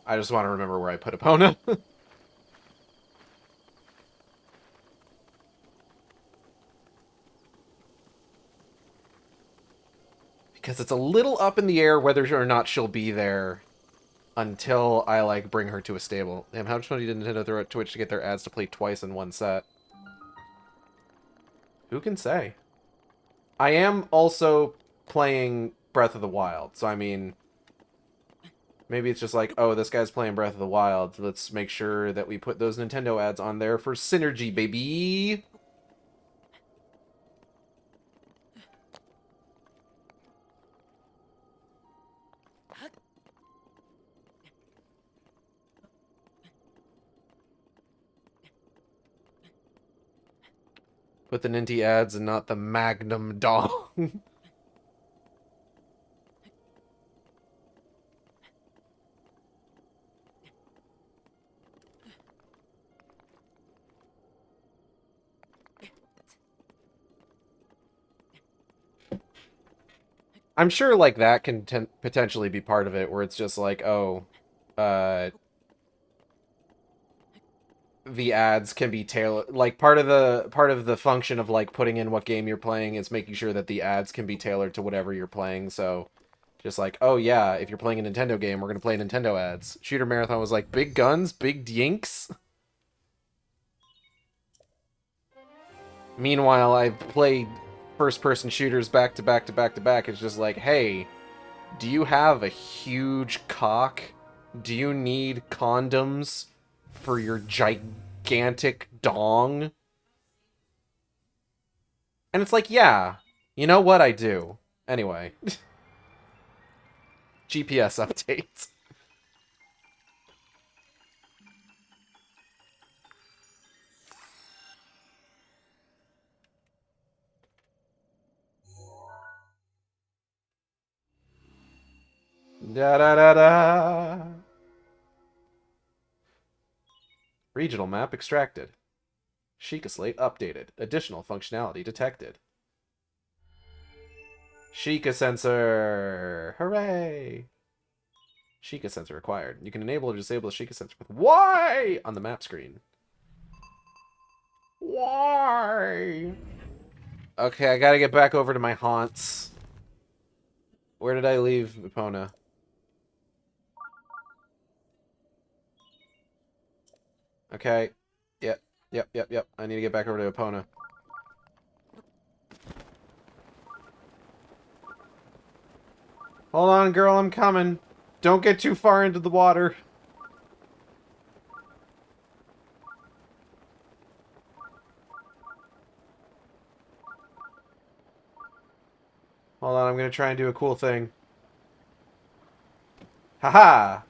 I just want to remember where I put Epona. Because it's a little up in the air whether or not she'll be there until I, like, bring her to a stable. Damn, how much money did Nintendo throw at Twitch to get their ads to play twice in one set? Who can say? I am also playing Breath of the Wild, so I mean, maybe it's just like, oh, this guy's playing Breath of the Wild. Let's make sure that we put those Nintendo ads on there for synergy, baby! Put the Ninty ads and not the Magnum Dong. I'm sure, like, that can potentially be part of it, where it's just like, oh, the ads can be tailored. Like, part of the function of, like, putting in what game you're playing is making sure that the ads can be tailored to whatever you're playing. So, just like, oh yeah, if you're playing a Nintendo game, we're gonna play Nintendo ads. Shooter Marathon was like, big guns, big dinks. Meanwhile, I've played first-person shooters back to back to back to back. It's just like, hey, do you have a huge cock? Do you need condoms for your gigantic dong? And it's like, yeah, you know what, I do. Anyway. GPS updates. Da da da da. Regional map extracted. Sheikah Slate updated. Additional functionality detected. Sheikah sensor! Hooray! Sheikah sensor acquired. You can enable or disable the Sheikah sensor with Y on the map screen. Why? Okay, I gotta get back over to my haunts. Where did I leave Epona? Okay. Yep. I need to get back over to Epona. Hold on, girl, I'm coming. Don't get too far into the water. Hold on, I'm gonna try and do a cool thing. Haha!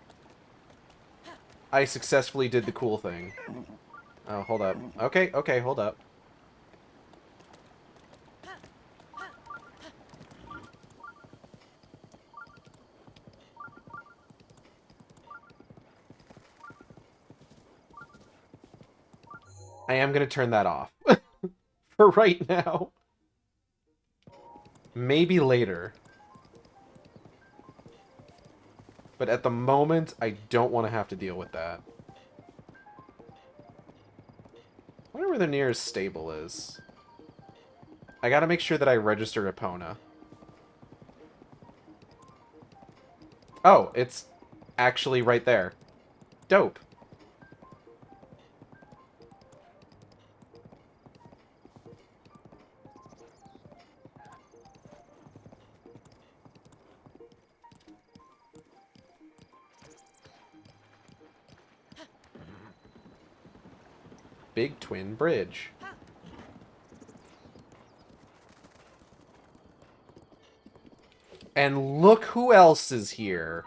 I successfully did the cool thing. Oh, hold up. Okay, hold up. I am gonna turn that off. For right now. Maybe later. But at the moment, I don't want to have to deal with that. I wonder where the nearest stable is. I gotta make sure that I register Epona. Oh, it's actually right there. Dope. Big Twin Bridge. And look who else is here.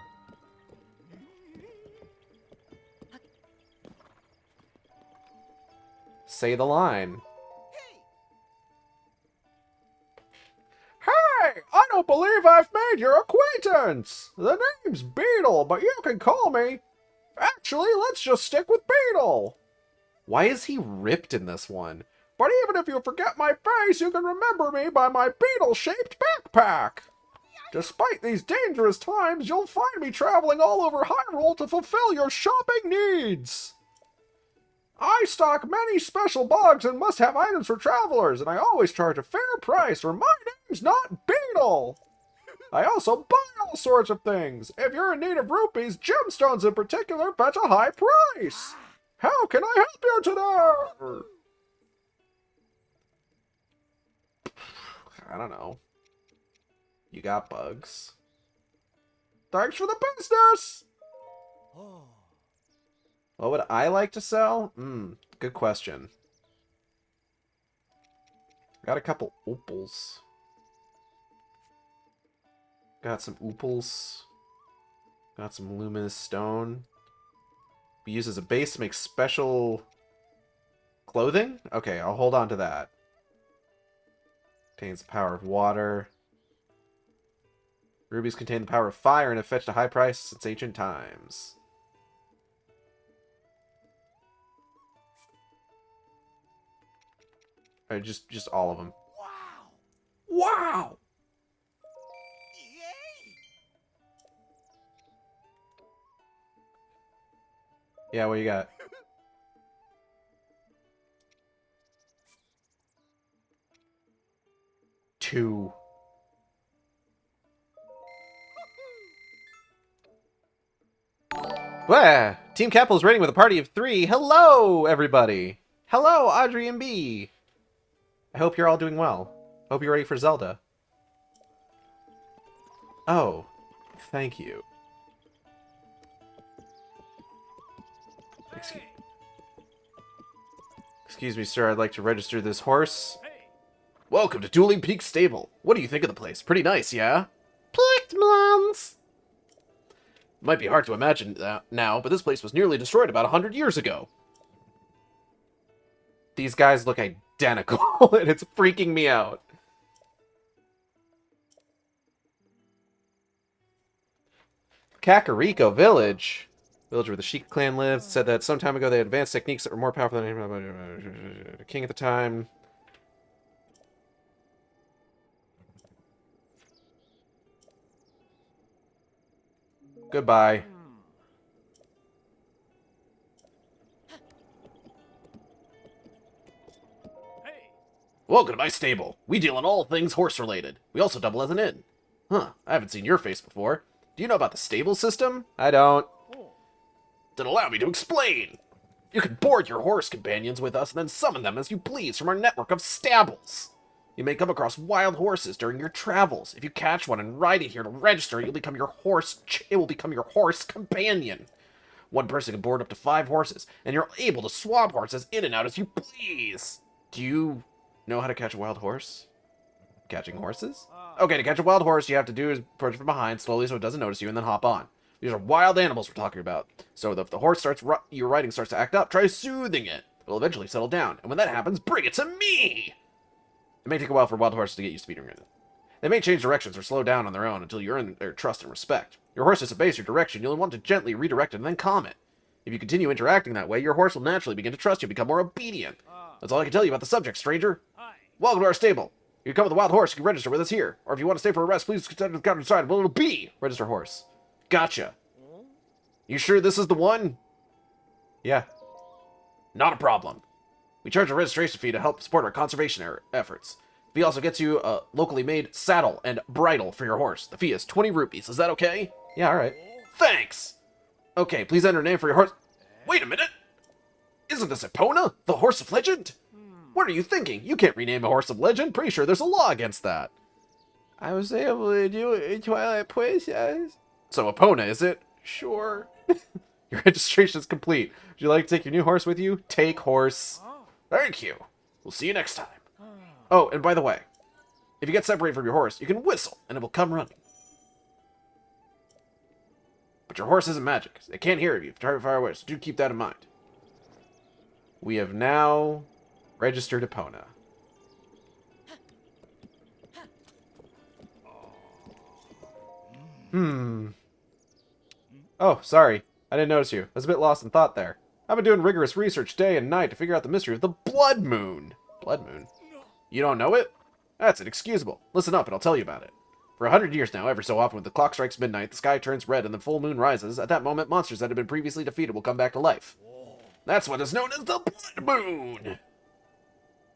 Say the line. I don't believe I've made your acquaintance! The name's Beetle, but you can call me... Actually, let's just stick with Beetle! Why is he ripped in this one? But even if you forget my face, you can remember me by my beetle-shaped backpack! Despite these dangerous times, you'll find me traveling all over Hyrule to fulfill your shopping needs! I stock many special bugs and must-have items for travelers, and I always charge a fair price, or my name's not Beetle! I also buy all sorts of things. If you're in need of rupees, gemstones in particular fetch a high price! How can I help you today? I don't know. You got bugs. Thanks for the business! What would I like to sell? Good question. Got a couple opals. Got some opals. Got some luminous stone. Be used as a base to make special clothing? Okay, I'll hold on to that. Contains the power of water. Rubies contain the power of fire and have fetched a high price since ancient times. Just all of them. Wow! Yeah, what you got? Two. Wah! Team Capital is raiding with a party of 3. Hello, everybody! Hello, Audrey and B! I hope you're all doing well. Hope you're ready for Zelda. Oh, thank you. Excuse me, sir. I'd like to register this horse. Welcome to Dueling Peak Stable. What do you think of the place? Pretty nice, yeah? Picked blondes. Might be hard to imagine now, but this place was nearly destroyed about 100 years ago. These guys look identical, and it's freaking me out. Kakariko Village. Village where the Sheik clan lives. Said that some time ago they had advanced techniques that were more powerful than the king at the time. Goodbye. Welcome to my stable. We deal in all things horse-related. We also double as an inn. Huh, I haven't seen your face before. Do you know about the stable system? I don't. Then allow me to explain. You can board your horse companions with us and then summon them as you please from our network of stables. You may come across wild horses during your travels. If you catch one and ride it here to register, you'll become your horse. It will become your horse companion. One person can board up to 5 horses, and you're able to swap horses in and out as you please. Do you know how to catch a wild horse? Catching horses? Okay, to catch a wild horse, you have to do is approach from behind slowly so it doesn't notice you, and then hop on. These are wild animals we're talking about. So if the horse you're riding starts to act up, try soothing it. It'll eventually settle down, and when that happens, bring it to me! It may take a while for wild horses to get used to speeding it. They may change directions or slow down on their own until you earn their trust and respect. Your horse disobeys your direction, you'll want to gently redirect it and then calm it. If you continue interacting that way, your horse will naturally begin to trust you and become more obedient. That's all I can tell you about the subject, stranger. Welcome to our stable. If you come with a wild horse, you can register with us here. Or if you want to stay for a rest, please consider the counter inside. Well, it'll be register horse. Gotcha. You sure this is the one? Yeah. Not a problem. We charge a registration fee to help support our conservation efforts. The fee also gets you a locally made saddle and bridle for your horse. The fee is 20 rupees. Is that okay? Yeah, alright. Thanks! Okay, please enter a name for your horse. Wait a minute! Isn't this Epona, the horse of legend? What are you thinking? You can't rename a horse of legend. Pretty sure there's a law against that. I was able to do it in Twilight Princess. So Epona, is it? Sure. Your registration is complete. Would you like to take your new horse with you? Take horse. Thank you. We'll see you next time. Oh, and by the way, if you get separated from your horse, you can whistle, and it will come running. But your horse isn't magic. It can't hear you if you're far away, so do keep that in mind. We have now registered Epona. Oh, sorry. I didn't notice you. I was a bit lost in thought there. I've been doing rigorous research day and night to figure out the mystery of the Blood Moon. Blood Moon? You don't know it? That's inexcusable. Listen up and I'll tell you about it. For 100 years now, every so often when the clock strikes midnight, the sky turns red and the full moon rises. At that moment, monsters that have been previously defeated will come back to life. That's what is known as the Blood Moon!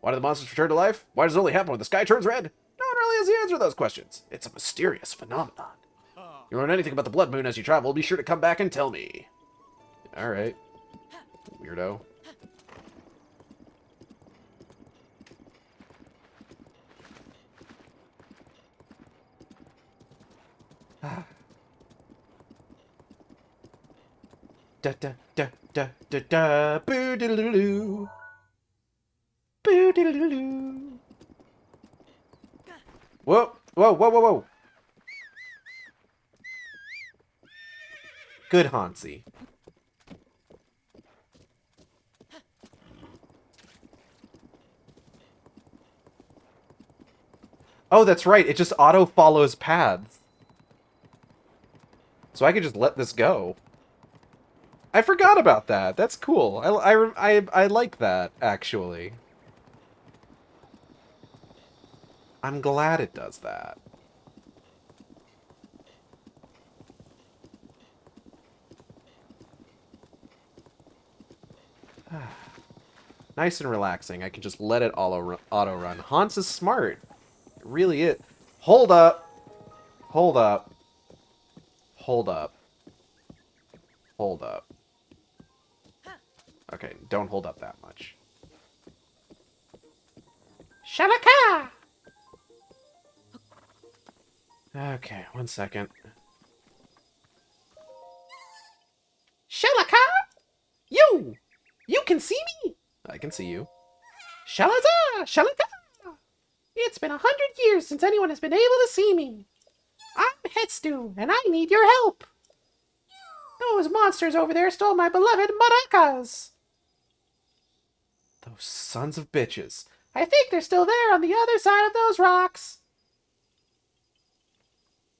Why do the monsters return to life? Why does it only happen when the sky turns red? No one really has the answer to those questions. It's a mysterious phenomenon. You learn anything about the Blood Moon as you travel, be sure to come back and tell me. Alright. Weirdo. Da da da da da da boo diddle doo boo diddle doo. Whoa, whoa, whoa, whoa, whoa. Good Hansi. Oh, that's right. It just auto follows paths. So I could just let this go. I forgot about that. That's cool. I like that, actually. I'm glad it does that. Nice and relaxing. I can just let it auto-run. Hans is smart. It really is. Hold up. Hold up. Hold up. Hold up. Okay, don't hold up that much. Shalaka! Okay, 1 second. Shalaka! You! You can see me? I can see you. Shalaza! Shalaka! It's been 100 years since anyone has been able to see me. I'm Hetstu, and I need your help. Those monsters over there stole my beloved maracas. Those sons of bitches. I think they're still there on the other side of those rocks.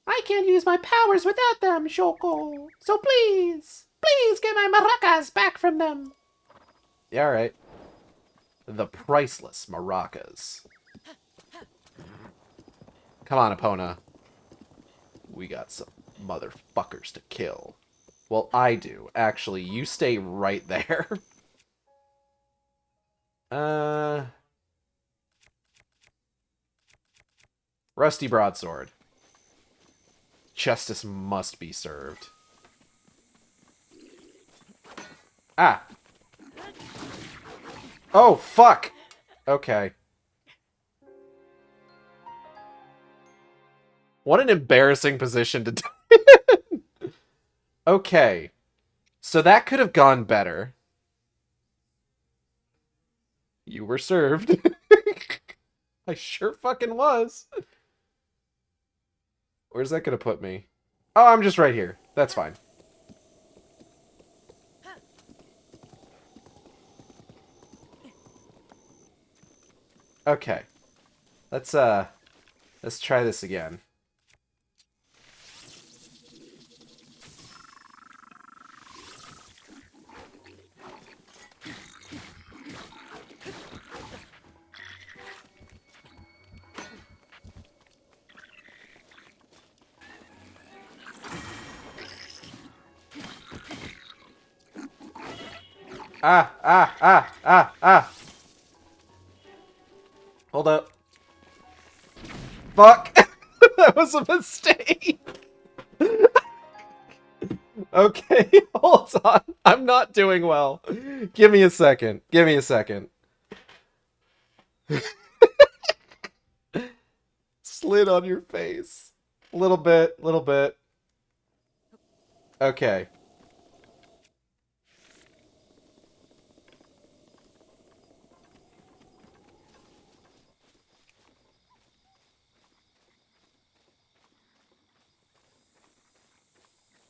I can't use my powers without them, Shoko. So please, please get my maracas back from them. Yeah, alright. The priceless maracas. Come on, Epona. We got some motherfuckers to kill. Well, I do. Actually, you stay right there. Rusty broadsword. Justice must be served. Ah! Oh, fuck! Okay. What an embarrassing position to die in. Okay. So that could have gone better. You were served. I sure fucking was. Where's that gonna put me? Oh, I'm just right here. That's fine. Okay. Let's try this again. Ah. Hold up. Fuck! That was a mistake! Okay, hold on. I'm not doing well. Give me a second. Give me a second. Slid on your face. Little bit, little bit. Okay.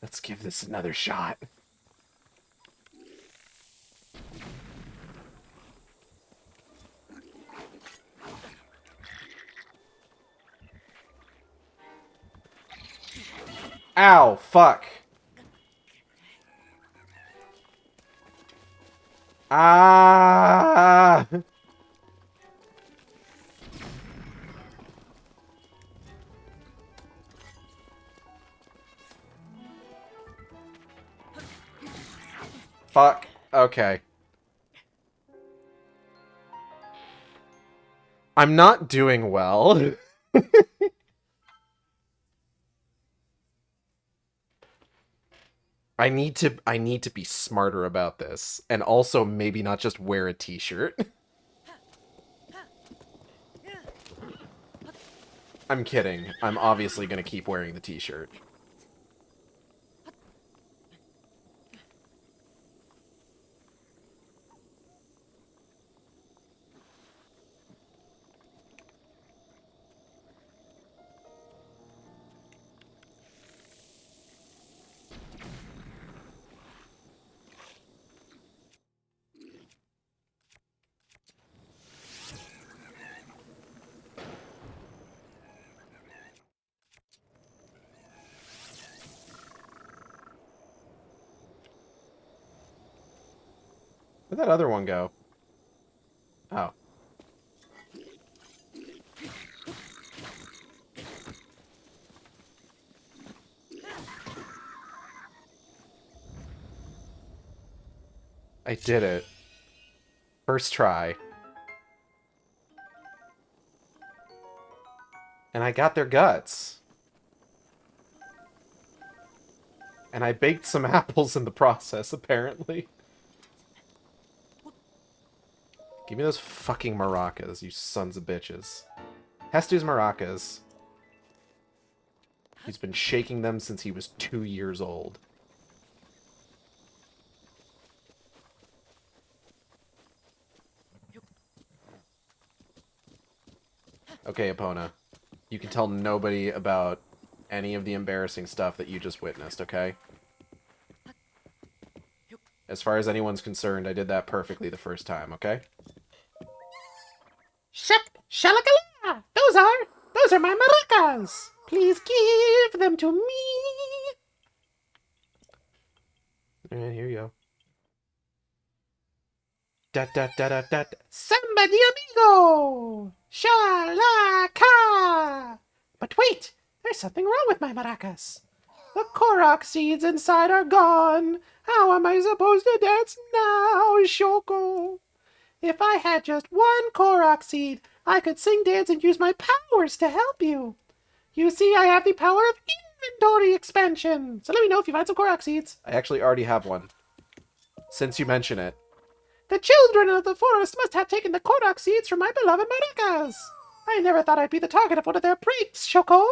Let's give this another shot. Ow, fuck. Ah! Fuck. Okay. I'm not doing well. I need to be smarter about this, and also maybe not just wear a t-shirt. I'm kidding. I'm obviously gonna keep wearing the t-shirt. Where'd that other one go? Oh. I did it. First try. And I got their guts. And I baked some apples in the process, apparently. Give me those fucking maracas, you sons of bitches. Hestu's maracas. He's been shaking them since he was 2 years old. Okay, Epona. You can tell nobody about any of the embarrassing stuff that you just witnessed, okay? As far as anyone's concerned, I did that perfectly the first time, okay? Shalakala! Those are my maracas! Please give them to me! Alright, here you go. Da da da da da. Samba de amigo! Shalaka! But wait! There's something wrong with my maracas. The Korok seeds inside are gone. How am I supposed to dance now, Shoko? If I had just one Korok seed, I could sing, dance, and use my powers to help you. You see, I have the power of inventory expansion. So let me know if you find some Korok seeds. I actually already have one. Since you mention it. The children of the forest must have taken the Korok seeds from my beloved maracas. I never thought I'd be the target of one of their pranks, Shoko.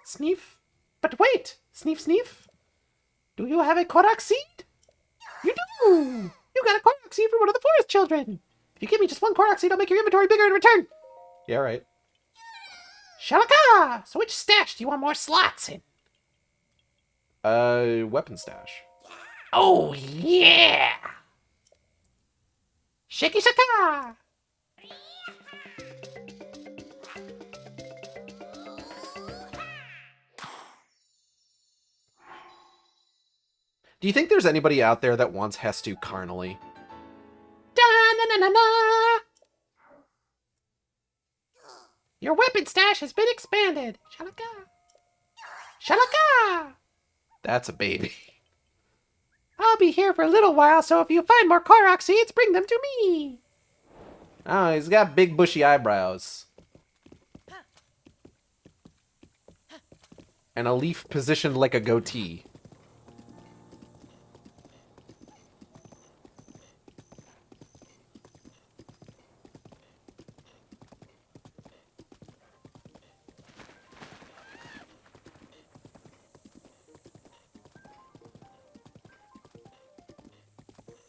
Sneef. But wait, Sneef Sneef. Do you have a Korok seed? You do! You got a Korok seed from one of the forest children. If you give me just one Korok seed, I'll make your inventory bigger in return. Yeah, right. Shalaka! So which stash do you want more slots in? Weapon stash. Oh, yeah! Shaky shaka! Do you think there's anybody out there that wants Hestu carnally? Da-na-na-na-na! Your weapon stash has been expanded. Shalaka! Shalaka! That's a baby. I'll be here for a little while, so if you find more Korok seeds, bring them to me. Oh, he's got big bushy eyebrows. And a leaf positioned like a goatee.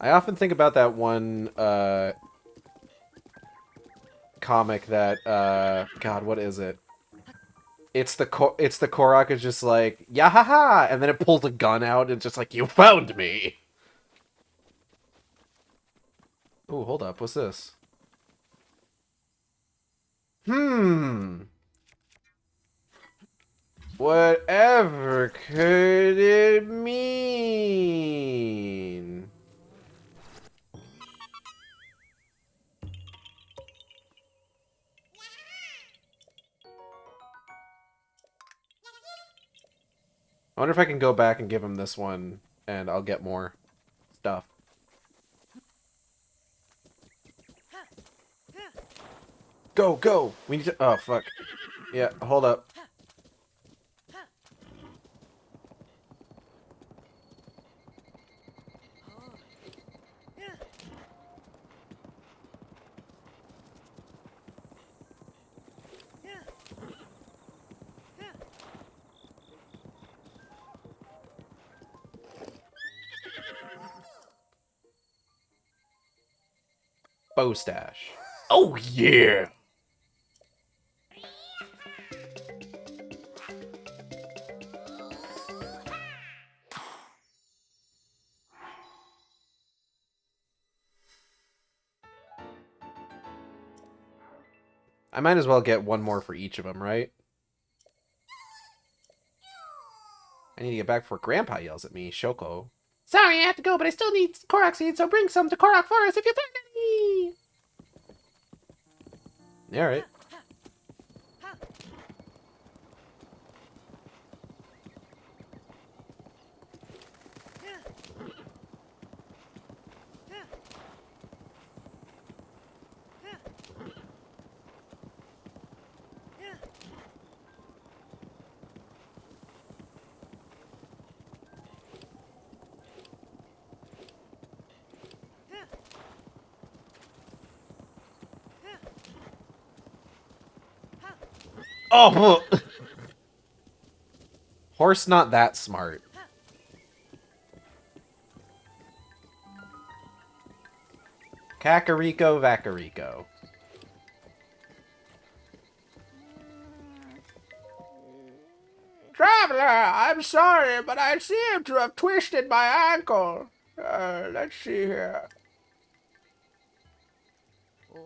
I often think about that one, comic that, God, what is it? It's the Korok is just like, yahaha, and then it pulls a gun out and just like, you found me! Ooh, hold up, what's this? Whatever could it mean? I wonder if I can go back and give him this one, and I'll get more stuff. Go, go! We need to... Oh, fuck. Yeah, hold up. Bow stash. Oh, yeah! I might as well get one more for each of them, right? I need to get back before Grandpa yells at me, Shoko. Sorry, I have to go, but I still need Korok seeds, so bring some to Korok Forest if you find any! Alright. Oh! Horse not that smart. Kakariko Vakariko. Traveler, I'm sorry, but I seem to have twisted my ankle. Let's see here.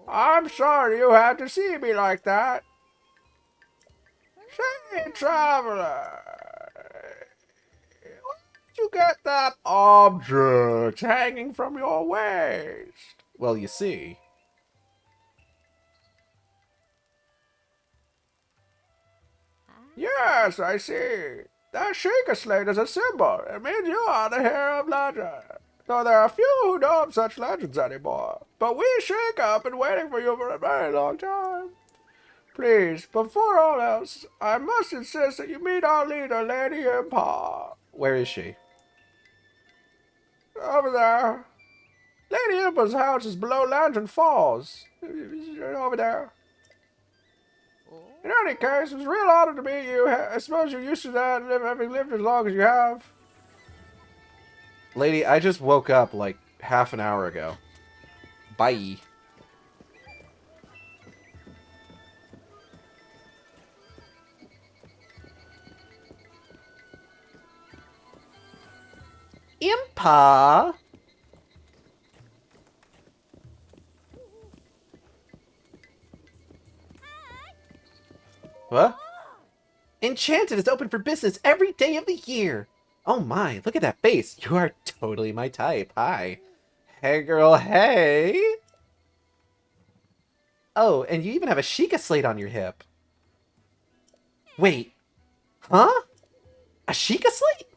I'm sorry you had to see me like that. Say, traveler, where did you get that object hanging from your waist? Well, you see. Yes, I see. That Shaker Slate is a symbol. It means you are the hero of legend. Though there are few who know of such legends anymore. But we Shaker have been waiting for you for a very long time. Please, before all else, I must insist that you meet our leader, Lady Impa. Where is she? Over there. Lady Impa's house is below Lantern Falls. Over there. In any case, it was a real honor to meet you. I suppose you're used to that, having lived as long as you have. Lady, I just woke up like half an hour ago. Bye. Impa! What? Enchanted is open for business every day of the year. Oh my, look at that face. You are totally my type. Hi. Hey girl, hey. Oh, and you even have a Sheikah slate on your hip. Wait. Huh? A Sheikah slate?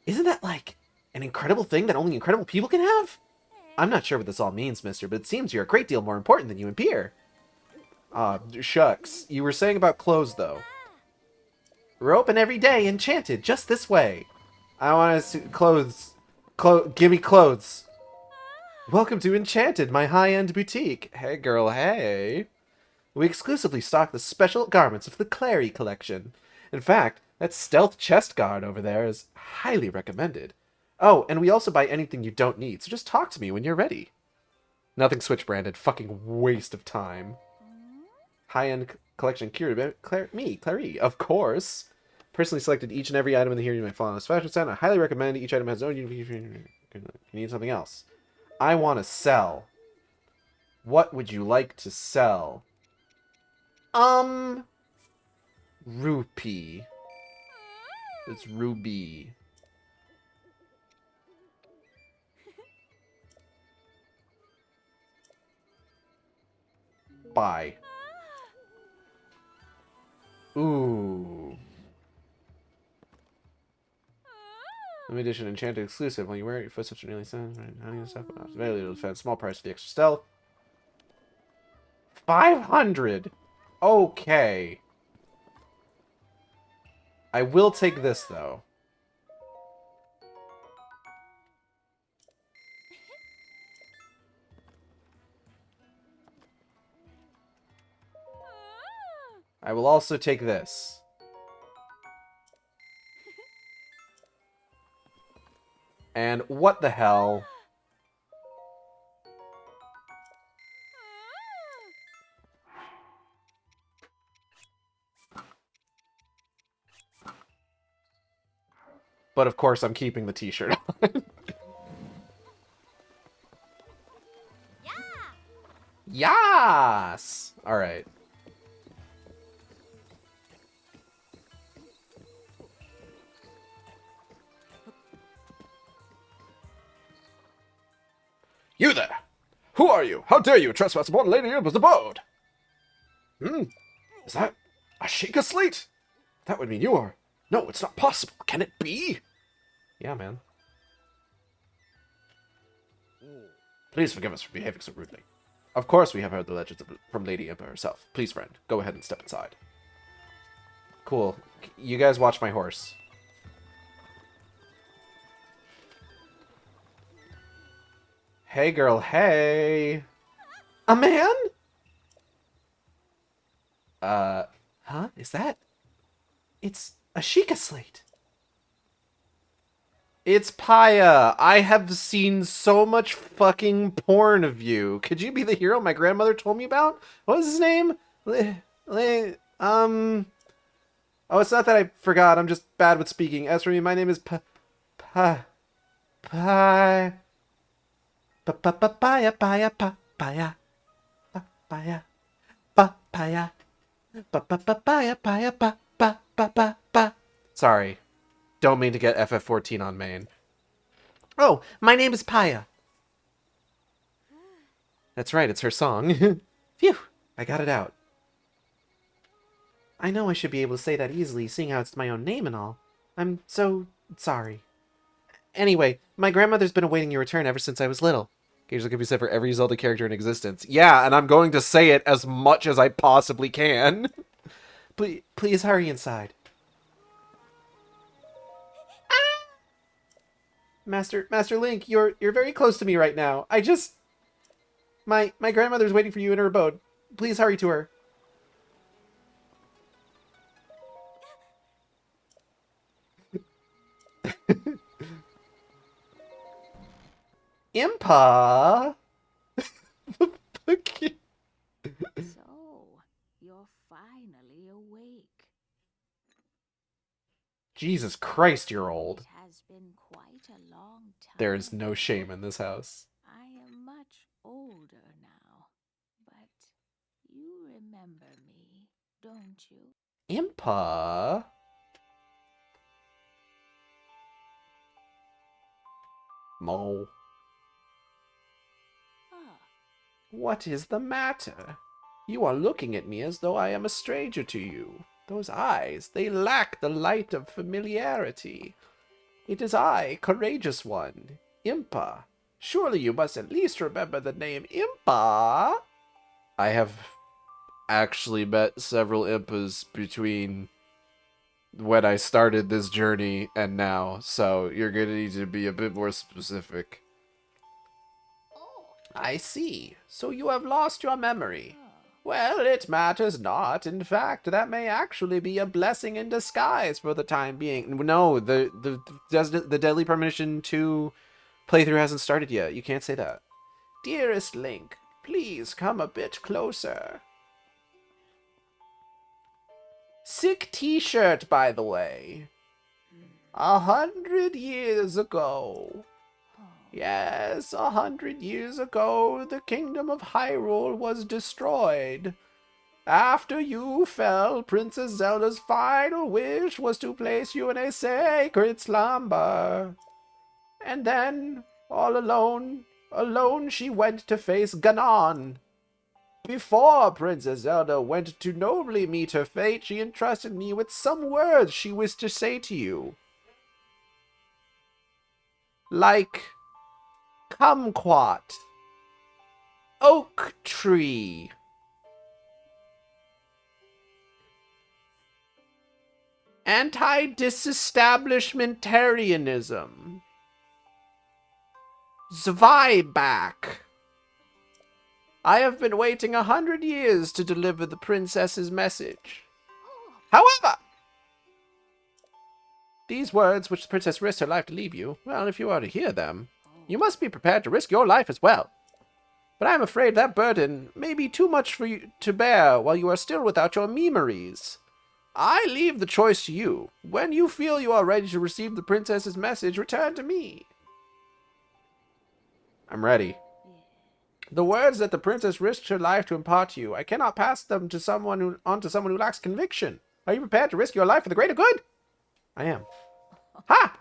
Isn't that like an incredible thing that only incredible people can have? I'm not sure what this all means, mister, but it seems you're a great deal more important than you appear. Shucks. You were saying about clothes, though. We're open every day, Enchanted, just this way. I want to see clothes. Give me clothes. Welcome to Enchanted, my high-end boutique. Hey, girl, hey. We exclusively stock the special garments of the Clary collection. In fact, that stealth chest guard over there is highly recommended. Oh, and we also buy anything you don't need, so just talk to me when you're ready. Nothing switch-branded. Fucking waste of time. High-end collection curated by Clary, of course. Personally selected each and every item in the here you may follow this fashion set. I highly recommend each item has its own unique. You need something else. I want to sell. What would you like to sell? Rupee. It's Ruby. Bye. Ooh. Limited edition enchanted exclusive. When you wear it, your footsteps are nearly sound. Right? How do you stuff? Very little defense. Small price for the extra stealth. 500. Okay. I will take this though. I will also take this. And what the hell? But of course I'm keeping the t-shirt on. Yas! Alright. You there! Who are you? How dare you trespass upon Lady Impa's abode? Is that a Sheikah slate? That would mean you are... No, it's not possible. Can it be? Yeah, man. Please forgive us for behaving so rudely. Of course we have heard the legends from Lady Impa herself. Please, friend, go ahead and step inside. Cool. You guys watch my horse. Hey, girl, hey. A man? Huh? Is that? It's a Sheikah slate. It's Paya. I have seen so much fucking porn of you. Could you be the hero my grandmother told me about? What was his name? Oh, it's not that I forgot. I'm just bad with speaking. As for me, my name is Papaya. Papaya, papaya, papaya, papaya, papaya, papaya, papaya, papaya. Sorry, don't mean to get FF14 on main. Oh, my name is Paya. That's right, it's her song. Phew, I got it out. I know I should be able to say that easily, seeing how it's my own name and all. I'm so sorry. Anyway, my grandmother's been awaiting your return ever since I was little. Occasionally can be said for every Zelda character in existence. Yeah, and I'm going to say it as much as I possibly can. Please hurry inside. Ah! Master Link, you're very close to me right now. My grandmother's waiting for you in her abode. Please hurry to her. Impa. So, you're finally awake. Jesus Christ, you're old. It has been quite a long time. There is no shame in this house. I am much older now, but you remember me, don't you? Impa? Mo. Ah, What is the matter? You are looking at me as though I am a stranger to you. Those eyes, they lack the light of familiarity. It is I, courageous one, Impa. Surely you must at least remember the name Impa. I have actually met several Impas between when I started this journey and now, so you're gonna need to be a bit more specific. I see. So you have lost your memory. Well, it matters not. In fact, that may actually be a blessing in disguise for the time being. No, the Deadly Premonition 2 playthrough hasn't started yet. You can't say that. Dearest Link, please come a bit closer. Sick t-shirt, by the way. 100 years ago. Yes, 100 years ago, the kingdom of Hyrule was destroyed. After you fell, Princess Zelda's final wish was to place you in a sacred slumber. And then, all alone she went to face Ganon. Before Princess Zelda went to nobly meet her fate, she entrusted me with some words she wished to say to you. Like, kumquat, oak tree. Anti-disestablishmentarianism. Zweiback. I have been waiting 100 years to deliver the princess's message. However, these words which the princess risked her life to leave you, well, if you are to hear them, you must be prepared to risk your life as well. But I am afraid that burden may be too much for you to bear while you are still without your memories. I leave the choice to you. When you feel you are ready to receive the princess's message, return to me. I'm ready. The words that the princess risked her life to impart to you, I cannot pass them on to someone who lacks conviction. Are you prepared to risk your life for the greater good? I am. Ha!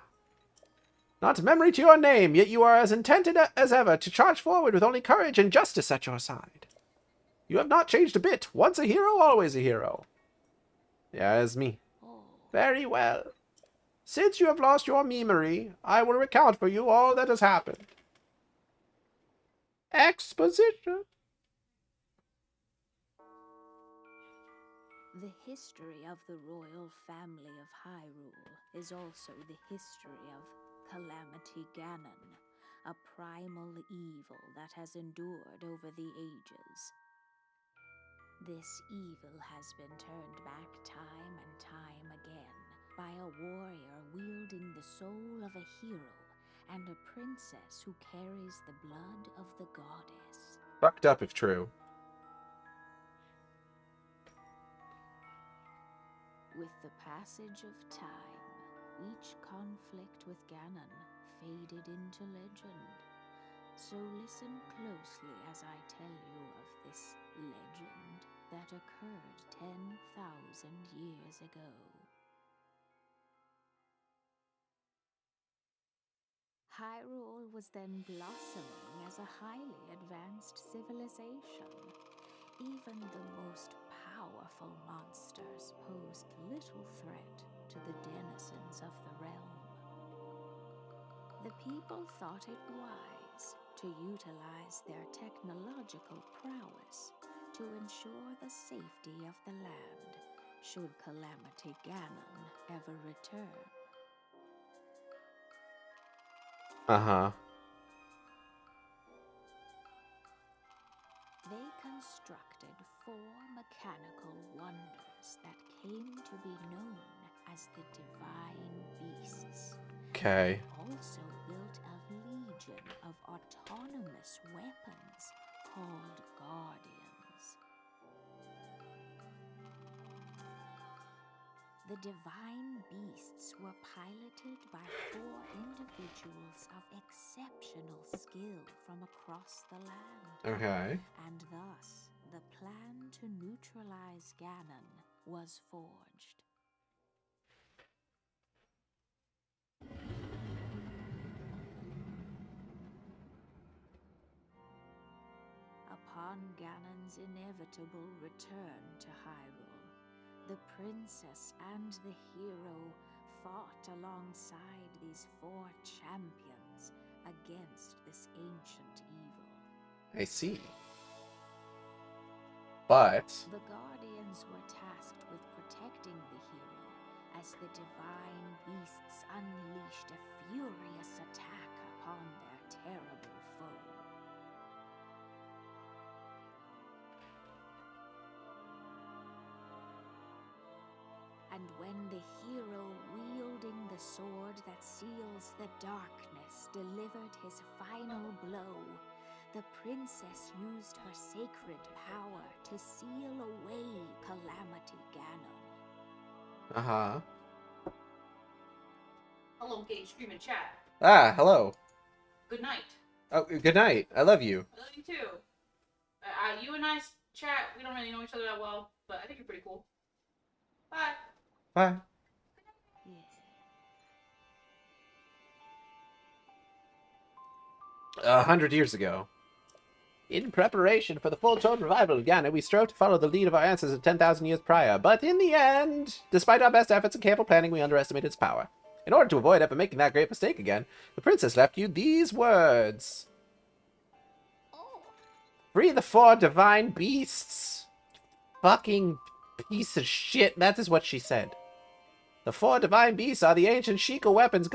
Not memory to your name, yet you are as intent as ever to charge forward with only courage and justice at your side. You have not changed a bit. Once a hero, always a hero. Yeah, it's me. Very well. Since you have lost your memory, I will recount for you all that has happened. Exposition. The history of the royal family of Hyrule is also the history of Calamity Ganon, a primal evil that has endured over the ages. This evil has been turned back time and time again by a warrior wielding the soul of a hero and a princess who carries the blood of the goddess. Fucked up if true. With the passage of time, each conflict with Ganon faded into legend. So listen closely as I tell you of this legend that occurred 10,000 years ago. Hyrule was then blossoming as a highly advanced civilization. Even the most powerful monsters posed little threat to the denizens of the realm. The people thought it wise to utilize their technological prowess to ensure the safety of the land should Calamity Ganon ever return. Uh-huh. They constructed 4 mechanical wonders that came to be known as the Divine Beasts. Okay. They also built a legion of autonomous weapons called Guardians. The Divine Beasts were piloted by 4 individuals of exceptional skill from across the land. Okay. And thus, the plan to neutralize Ganon was forged. Upon Ganon's inevitable return to Hyrule, the princess and the hero fought alongside these 4 champions against this ancient evil. I see. But The Guardians were tasked with protecting the hero as the Divine Beasts unleashed a furious attack upon their terrible foe. And when the hero wielding the sword that seals the darkness delivered his final blow, the princess used her sacred power to seal away Calamity Ganon. uh-huh. Hello, gay stream and chat. Ah, hello. Good night. Oh, good night. I love you. I love you too. You and I chat. We don't really know each other that well. but I think you're pretty cool. Bye. Bye. Yeah. 100 years ago. In preparation for the full-tone revival of Ghana, we strove to follow the lead of our ancestors 10,000 years prior, but in the end, despite our best efforts and careful planning, we underestimated its power. In order to avoid ever making that great mistake again, the princess left you these words. Free the 4 divine beasts. Fucking piece of shit. That is what she said. The 4 divine beasts are the ancient Sheikah weapons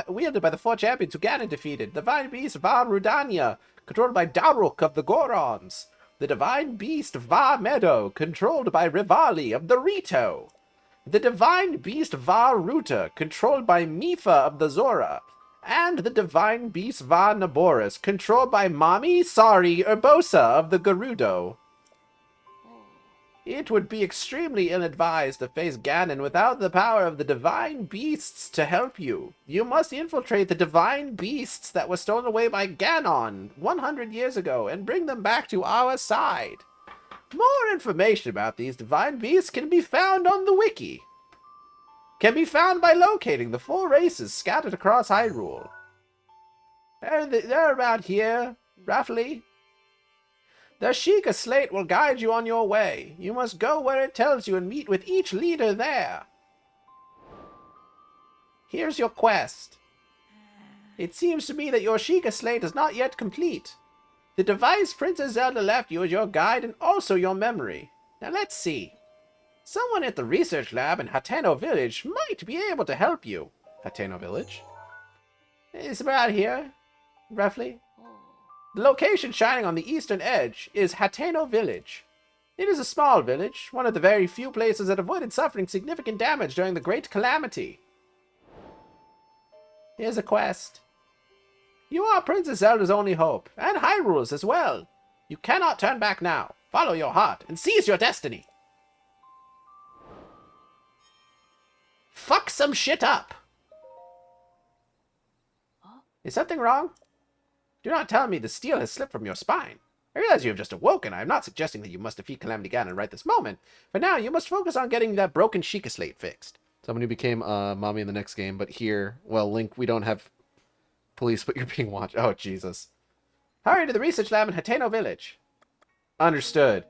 wielded by the 4 champions who Ganon defeated. The divine beast Var Rudania, controlled by Daruk of the Gorons. The divine beast Var Meadow, controlled by Rivali of the Rito. The divine beast Var Ruta, controlled by Mifa of the Zora. And the divine beast Var Naboris, controlled by Urbosa of the Gerudo. It would be extremely ill-advised to face Ganon without the power of the divine beasts to help you. You must infiltrate the divine beasts that were stolen away by Ganon 100 years ago and bring them back to our side. More information about these divine beasts can be found on the wiki. Can be found by locating the 4 races scattered across Hyrule. They're around here, roughly. The Sheikah Slate will guide you on your way. You must go where it tells you and meet with each leader there. Here's your quest. It seems to me that your Sheikah Slate is not yet complete. The device Princess Zelda left you is your guide and also your memory. Now let's see. Someone at the research lab in Hateno Village might be able to help you. Hateno Village? It's about here, roughly. The location shining on the eastern edge is Hateno Village. It is a small village, one of the very few places that avoided suffering significant damage during the Great Calamity. Here's a quest. You are Princess Zelda's only hope, and Hyrule's as well. You cannot turn back now. Follow your heart and seize your destiny. Fuck some shit up. Is something wrong? Do not tell me the steel has slipped from your spine. I realize you have just awoken. I am not suggesting that you must defeat Calamity Ganon right this moment. For now, you must focus on getting that broken Sheikah Slate fixed. Someone who became mommy in the next game, but here, well, Link, we don't have police, but you're being watched. Oh, Jesus. Hurry to the research lab in Hateno Village. Understood.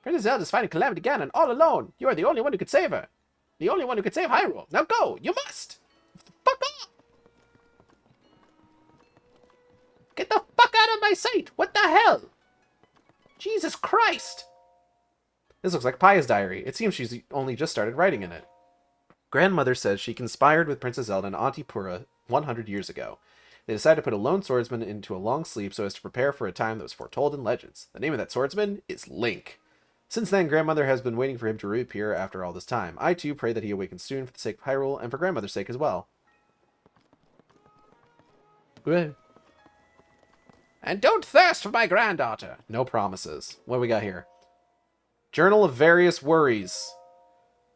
Princess Zelda is fighting Calamity Ganon all alone. You are the only one who could save her. The only one who could save Hyrule. Now go! You must! Fuck off! Get the fuck out of my sight! What the hell? Jesus Christ! This looks like Paya's diary. It seems she's only just started writing in it. Grandmother says she conspired with Princess Zelda and Auntie Pura 100 years ago. They decided to put a lone swordsman into a long sleep so as to prepare for a time that was foretold in legends. The name of that swordsman is Link. Since then, Grandmother has been waiting for him to reappear after all this time. I, too, pray that he awakens soon for the sake of Hyrule and for Grandmother's sake as well. Good. And don't thirst for my granddaughter. No promises. What do we got here? Journal of Various Worries.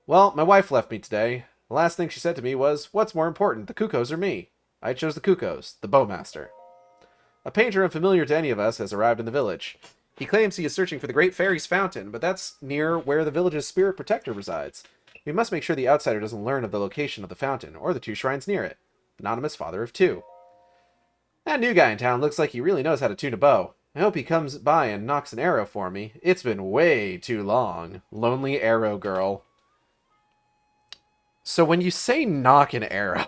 Well, my wife left me today. The last thing she said to me was, what's more important, the Cuckoos or me? I chose the Cuckoos, the Bowmaster. A painter unfamiliar to any of us has arrived in the village. He claims he is searching for the Great Fairy's Fountain, but that's near where the village's spirit protector resides. We must make sure the outsider doesn't learn of the location of the fountain, or the 2 shrines near it. Anonymous father of 2. That new guy in town looks like he really knows how to tune a bow. I hope he comes by and knocks an arrow for me. It's been way too long. Lonely arrow girl. So when you say knock an arrow,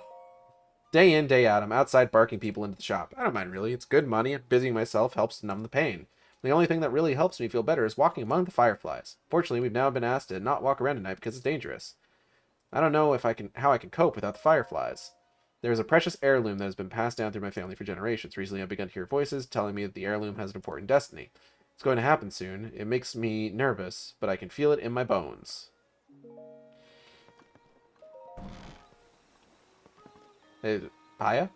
day in, day out, I'm outside barking people into the shop. I don't mind really. It's good money, and busying myself helps to numb the pain. The only thing that really helps me feel better is walking among the fireflies. Fortunately, we've now been asked to not walk around at night because it's dangerous. I don't know how I can cope without the fireflies. There is a precious heirloom that has been passed down through my family for generations. Recently, I've begun to hear voices telling me that the heirloom has an important destiny. It's going to happen soon. It makes me nervous, but I can feel it in my bones. Hey, Paya?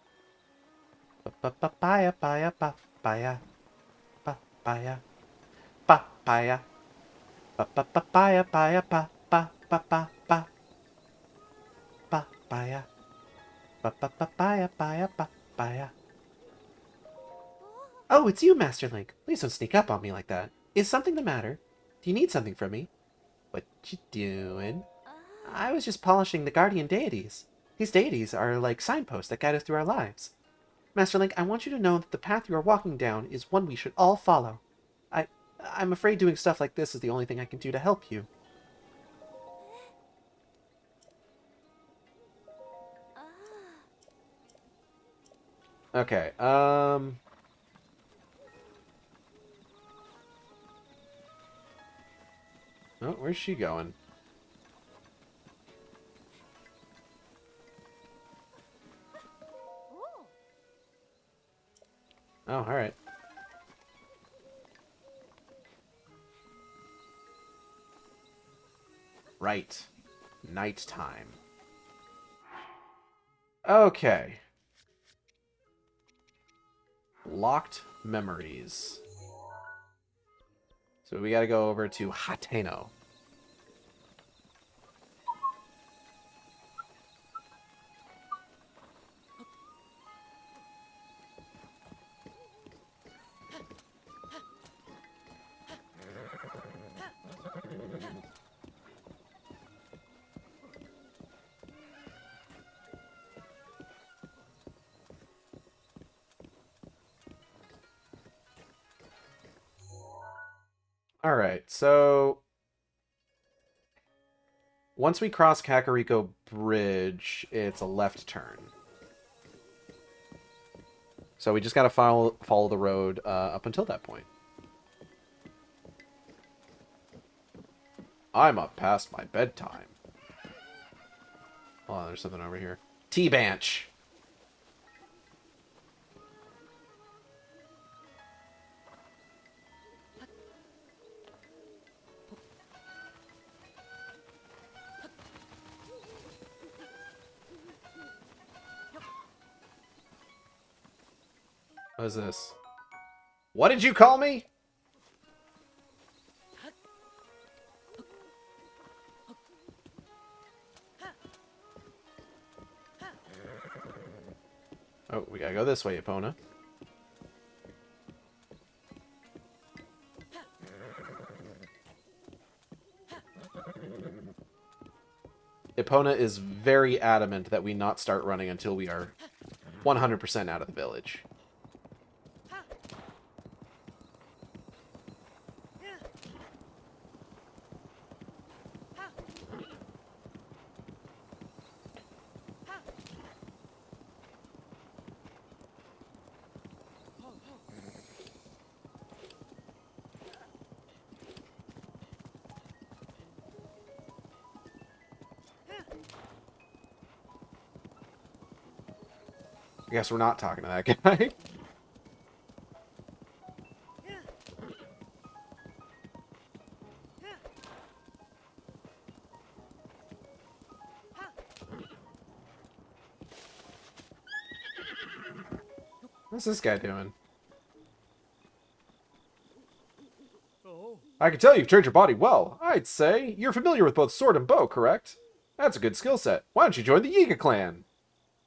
Papaya, paya, papaya. Papaya. Papaya. Papaya, paya, pa, pa, pa, pa, pa. Papaya. Papaya, paya, papaya. Oh, it's you, Master Link. Please don't sneak up on me like that. Is something the matter? Do you need something from me? What you doing? I was just polishing the guardian deities. These deities are like signposts that guide us through our lives. Master Link, I want you to know that the path you are walking down is one we should all follow. I, I'm afraid doing stuff like this is the only thing I can do to help you. Okay, Oh, where's she going? Oh, alright. Right. Nighttime. Okay. Locked memories. So we gotta go over to Hateno. Alright, so once we cross Kakariko Bridge, it's a left turn. So we just gotta follow the road up until that point. I'm up past my bedtime. Oh, there's something over here. T-Banch! What is this? What did you call me? Oh, we gotta go this way, Epona. Epona is very adamant that we not start running until we are 100% out of the village. I guess we're not talking to that guy. What's this guy doing? I can tell you've trained your body well. I'd say you're familiar with both sword and bow, correct? That's a good skill set. Why don't you join the Yiga clan?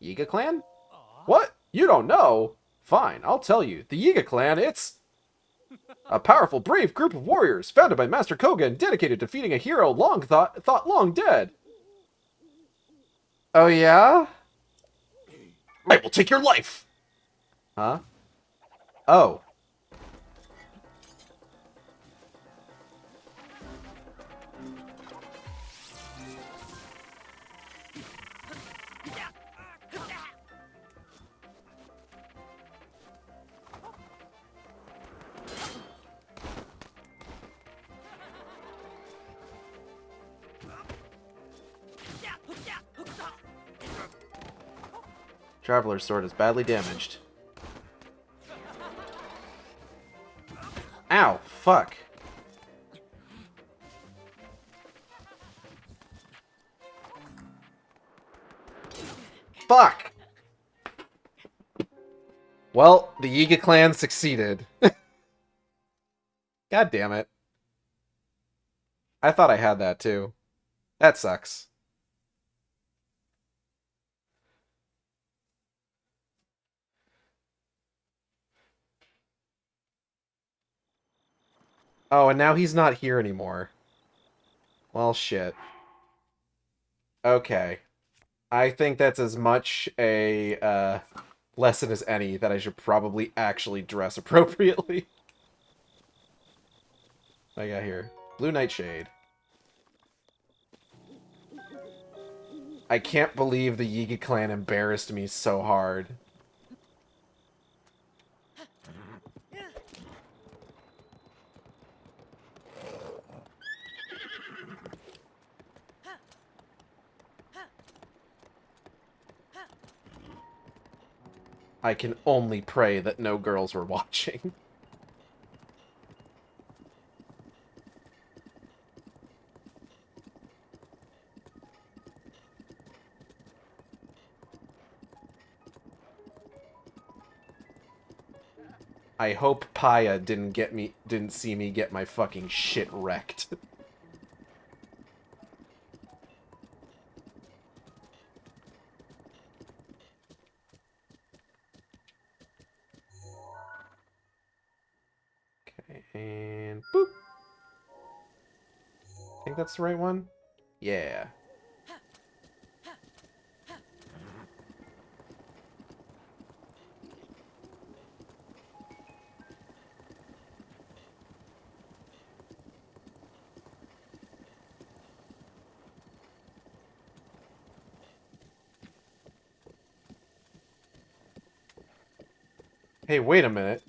Yiga clan? What? You don't know? Fine, I'll tell you. The Yiga clan, it's a powerful, brave group of warriors founded by Master Koga and dedicated to defeating a hero long thought long dead. Oh yeah? I will take your life! Huh? Oh. Traveler's sword is badly damaged. Ow, fuck. Fuck! Well, the Yiga clan succeeded. God damn it. I thought I had that too. That sucks. Oh, and now he's not here anymore. Well, shit. Okay. I think that's as much a lesson as any that I should probably actually dress appropriately. What I got here? Blue Nightshade. I can't believe the Yiga clan embarrassed me so hard. I can only pray that no girls were watching. I hope Paya didn't see me get my fucking shit wrecked. Okay, and boop. I think that's the right one? Yeah. Hey, wait a minute.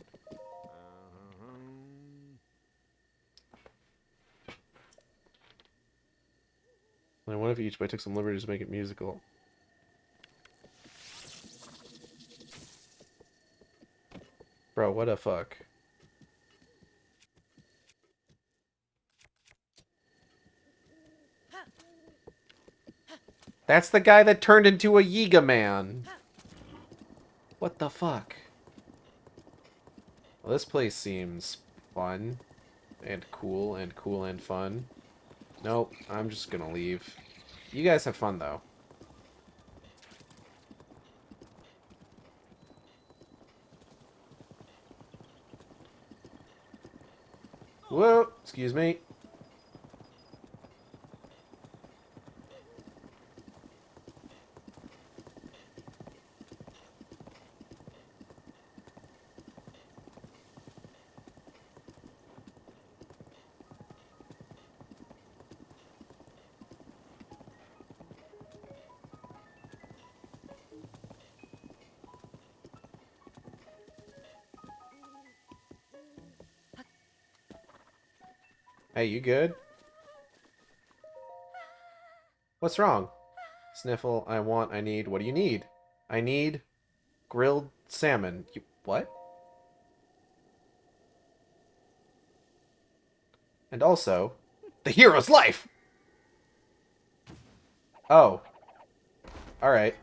Only one of each, but I took some liberties to make it musical. Bro, what the fuck? That's the guy that turned into a Yiga man. What the fuck? Well, this place seems fun and cool and fun. Nope, I'm just gonna leave. You guys have fun, though. Whoa, excuse me. Hey, you good? What's wrong? Sniffle, I need. What do you need? I need grilled salmon. You, what? And also, the hero's life! Oh. Alright.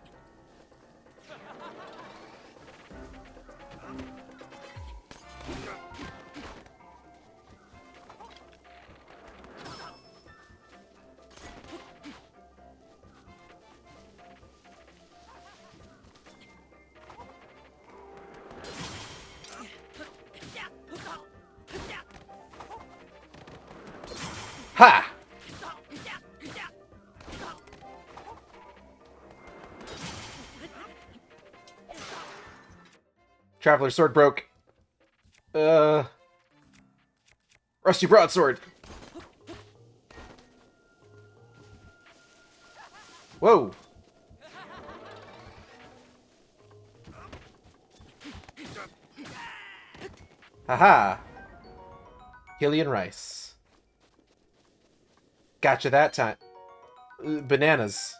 Ha! Traveler's sword broke. Rusty broadsword. Whoa. Haha. Hillian rice. Gotcha that time. Bananas.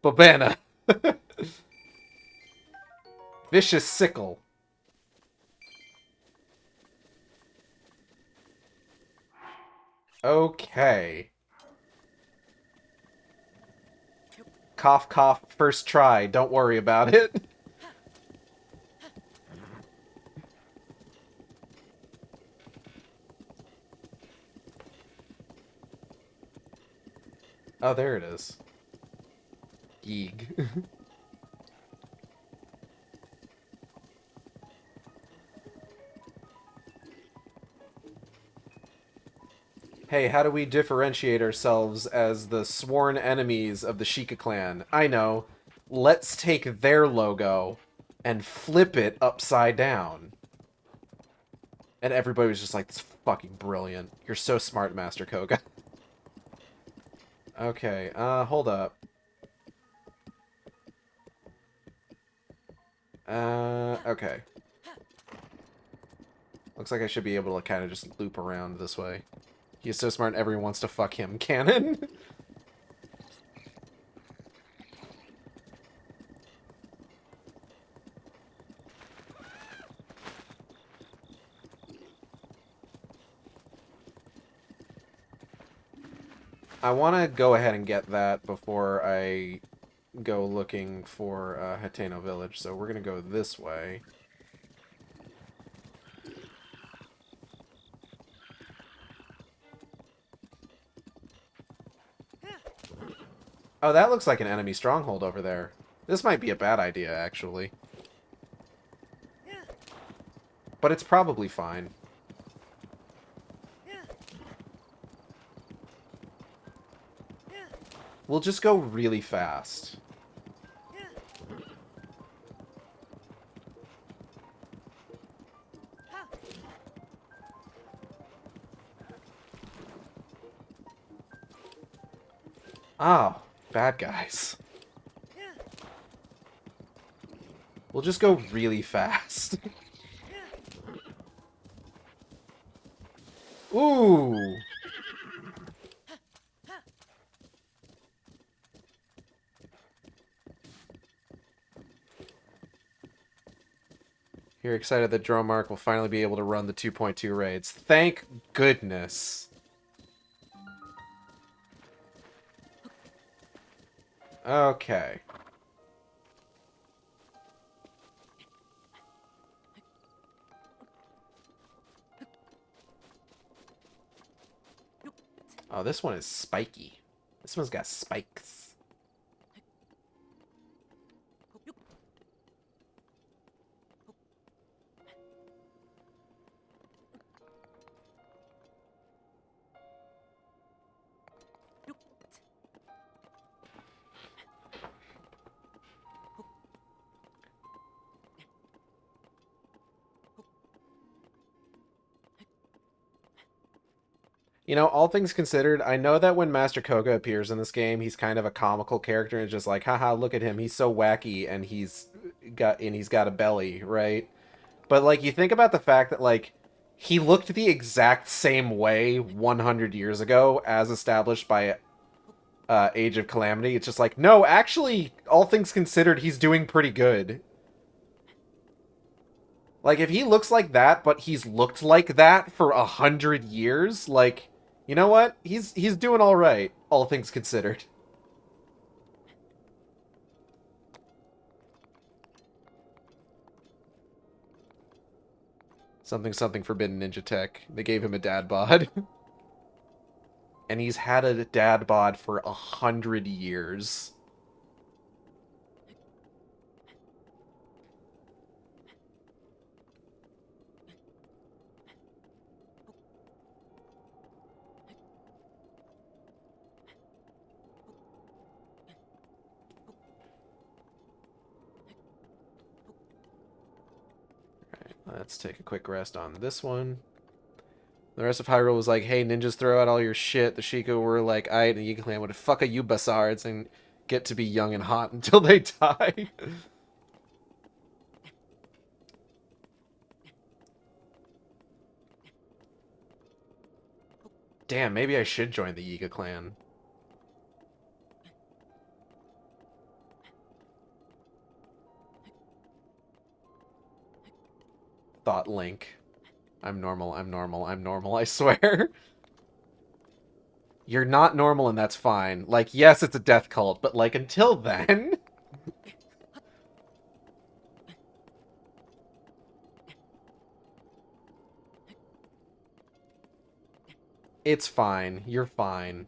Babana. Vicious sickle. Okay. Cough, cough, first try. Don't worry about it. Oh, there it is. Yeeg. Hey, how do we differentiate ourselves as the sworn enemies of the Sheikah clan? I know. Let's take their logo and flip it upside down. And everybody was just like, "This is fucking brilliant. You're so smart, Master Koga." Okay, hold up. Okay. Looks like I should be able to kind of just loop around this way. He's so smart, everyone wants to fuck him. Cannon? I want to go ahead and get that before I go looking for Hateno Village, so we're going to go this way. Oh, that looks like an enemy stronghold over there. This might be a bad idea, actually. But it's probably fine. We'll just go really fast. Oh, bad guys. We'll just go really fast. Ooh! You're excited that Dromark will finally be able to run the 2.2 raids. Thank goodness. Okay. Oh, this one is spiky. This one's got spikes. You know, all things considered, I know that when Master Koga appears in this game, he's kind of a comical character and it's just like, haha, look at him, he's so wacky and he's got a belly, right? But like you think about the fact that like he looked the exact same way 100 years ago as established by Age of Calamity. It's just like, no, actually, all things considered, he's doing pretty good. Like, if he looks like that, but he's looked like that for 100 years, like, you know what? He's doing all right, all things considered. Something forbidden ninja tech. They gave him a dad bod. And he's had a dad bod for 100 years. Let's take a quick rest on this one. The rest of Hyrule was like, hey, ninjas, throw out all your shit. The Sheikah were like, aight, and the Yiga clan would fuck a you bastards and get to be young and hot until they die. Damn, maybe I should join the Yiga clan. Thought Link. I'm normal, I swear. You're not normal and that's fine. Like, yes, it's a death cult, but like, until then... It's fine. You're fine.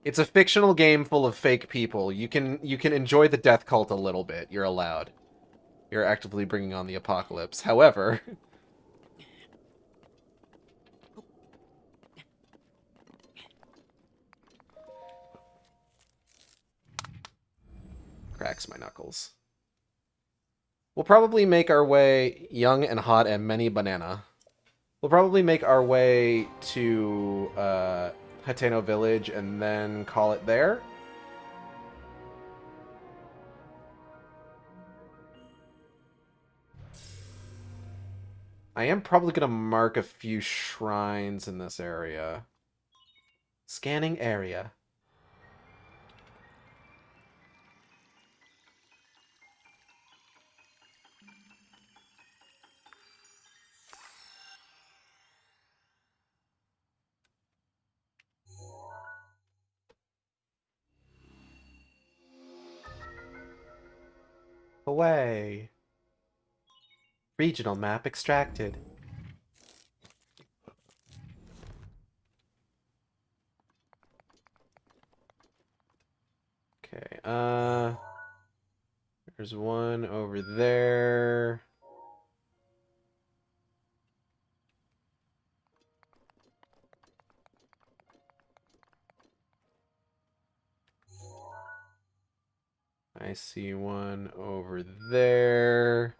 It's a fictional game full of fake people. You can enjoy the death cult a little bit. You're allowed. You're actively bringing on the apocalypse. However, Cracks my knuckles. We'll probably make our way young and hot and many banana. We'll probably make our way to Hateno Village and then call it there. I am probably going to mark a few shrines in this area. Scanning area. Away. Regional map extracted. Okay, there's one over there. I see one over there.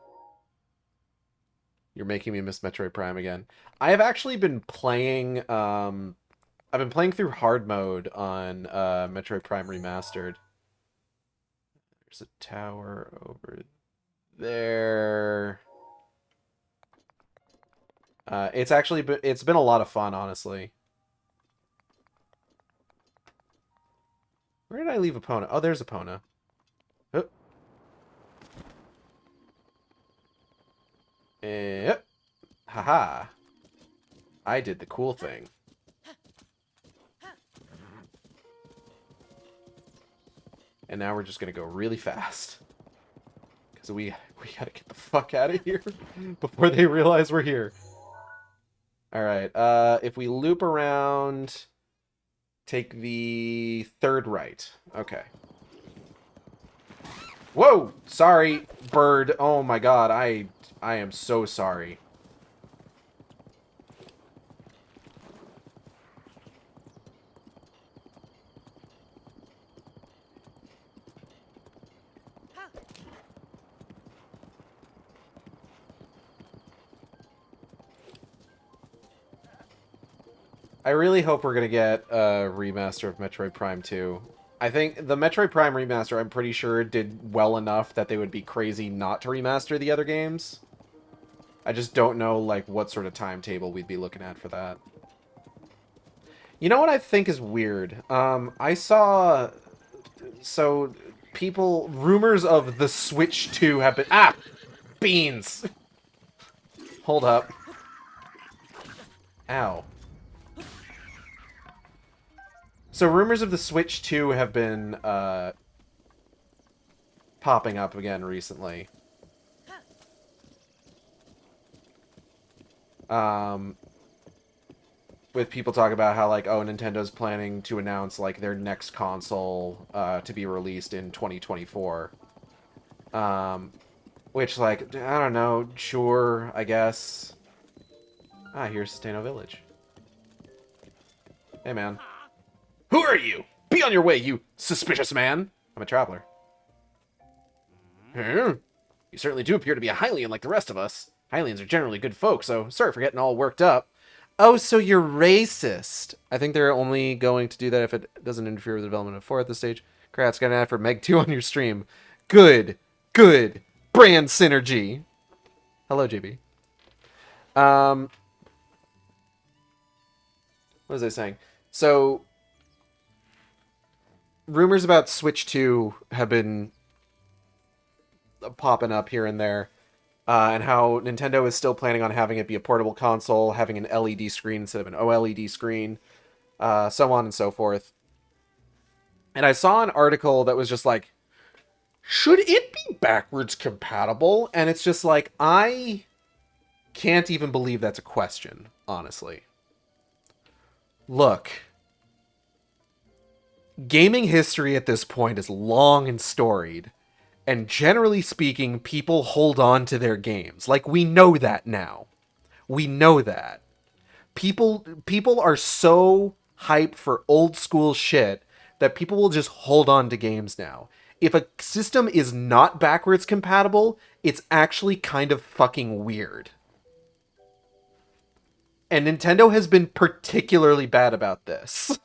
You're making me miss Metroid Prime again. I have actually been playing, I've been playing through hard mode on Metroid Prime Remastered. There's a tower over there. It's been a lot of fun, honestly. Where did I leave Epona? Oh, there's Epona. Oh. Yep. Haha. I did the cool thing. And now we're just gonna go really fast. Because we gotta get the fuck out of here before they realize we're here. Alright, if we loop around, take the third right. Okay. Whoa! Sorry, bird. Oh my god, I am so sorry. I really hope we're gonna get a remaster of Metroid Prime 2. I think the Metroid Prime remaster, I'm pretty sure, did well enough that they would be crazy not to remaster the other games. I just don't know, like, what sort of timetable we'd be looking at for that. You know what I think is weird? I saw... So, rumors of the Switch 2 have been... Ah! Beans! Hold up. Ow. So rumors of the Switch 2 have been popping up again recently. With people talking about how, like, oh, Nintendo's planning to announce, like, their next console to be released in 2024. Which, like, I don't know, sure, I guess. Ah, here's Steno Village. Hey, man. Who are you? Be on your way, you suspicious man! I'm a traveler. Huh? You certainly do appear to be a Hylian like the rest of us. Hylians are generally good folk, so sorry for getting all worked up. Oh, so you're racist. I think they're only going to do that if it doesn't interfere with the development of 4 at this stage. Congrats, got an ad for Meg 2 on your stream. Good. Good. Brand synergy. Hello, JB. What was I saying? So... rumors about Switch 2 have been popping up here and there, and how Nintendo is still planning on having it be a portable console, having an LED screen instead of an OLED screen, so on and so forth. And I saw an article that was just like, should it be backwards compatible? And it's just like, I can't even believe that's a question, honestly. Look... gaming history at this point is long and storied, and generally speaking, people hold on to their games. Like, we know that now. We know that. People are so hyped for old school shit that people will just hold on to games now. if a system is not backwards compatible, it's actually kind of fucking weird. And Nintendo has been particularly bad about this.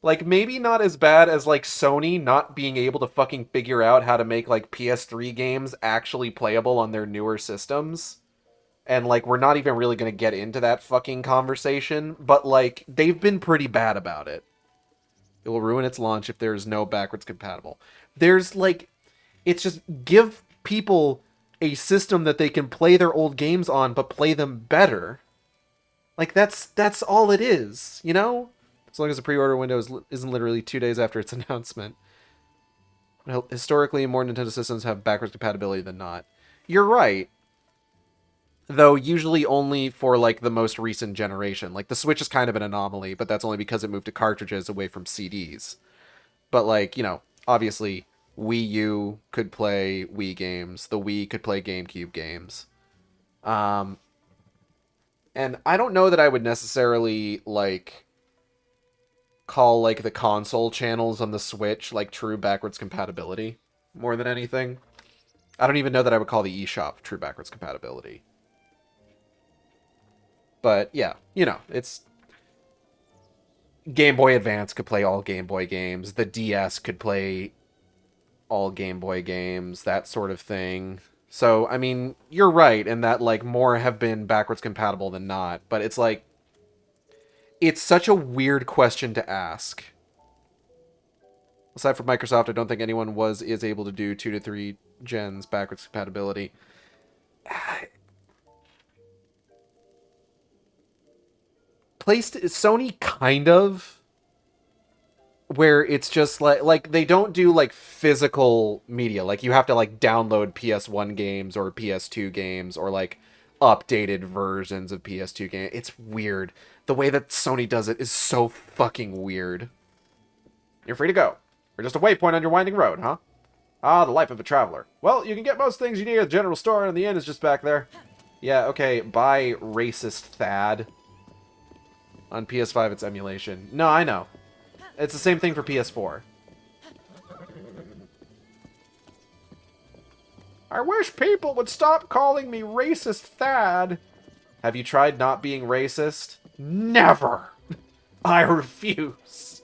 Like, maybe not as bad as, like, Sony not being able to fucking figure out how to make, like, PS3 games actually playable on their newer systems. And, like, we're not even really gonna get into that fucking conversation, but, like, they've been pretty bad about it. It will ruin its launch if there is no backwards compatible. There's, like, it's just give people a system that they can play their old games on, but play them better. Like, that's all it is, you know? As long as the pre-order window isn't literally 2 days after its announcement. Well, historically, more Nintendo systems have backwards compatibility than not. You're right. Though usually only for, like, the most recent generation. Like, the Switch is kind of an anomaly, but that's only because it moved to cartridges away from CDs. But, like, you know, obviously, Wii U could play Wii games. The Wii could play GameCube games. And I don't know that I would necessarily, like, call, like, the console channels on the Switch, like, true backwards compatibility more than anything. I don't even know that I would call the eShop true backwards compatibility. But, yeah, you know, it's... Game Boy Advance could play all Game Boy games. The DS could play all Game Boy games, that sort of thing. So, I mean, you're right in that, like, more have been backwards compatible than not. But it's like... It's such a weird question to ask. Aside from Microsoft, I don't think anyone is able to do 2 to 3 gens backwards compatibility. Sony kind of, where it's just like they don't do like physical media. Like you have to like download PS1 games or PS2 games or like updated versions of PS2 games. It's weird. The way that Sony does it is so fucking weird. You're free to go. We're just a waypoint on your winding road, huh? Ah, the life of a traveler. Well, you can get most things you need at the general store, and the inn is just back there. Yeah, okay, bye, racist Thad. On PS5, it's emulation. No, I know. It's the same thing for PS4. I wish people would stop calling me racist Thad. Have you tried not being racist? Never! I refuse.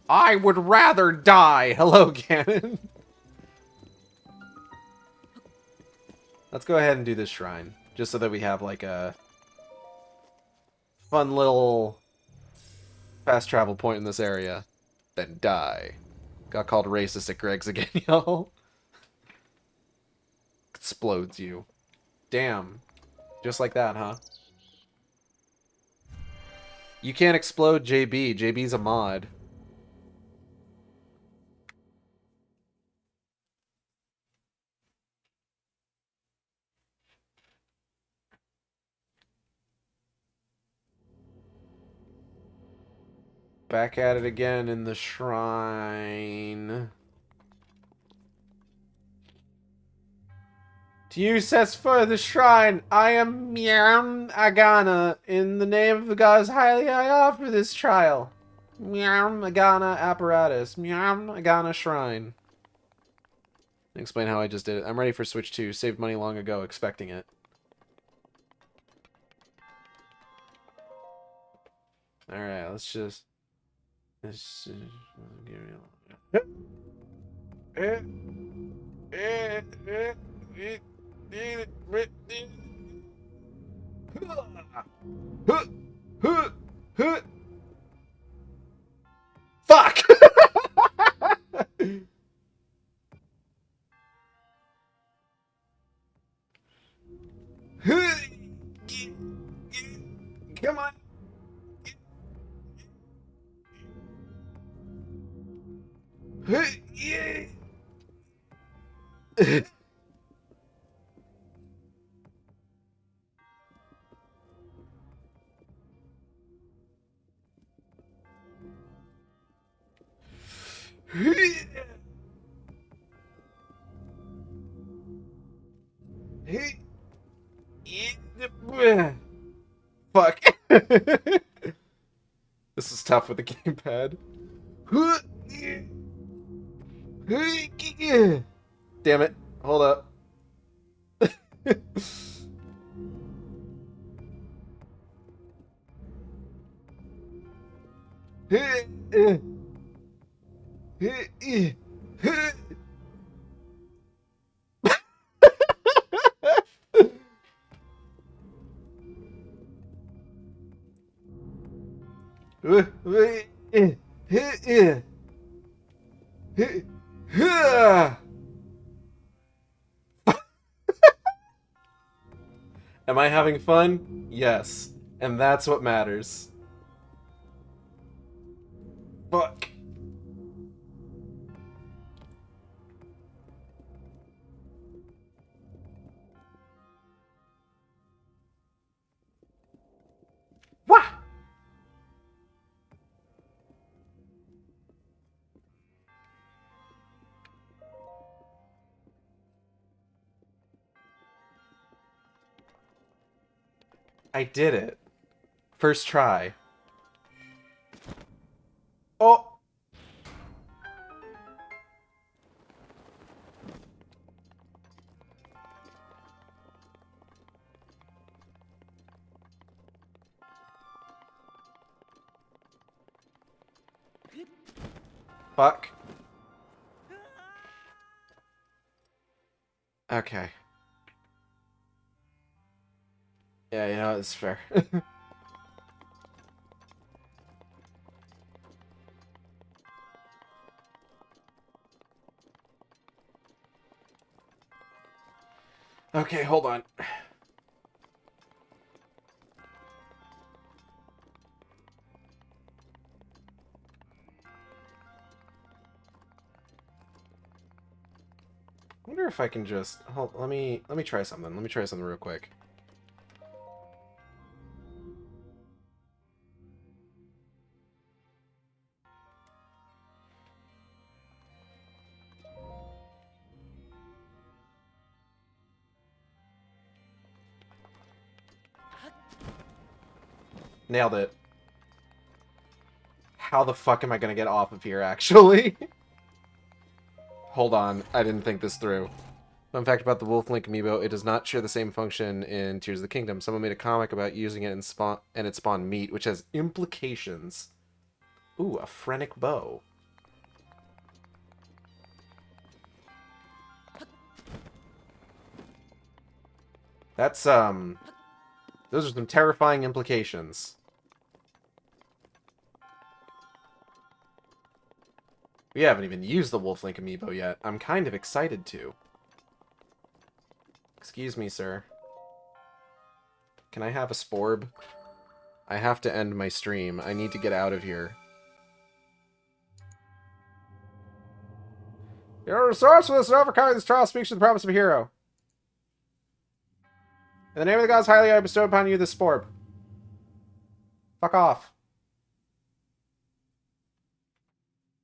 I would rather die. Hello, Ganon. Let's go ahead and do this shrine. Just so that we have, like, a fun little fast travel point in this area. Then die. Got called racist at Greg's again, y'all. Explodes you. Damn. Just like that, huh? You can't explode JB. JB's a mod. Back at it again in the shrine. To you sets for the shrine, I am Miam Agana. In the name of the gods highly I offer this trial. Miam Agana apparatus. Miam Agana shrine. Explain how I just did it. I'm ready for Switch 2. Saved money long ago, expecting it. Alright, let's just... Fuck! Come on. Fuck. This is tough with the gamepad. Damn it. Hold up. Am I having fun? Yes. And that's what matters. Fuck. Wah! I did it. First try. Oh! Fuck. Okay. Yeah, you know, it's fair. Okay, hold on. I wonder if I can just let me try something. Let me try something real quick. Nailed it. How the fuck am I gonna get off of here, actually? Hold on, I didn't think this through. Fun fact about the Wolf Link amiibo, it does not share the same function in Tears of the Kingdom. Someone made a comic about using it and it spawned meat, which has implications. Ooh, a phrenic bow. That's, those are some terrifying implications. We haven't even used the Wolf Link amiibo yet. I'm kind of excited to. Excuse me, sir. Can I have a sporb? I have to end my stream. I need to get out of here. Your resourcefulness in overcoming this trial speaks to the promise of a hero. In the name of the gods highly I bestow upon you this sporb. Fuck off.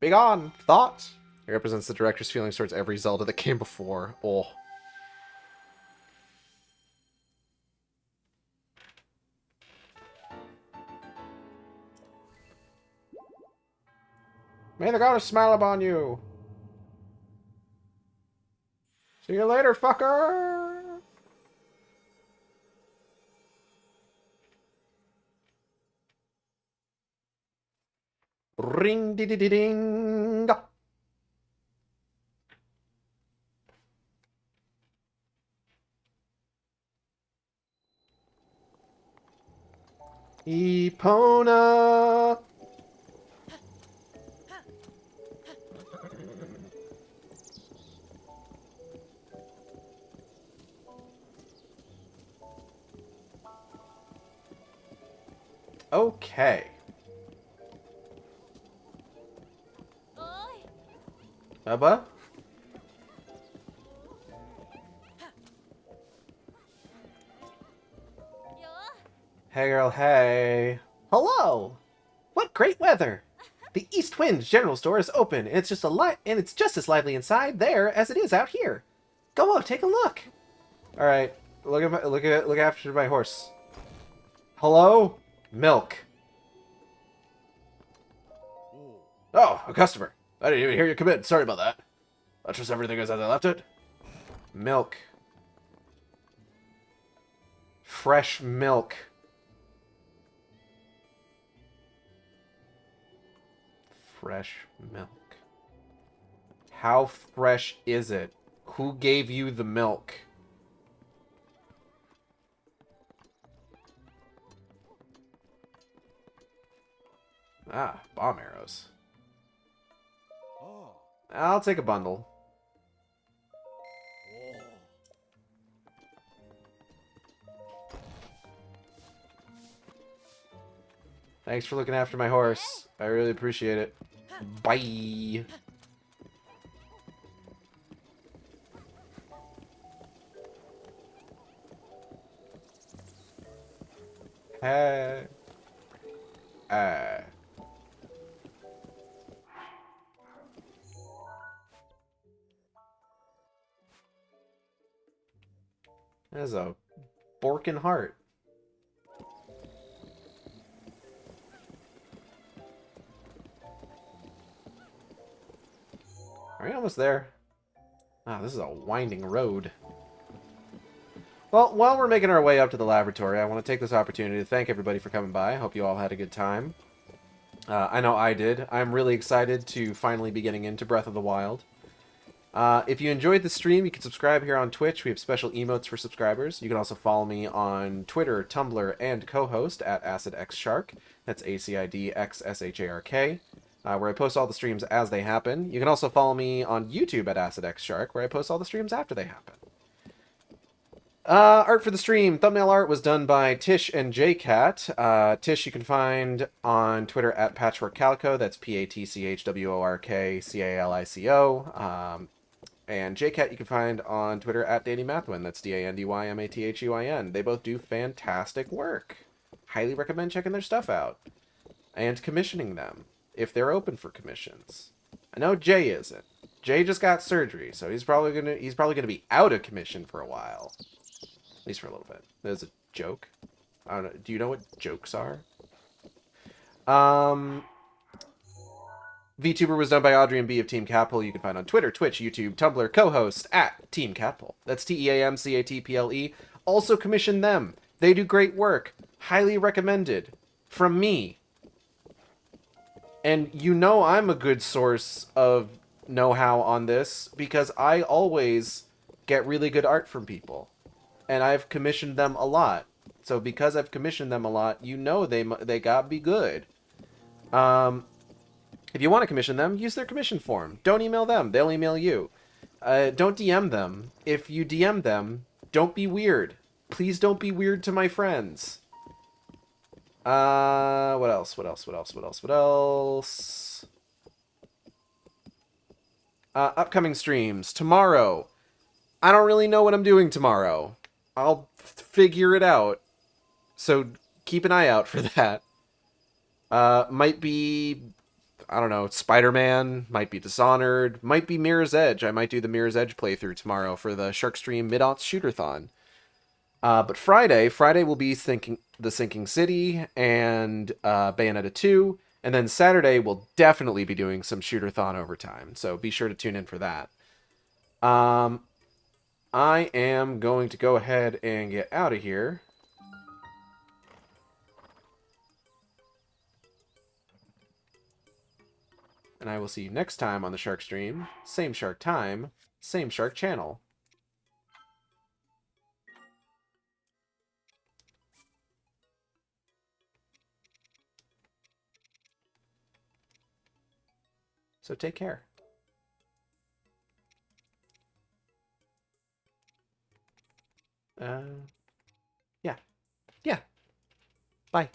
Begone! Thought! It represents the director's feelings towards every Zelda that came before. Oh. May the goddess smile upon you! See you later, fucker! Ring di di di ding! Epona! Okay. Bubba? Hey girl, hey. Hello! What great weather! The East Wind General Store is open, and it's just as lively inside there as it is out here. Go up, take a look. All right, look after my horse. Hello, milk. Oh, a customer. I didn't even hear you come in. Sorry about that. That's just everything as I left it. Milk. Fresh milk. Fresh milk. How fresh is it? Who gave you the milk? Ah, bomb arrows. I'll take a bundle. Thanks for looking after my horse. I really appreciate it. Bye. Hey. There's a Borkin heart. Are we almost there? Ah, this is a winding road. Well, while we're making our way up to the laboratory, I want to take this opportunity to thank everybody for coming by. I hope you all had a good time. I know I did. I'm really excited to finally be getting into Breath of the Wild. If you enjoyed the stream, you can subscribe here on Twitch. We have special emotes for subscribers. You can also follow me on Twitter, Tumblr, and co-host at AcidXShark. That's AcidXShark, where I post all the streams as they happen. You can also follow me on YouTube at AcidXShark, where I post all the streams after they happen. Art for the stream. Thumbnail art was done by Tish and JCat. Tish you can find on Twitter at PatchworkCalico. That's PatchworkCalico. And JCat you can find on Twitter at Danny Mathwin. That's DandyMathuin. They both do fantastic work. Highly recommend checking their stuff out. And commissioning them, if they're open for commissions. I know Jay isn't. Jay just got surgery, so he's probably gonna be out of commission for a while. At least for a little bit. There's a joke. I don't know. Do you know what jokes are? VTuber was done by Audrey and B of Team Catpole. You can find on Twitter, Twitch, YouTube, Tumblr, co-host at Team Catpole. That's TEAMCATPLE. Also commission them. They do great work. Highly recommended. From me. And you know I'm a good source of know-how on this because I always get really good art from people. And I've commissioned them a lot. So because I've commissioned them a lot, you know they gotta be good. If you want to commission them, use their commission form. Don't email them. They'll email you. Don't DM them. If you DM them, don't be weird. Please don't be weird to my friends. What else? Upcoming streams. Tomorrow. I don't really know what I'm doing tomorrow. I'll figure it out. So keep an eye out for that. Might be, I don't know, Spider-Man, might be Dishonored, might be Mirror's Edge. I might do the Mirror's Edge playthrough tomorrow for the Shark Stream Mid-Aughts Shooter-thon. But Friday will be the Sinking City and Bayonetta 2. And then Saturday we'll definitely be doing some Shooter-thon overtime. So be sure to tune in for that. I am going to go ahead and get out of here. And I will see you next time on the Shark Stream. Same Shark time, same Shark channel. So take care. Yeah. Bye.